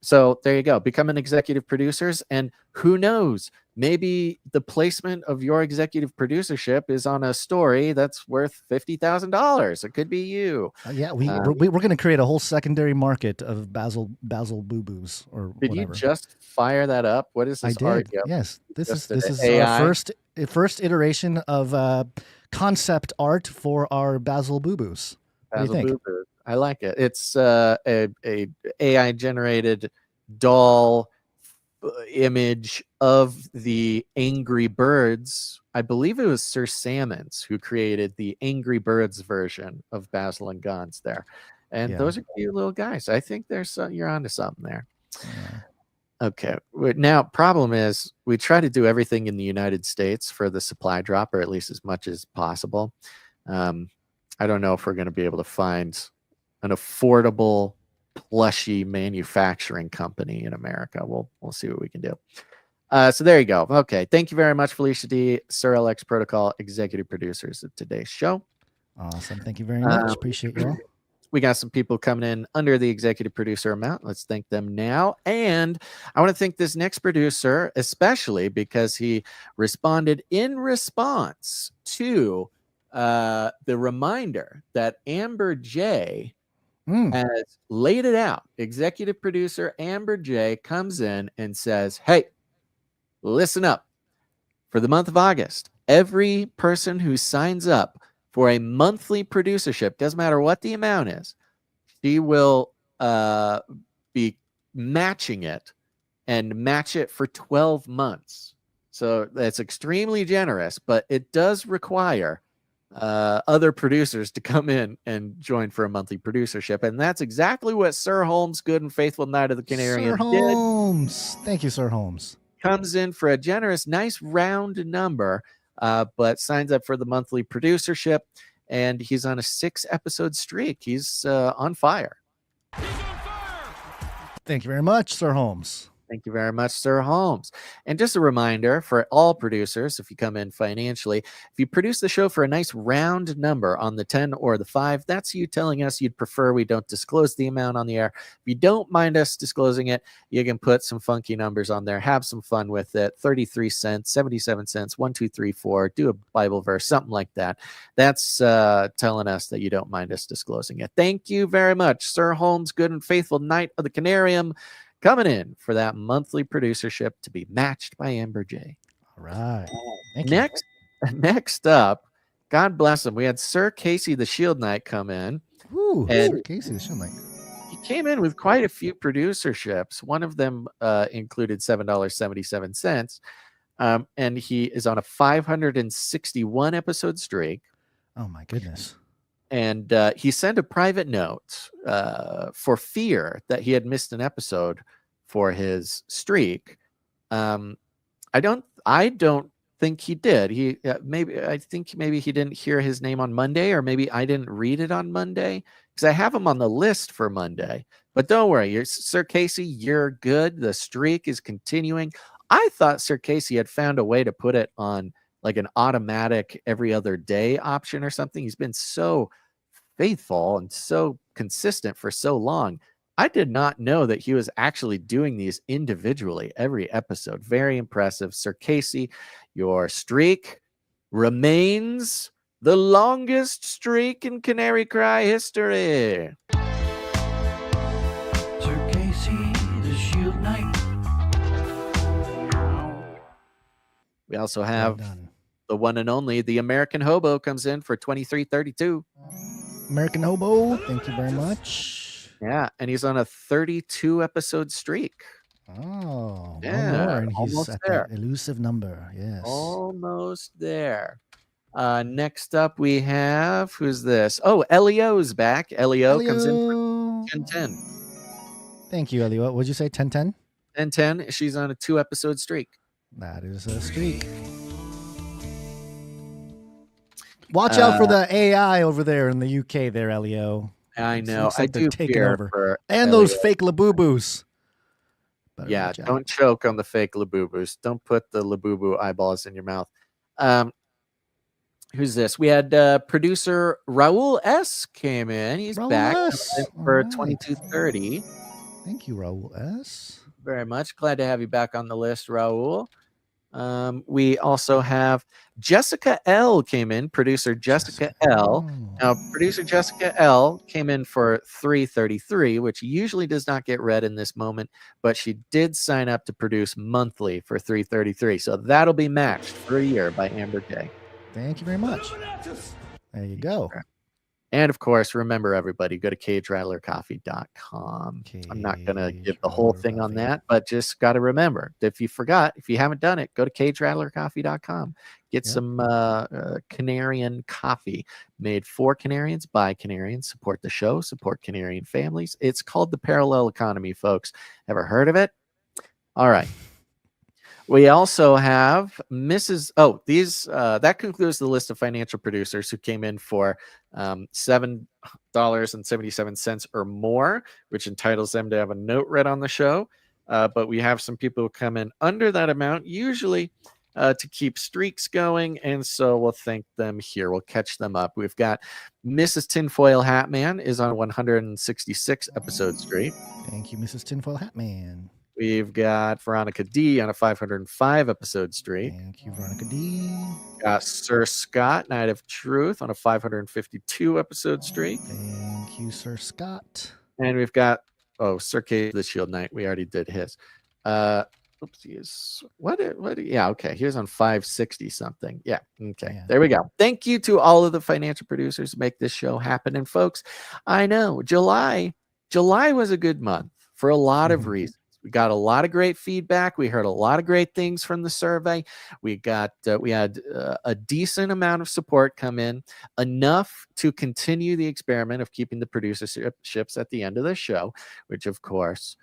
So there you go. Become an executive producers, and who knows? Maybe the placement of your executive producership is on a story that's worth $50,000. It could be you. Yeah, we're going to create a whole secondary market of Basil Boo-Boos or Did whatever. you just fire that up? What is this? I did. Yes, this is AI? our first iteration of concept art for our Basil Boo-Boos. What do you think? Boo-Boo. I like it. It's a AI generated doll image of the Angry Birds. I believe it was Sir Salmons who created the Angry Birds version of Basil and Gons there. And those are cute little guys. I think you're onto something there. Yeah. Okay. Now, problem is we try to do everything in the United States for the supply drop, or at least as much as possible. I don't know if we're going to be able to find an affordable, plushy manufacturing company in America. We'll see what we can do. So there you go. Okay. Thank you very much, Felicia D, Sir LX Protocol, executive producers of today's show. Awesome. Thank you very much. Appreciate you all. We got some people coming in under the executive producer amount. Let's thank them now. And I want to thank this next producer, especially because he responded in response to the reminder that Amber J has laid it out. Executive producer Amber J comes in and says, hey, listen up. For the month of August, every person who signs up for a monthly producership, doesn't matter what the amount is, she will be matching it and match it for 12 months. So that's extremely generous, but it does require other producers to come in and join for a monthly producership. And that's exactly what Sir Holmes, good and faithful Knight of the Canary, Sir Holmes. Thank you, Sir Holmes. Comes in for a generous, nice round number, but signs up for the monthly producership, and he's on a 6-episode streak. He's on fire. Thank you very much, Sir Holmes. Thank you very much, Sir Holmes. And just a reminder for all producers, if you come in financially, if you produce the show for a nice round number on the 10 or the 5, that's you telling us you'd prefer we don't disclose the amount on the air. If you don't mind us disclosing it, you can put some funky numbers on there. Have some fun with it. 33 cents, 77 cents, 1, 2, 3, 4. Do a Bible verse, something like that. That's telling us that you don't mind us disclosing it. Thank you very much, Sir Holmes, good and faithful Knight of the Canarium, coming in for that monthly producership to be matched by Amber J. All right. Next up, God bless him, we had Sir Casey the Shield Knight come in. Ooh, Sir Casey the Shield Knight. He came in with quite a few producerships. One of them included $7.77. And he is on a 561 episode streak. Oh, my goodness. And he sent a private note for fear that he had missed an episode for his streak. I don't think he did. I think maybe he didn't hear his name on Monday, or maybe I didn't read it on Monday, because I have him on the list for Monday. But don't worry, Sir Casey, you're good. The streak is continuing. I thought Sir Casey had found a way to put it on like an automatic every other day option or something. He's been so faithful and so consistent for so long. I did not know that he was actually doing these individually every episode. Very impressive. Sir Casey, your streak remains the longest streak in Canary Cry history. Sir Casey, the Shield Knight. We also have the one and only, the American Hobo, comes in for 23.32. American Hobo, thank you very much. Yeah, and he's on a 32 episode streak. Oh, yeah, one more, and he's almost at there. that elusive number. Yes, almost there. Next up, we have, who's this? Oh, Elio's back. Elio comes in for 10-10. Thank you, Elio. What'd you say? 10-10? 10-10. She's on a 2-episode streak. That is a streak. Watch out for the AI over there in the UK there, Elio. I know. Looks I like they're do taking fear over. for And Elio. those fake Labubus. Yeah, don't choke on the fake Labubus. Don't put the Labubu eyeballs in your mouth. Who's this? We had producer Raul S. came in. He's Raul back S. for All right. 2230. Thank you, Raul S. Very much. Glad to have you back on the list, Raul. We also have Jessica L came in, producer Jessica L. Now, producer Jessica L came in for 333, which usually does not get read in this moment, but she did sign up to produce monthly for 333. So that'll be matched for a year by Amber J. Thank you very much. There you go. And of course, remember everybody, go to cagerattlercoffee.com. I'm not going to give the whole thing on that, but just got to remember, if you forgot, if you haven't done it, go to cagerattlercoffee.com. Get some Canarian coffee made for Canarians by Canarians. Support the show, support Canarian families. It's called the parallel economy, folks. Ever heard of it? All right. We also have Mrs. Oh, that concludes the list of financial producers who came in for $7.77 or more, which entitles them to have a note read on the show. But we have some people who come in under that amount, usually to keep streaks going, and so we'll thank them here. We'll catch them up. We've got Mrs. Tinfoil Hatman is on 166 episode streak. Thank you, Mrs. Tinfoil Hatman. We've got Veronica D on a 505 episode streak. Thank you, Veronica D. Got Sir Scott, Knight of Truth, on a 552 episode streak. Thank you, Sir Scott. And we've got Sir K the Shield Knight. We already did his. Oopsies. What? Yeah, okay. Here's on 560 something. Yeah. Okay. Yeah. There we go. Thank you to all of the financial producers who make this show happen. And folks, I know July was a good month for a lot of reasons. We got a lot of great feedback. We heard a lot of great things from the survey. We had a decent amount of support come in, enough to continue the experiment of keeping the producerships at the end of the show, which of course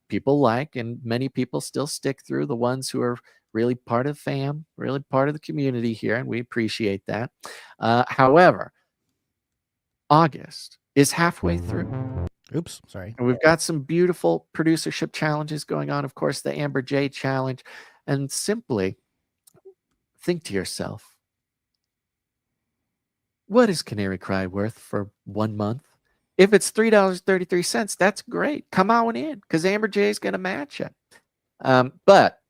people like, and many people still stick through, the ones who are really part of fam, really part of the community here, and we appreciate that. However, August is halfway through. Oops, sorry. And we've got some beautiful producership challenges going on. Of course, the Amber J challenge. And simply think to yourself, what is Canary Cry worth for 1 month? If it's $3.33, that's great. Come on in, because Amber J is going to match it. But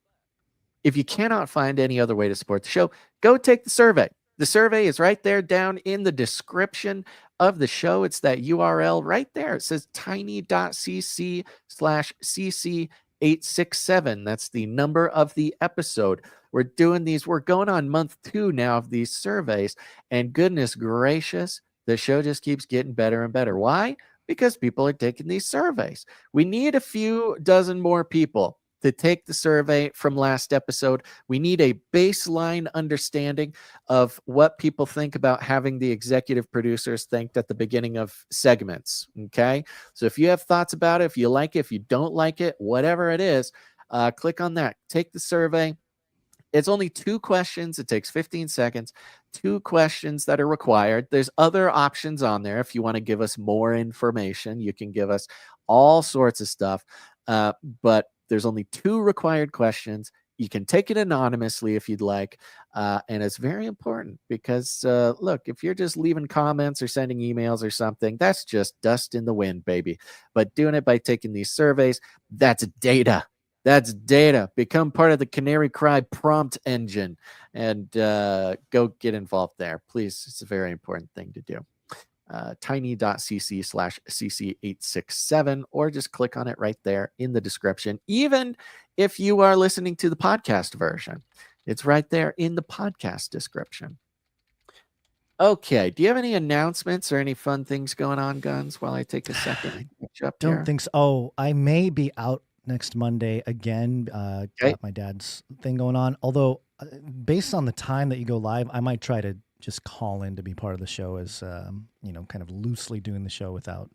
if you cannot find any other way to support the show, go take the survey. The survey is right there down in the description of the show. It's that URL right there. It says tiny.cc/cc867. That's the number of the episode. We're doing these. We're going on month 2 now of these surveys. And goodness gracious, the show just keeps getting better and better. Why? Because people are taking these surveys. We need a few dozen more people to take the survey from last episode. We need a baseline understanding of what people think about having the executive producers think at the beginning of segments. Okay. So if you have thoughts about it, if you like it, if you don't like it, whatever it is, click on that. Take the survey. It's only 2 questions. It takes 15 seconds. 2 questions that are required. There's other options on there. If you want to give us more information, you can give us all sorts of stuff. But there's only 2 required questions. You can take it anonymously if you'd like. And it's very important because, look, if you're just leaving comments or sending emails or something, that's just dust in the wind, baby. But doing it by taking these surveys, that's data. That's data. Become part of the Canary Cry prompt engine and go get involved there. Please, it's a very important thing to do. Tiny.cc/cc867, or just click on it right there in the description. Even if you are listening to the podcast version, it's right there in the podcast description. Okay. Do you have any announcements or any fun things going on, Guns, while I take a second to catch up Don't here? think so. Oh, I may be out next Monday again. Got my dad's thing going on. Although, based on the time that you go live, I might try to just call in to be part of the show as, kind of loosely doing the show without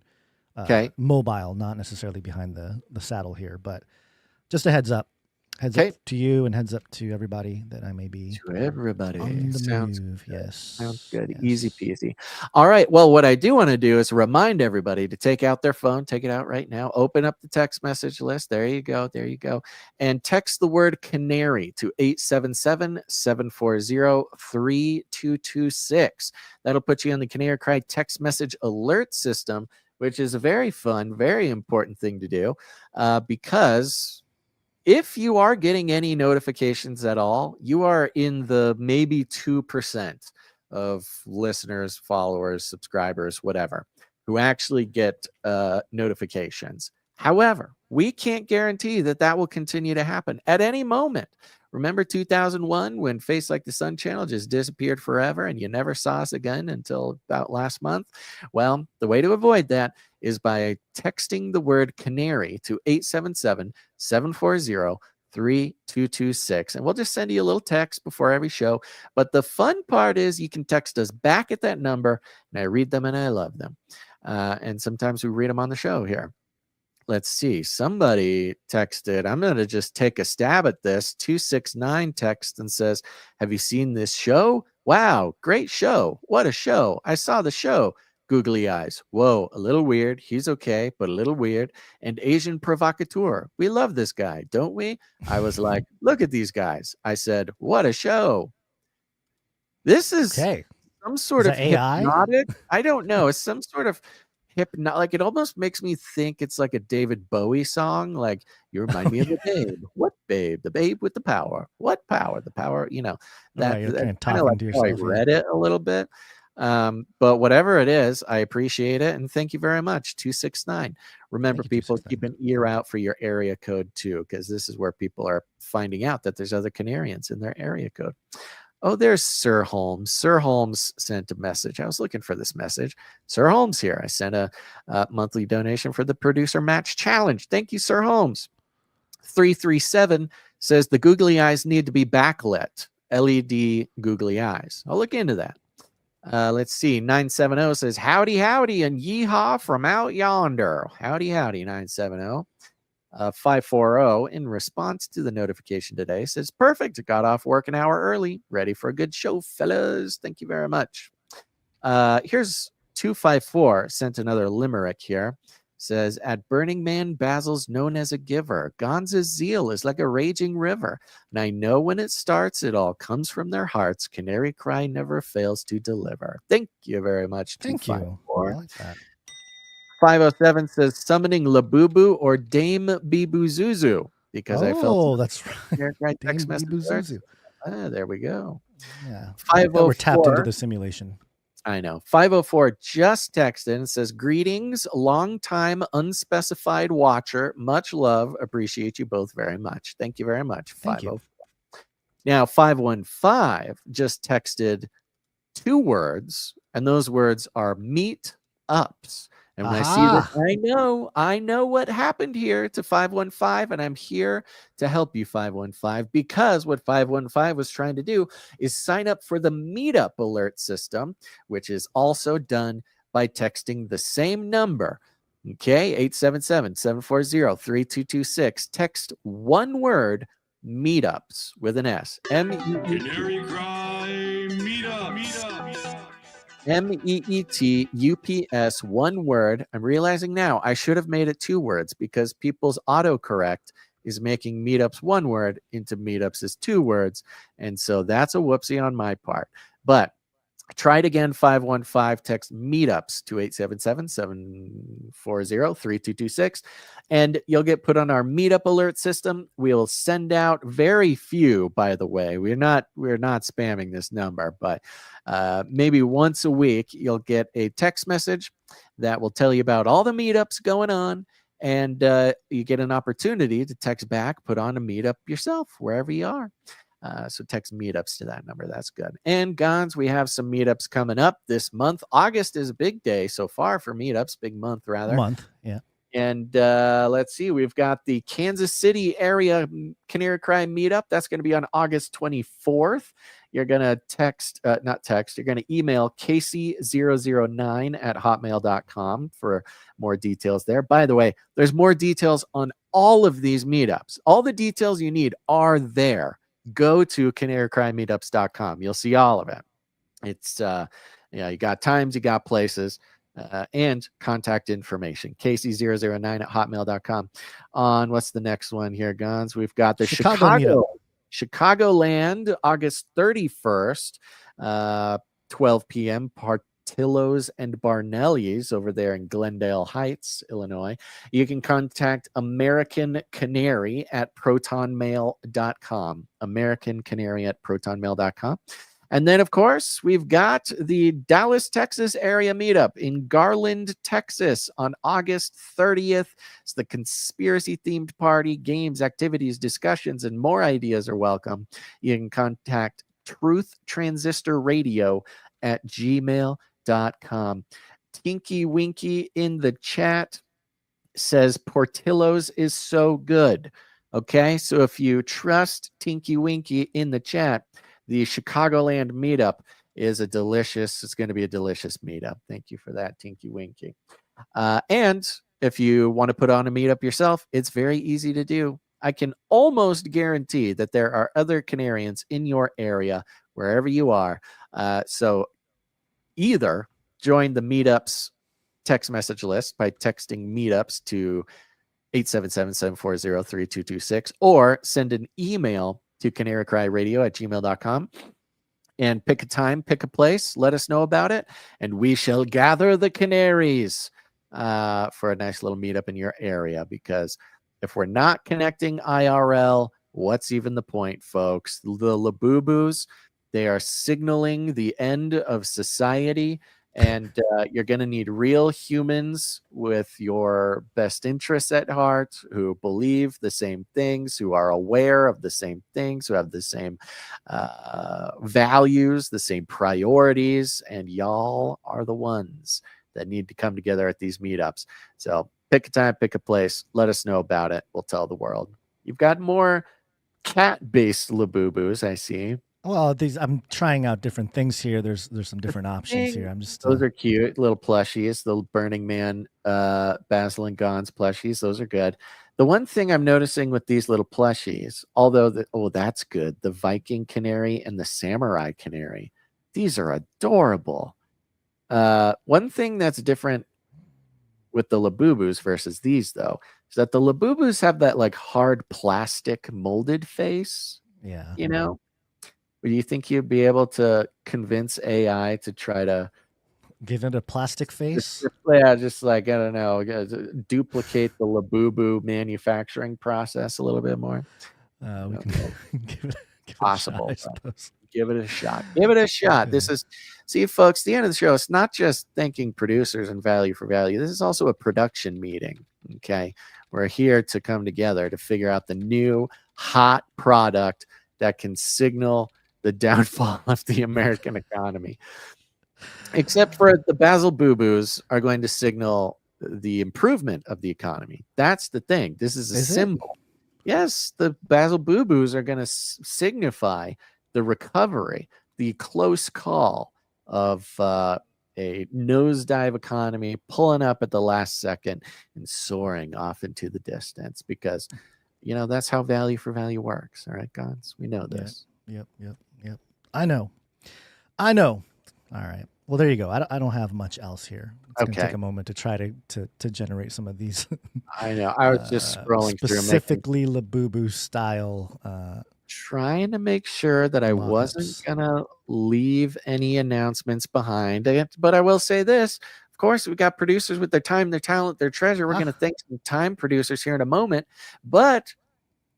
mobile, not necessarily behind the saddle here, but just a heads up. Heads up to you and heads up to everybody that I may be. To everybody. On the Sounds move. good. Yes. Sounds good. Yes. Easy peasy. All right. Well, what I do want to do is remind everybody to take out their phone, take it out right now, open up the text message list. There you go. There you go. And text the word canary to 877-740-3226. That'll put you on the Canary Cry text message alert system, which is a very fun, very important thing to do because if you are getting any notifications at all, you are in the maybe 2% of listeners, followers, subscribers, whatever, who actually get notifications. However, we can't guarantee that that will continue to happen at any moment. Remember 2001 when Face Like the Sun channel just disappeared forever and you never saw us again until about last month? Well, the way to avoid that is by texting the word canary to 877-740-3226. And we'll just send you a little text before every show. But the fun part is you can text us back at that number, and I read them and I love them. And sometimes we read them on the show here. Let's see. Somebody texted. I'm going to just take a stab at this. 269 text and says, have you seen this show? Wow, great show. What a show. I saw the show. Googly eyes. Whoa, a little weird. He's okay, but a little weird. And Asian provocateur. We love this guy, don't we? I was like, look at these guys. I said, what a show. This is some sort of AI? hypnotic. I don't know. It's some sort of like it almost makes me think it's like a David Bowie song. Like you remind me of the babe. What babe? The babe with the power. What power? The power. You know that. You're kind of kind talking of like to how I yourself. read it a little bit. But whatever it is, I appreciate it and thank you very much. 269. Remember, people, keep an ear out for your area code too, because this is where people are finding out that there's other Canarians in their area code. Oh, there's Sir Holmes. Sir Holmes sent a message. I was looking for this message. Sir Holmes here. I sent a monthly donation for the Producer Match Challenge. Thank you, Sir Holmes. 337 says the googly eyes need to be backlit. LED googly eyes. I'll look into that. Let's see. 970 says, howdy, howdy, and yeehaw from out yonder. Howdy, howdy, 970. 540 in response to the notification today says, perfect. Got off work an hour early. Ready for a good show, fellas. Thank you very much. Here's 254 sent another limerick here. Says, at Burning Man, Basil's known as a giver. Gonza's zeal is like a raging river. And I know when it starts, it all comes from their hearts. Canary Cry never fails to deliver. Thank you very much. Thank you. I like that. 507 says, summoning Labubu or Dame Bibuzuzu. Because I felt that's right. Text Dame message. Bibuzuzu. There we go. Yeah. 504. We're tapped into the simulation. I know. 504 just texted and says, greetings, long-time unspecified watcher. Much love. Appreciate you both very much. Thank you very much. Thank you. Now, 515 just texted 2 words, and those words are meet ups. And when I see that, I know what happened here to 515, and I'm here to help you, 515, because what 515 was trying to do is sign up for the meetup alert system, which is also done by texting the same number. Okay, 877-740-3226. Text one word, meetups with an S. Canary Cry Meetups. MEETUPS, one word. I'm realizing now I should have made it 2 words because people's autocorrect is making meetups 1 word into meetups as 2 words. And so that's a whoopsie on my part. But try it again, 515, text meetups to 877-740-3226, and you'll get put on our meetup alert system. We'll send out very few, by the way. We're not spamming this number, but maybe once a week, you'll get a text message that will tell you about all the meetups going on, and you get an opportunity to text back, put on a meetup yourself, wherever you are. So text meetups to that number. That's good. And Gons, we have some meetups coming up this month. August is a big day so far for meetups, big month rather. Yeah. And let's see, we've got the Kansas City area Canary Cry meetup. That's going to be on August 24th. You're going to you're going to email Casey009 at hotmail.com for more details there. By the way, there's more details on all of these meetups. All the details you need are there. Go to canarycrymeetups.com. You'll see all of it. It's, you got times, you got places, and contact information. Casey009 at hotmail.com. On what's the next one here, Gons? We've got the Chicagoland, August 31st, 12 p.m. Portillo's and Barnelli's over there in Glendale Heights, Illinois. You can contact American Canary at protonmail.com. American Canary at protonmail.com. And then, of course, we've got the Dallas, Texas area meetup in Garland, Texas on August 30th. It's the conspiracy-themed party, games, activities, discussions, and more ideas are welcome. You can contact Truth Transistor Radio at gmail.com. Tinky Winky in the chat says Portillo's is so good. Okay, so if you trust Tinky Winky in the chat, the Chicagoland meetup is it's going to be a delicious meetup. Thank you for that, Tinky Winky. And if you want to put on a meetup yourself, it's very easy to do. I can almost guarantee that there are other Canarians in your area, wherever you are. So either join the meetups text message list by texting meetups to 877-740-3226 or send an email to canarycryradio@gmail.com and pick a time, pick a place, let us know about it, and we shall gather the canaries for a nice little meetup in your area. Because if we're not connecting IRL, what's even the point, folks? The Labubus, they are signaling the end of society, and you're going to need real humans with your best interests at heart, who believe the same things, who are aware of the same things, who have the same values, the same priorities, and y'all are the ones that need to come together at these meetups. So pick a time, pick a place, let us know about it. We'll tell the world. You've got more cat-based Labubus, I see. Well, I'm trying out different things here. There's some different options here. Those are cute little plushies, the Burning Man, Basil and Gons plushies. Those are good. The one thing I'm noticing with these little plushies, although that's good, the Viking Canary and the Samurai Canary, these are adorable. One thing that's different with the Labubus versus these, though, is that the Labubus have that like hard plastic molded face. Yeah. You know? Do you think you'd be able to convince AI to try to give it a plastic face? Just like, I don't know, duplicate the Labubu manufacturing process a little bit more? We can give it possible. A shot, I suppose. Give it a shot. Give it a shot. This is, see, folks, the end of the show, it's not just thanking producers and value for value. This is also a production meeting. Okay. We're here to come together to figure out the new hot product that can signal the downfall of the American economy. Except for the Basil Boo-Boos are going to signal the improvement of the economy. That's the thing. This is a symbol. Yes, the Basil Boo-Boos are going to signify the recovery, the close call of a nosedive economy pulling up at the last second and soaring off into the distance, because, that's how value for value works. All right, Gons, we know this. Yep. I know. All right. Well, there you go. I don't have much else here. It's going to take a moment to try to generate some of these. I know. I was just scrolling specifically Labubu style. Trying to make sure that I wasn't going to leave any announcements behind. But I will say this. Of course, we've got producers with their time, their talent, their treasure. We're going to thank some time producers here in a moment. But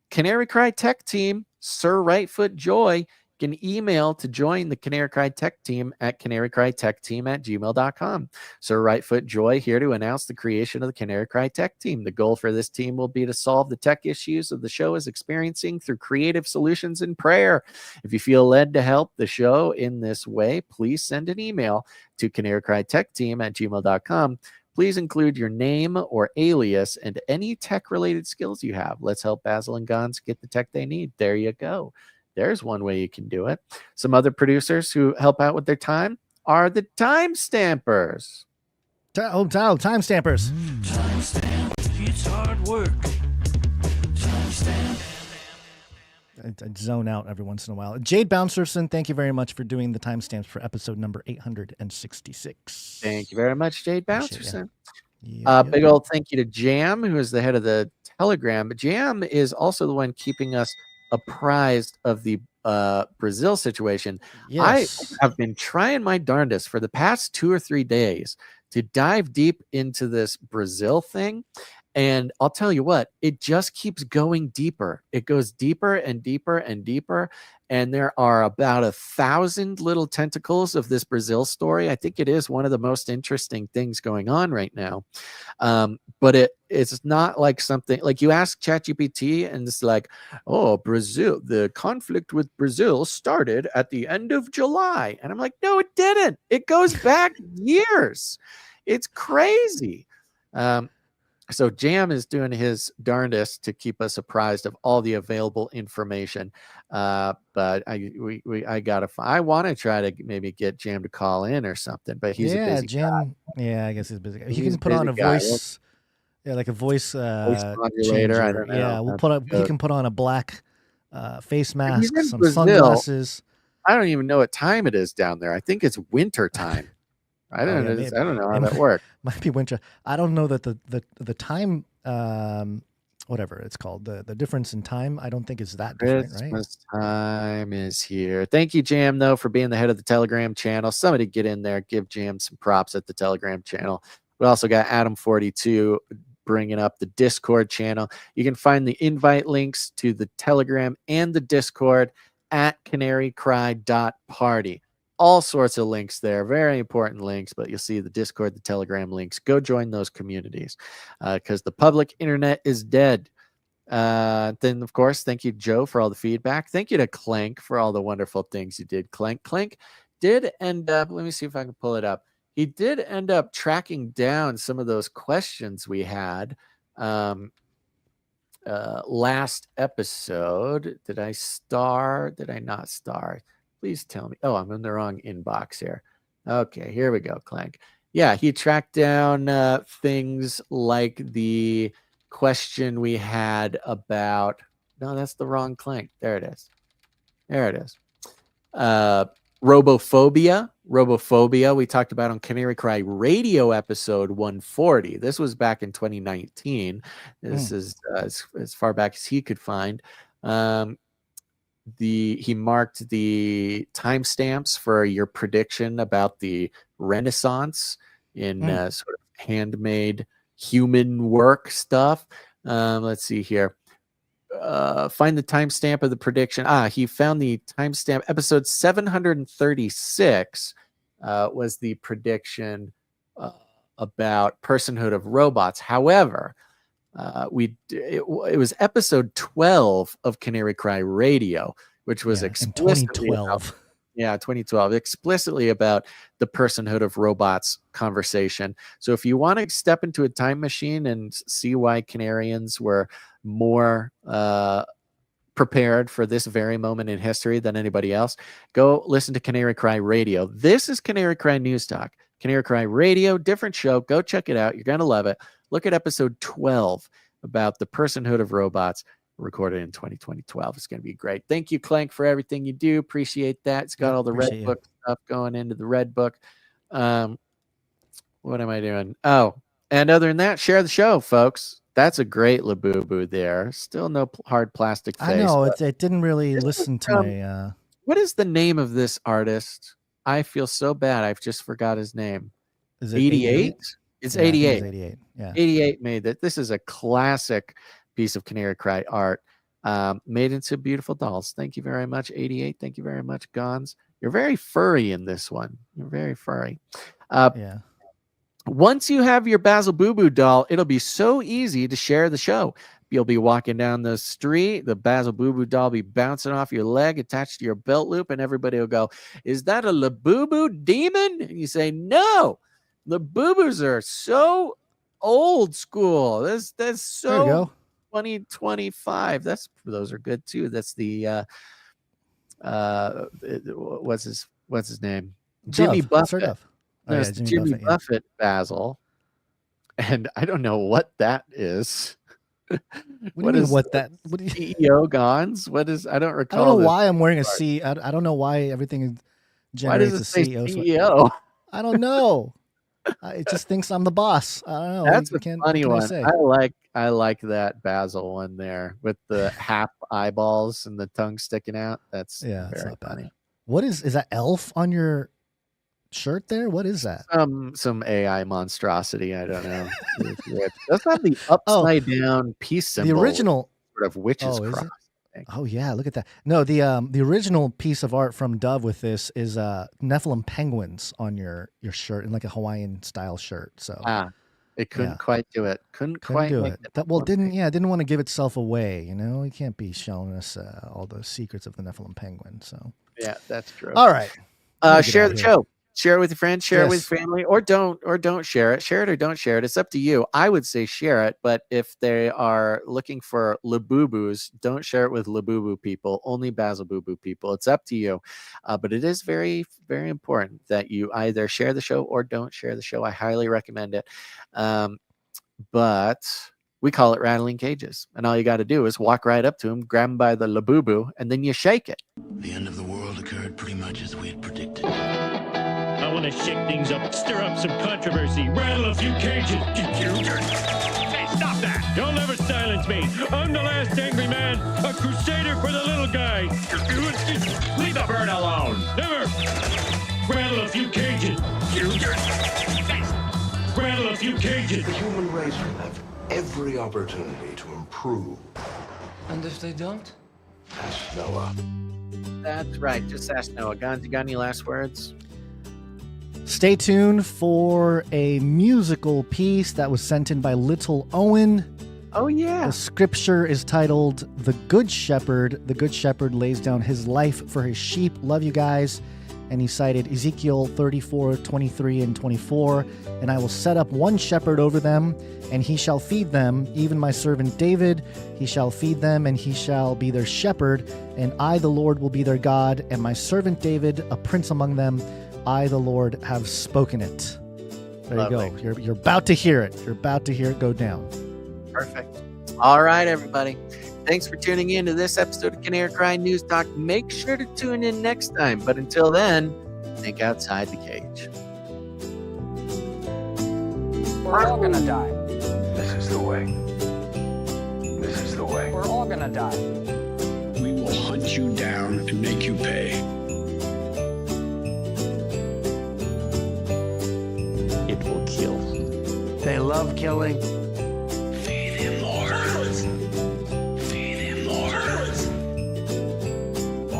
Canary Cry Tech Team, Sir Rightfoot Joy, can email to join the Canary Cry Tech Team at canarycrytechteam@gmail.com. Sir Rightfoot Joy here to announce the creation of the Canary Cry Tech Team. The goal for this team will be to solve the tech issues of the show is experiencing through creative solutions and prayer. If you feel led to help the show in this way, please send an email to canarycrytechteam@gmail.com. Please include your name or alias and any tech-related skills you have. Let's help Basil and Gons get the tech they need. There you go. There's one way you can do it. Some other producers who help out with their time are the time stampers. Time stampers. Time stampers. It's hard work. I'd zone out every once in a while. Jade Bouncerson, thank you very much for doing the timestamps for episode number 866. Thank you very much, Jade Appreciate Bouncerson. Yep, Big old thank you to Jam, who is the head of the Telegram. Jam is also the one keeping us apprised of the Brazil situation. Yes. I have been trying my darndest for the past 2 or 3 days to dive deep into this Brazil thing. And I'll tell you what, it just keeps going deeper. It goes deeper and deeper and deeper. And there are about 1,000 little tentacles of this Brazil story. I think it is one of the most interesting things going on right now. But it's not like something like you ask ChatGPT and it's like, oh, Brazil, the conflict with Brazil started at the end of July. And I'm like, no, it didn't. It goes back years. It's crazy. So Jam is doing his darndest to keep us apprised of all the available information. But I want to try to maybe get Jam to call in or something, but he's a busy Jam. guy. Yeah, I guess he's busy. He's He can put on a guy. voice, like a voice modulator. changer. I don't know. Yeah, we'll put up. He can put on a black face He's mask, in some Brazil. sunglasses. I don't even know what time it is down there. I think it's winter time. I don't know how that works. Might be winter. I don't know that the time, whatever it's called, the difference in time. I don't think is that different, right? Christmas time is here. Thank you, Jam, though, for being the head of the Telegram channel. Somebody get in there, give Jam some props at the Telegram channel. We also got Adam42 bringing up the Discord channel. You can find the invite links to the Telegram and the Discord at canarycry.party. All sorts of links there, very important links, but you'll see the Discord, the Telegram links. Go join those communities because the public internet is dead. Then, of course, thank you, Joe, for all the feedback. Thank you to Clank for all the wonderful things you did. Clank did end up, let me see if I can pull it up. He did end up tracking down some of those questions we had last episode. Did I star? Did I not star? Please tell me. Oh, I'm in the wrong inbox here. Okay, here we go, Clank. Yeah, he tracked down things like the question we had about... No, that's the wrong Clank. There it is. There it is. Robophobia. We talked about on Canary Cry Radio episode 140. This was back in 2019. This is as far back as he could find. He marked the timestamps for your prediction about the Renaissance in sort of handmade human work stuff. Let's see here. Find the timestamp of the prediction. He found the timestamp. Episode 736 was the prediction about personhood of robots. However, it was episode 12 of Canary Cry Radio, which was explicitly 2012. 2012, explicitly about the personhood of robots conversation. So if you want to step into a time machine and see why Canarians were more prepared for this very moment in history than anybody else, go listen to Canary Cry Radio. This is Canary Cry News Talk. Canary Cry Radio, different show. Go check it out. You're going to love it. Look at episode 12 about the personhood of robots, recorded in 2012. It's going to be great. Thank you, Clank, for everything you do. Appreciate that. It's got all the Red Book stuff going into the Red Book. What am I doing? Oh, and other than that, share the show, folks. That's a great Labubu there. Still no hard plastic face. I know, it didn't really listen to my... What is the name of this artist? I feel so bad. I've just forgot his name. Is it 88? It's 88. 88. Yeah. 88 made that. This is a classic piece of Canary Cry art made into beautiful dolls. Thank you very much, 88. Thank you very much, Gons. You're very furry in this one. You're very furry. Yeah. Once you have your Basil Boo Boo doll, it'll be so easy to share the show. You'll be walking down the street, the Basil Boo Boo doll will be bouncing off your leg attached to your belt loop, and everybody will go, "Is that a Labubu demon?" And you say, "No, Labubus are so old school. That's so 2025. Those are good too. That's the what's his name? Jimmy Buffett. Oh, it's Jimmy Buffett Basil. And I don't know what that is. What do you mean? What that? What do you, CEO Gons? What is? I don't recall. I don't know this why I'm wearing a part. C. I don't know why everything Why does generates it a say CEO. CEO? I don't know. It just thinks I'm the boss. I don't know. That's You a can't- funny what one. can I say? I like that Basil one there with the half eyeballs and the tongue sticking out. That's Yeah, it's very not bad. funny. What is that elf on your shirt there? What is that? Some AI monstrosity. I don't know. That's not the upside down peace symbol. The original sort of witch's Oh, is cross. it? Oh yeah, look at that. No, the original piece of art from Dove with this is Nephilim penguins on your shirt in like a Hawaiian style shirt. So It couldn't Yeah. quite do it. Couldn't couldn't quite do make it. the That, well, Nephilim didn't want to give itself away. You know, it can't be showing us all the secrets of the Nephilim penguin. So Yeah, that's true. all right, I'm gonna get Share out the of here. show. Share it with your friends. Share it with Yes. your family, or don't share it. Share it or don't share it. It's up to you. I would say share it, but if they are looking for Labubus, don't share it with Labubu people. Only Basil Boo Boo people. It's up to you. But it is very, very important that you either share the show or don't share the show. I highly recommend it. But we call it rattling cages, and all you got to do is walk right up to him, grab him by the Labubu, and then you shake it. The end of the world occurred pretty much as we had predicted. I want to shake things up, stir up some controversy, rattle a few cages. Hey, stop that! You'll never silence me. I'm the last angry man, a crusader for the little guy. Leave the bird alone. Never. Rattle a few cages. Rattle a few cages. The human race will have every opportunity to improve. And if they don't? Ask Noah. That's right. Just ask Noah. Gons, you got any last words? Stay tuned for a musical piece that was sent in by Little Owen. Oh, yeah. The scripture is titled The Good Shepherd. The Good Shepherd lays down his life for his sheep. Love you guys. And he cited Ezekiel 34, 23, and 24. And I will set up one shepherd over them, and he shall feed them, even my servant David. He shall feed them, and he shall be their shepherd. And I, the Lord, will be their God, and my servant David, a prince among them. I, the Lord, have spoken it. There Lovely. you go. You're about to hear it. You're about to hear it go down. Perfect. All right, everybody. Thanks for tuning in to this episode of Canary Cry News Talk. Make sure to tune in next time. But until then, think outside the cage. We're all gonna die. This is the way. This is the way. We're all gonna die. We will hunt you down and make you pay. It will kill. They love killing. Feed him more. Feed him more.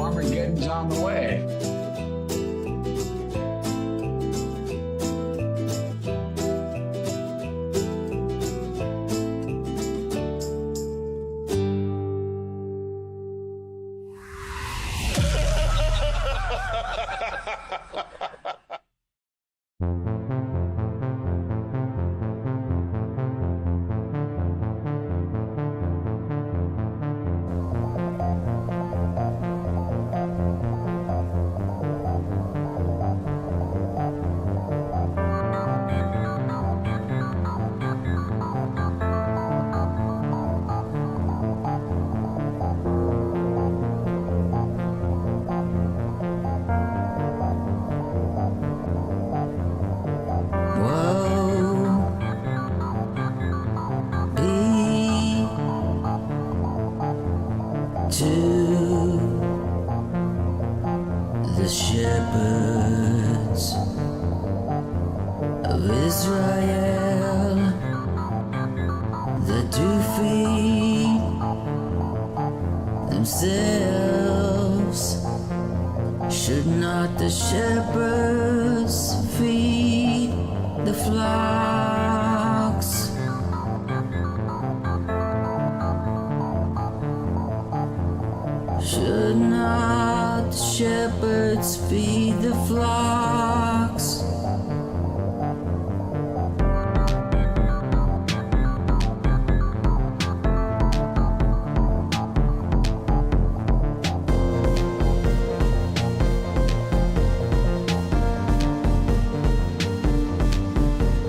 Armageddon's on the way. The shepherds of Israel that do feed themselves. Should not the shepherds feed the flocks? Should not the shepherds feed the flocks?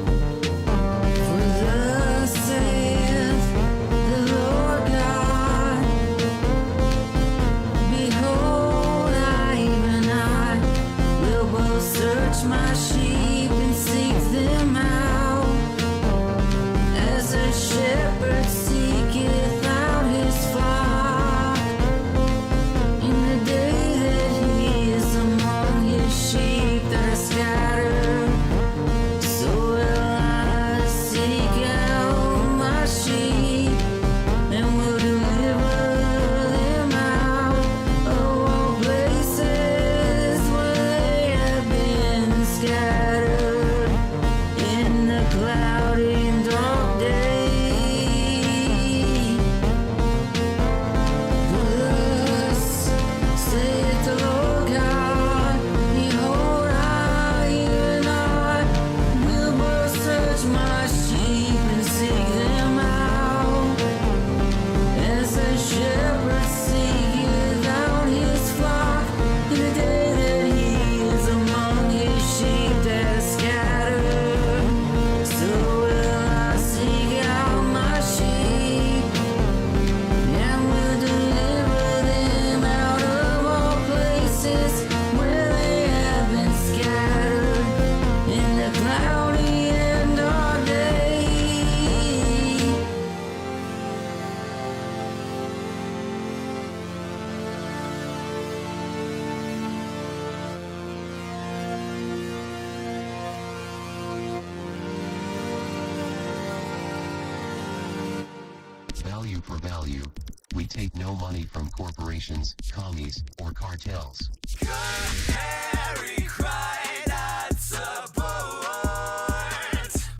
For thus saith the Value for value. We take no money from corporations, commies, or cartels. Good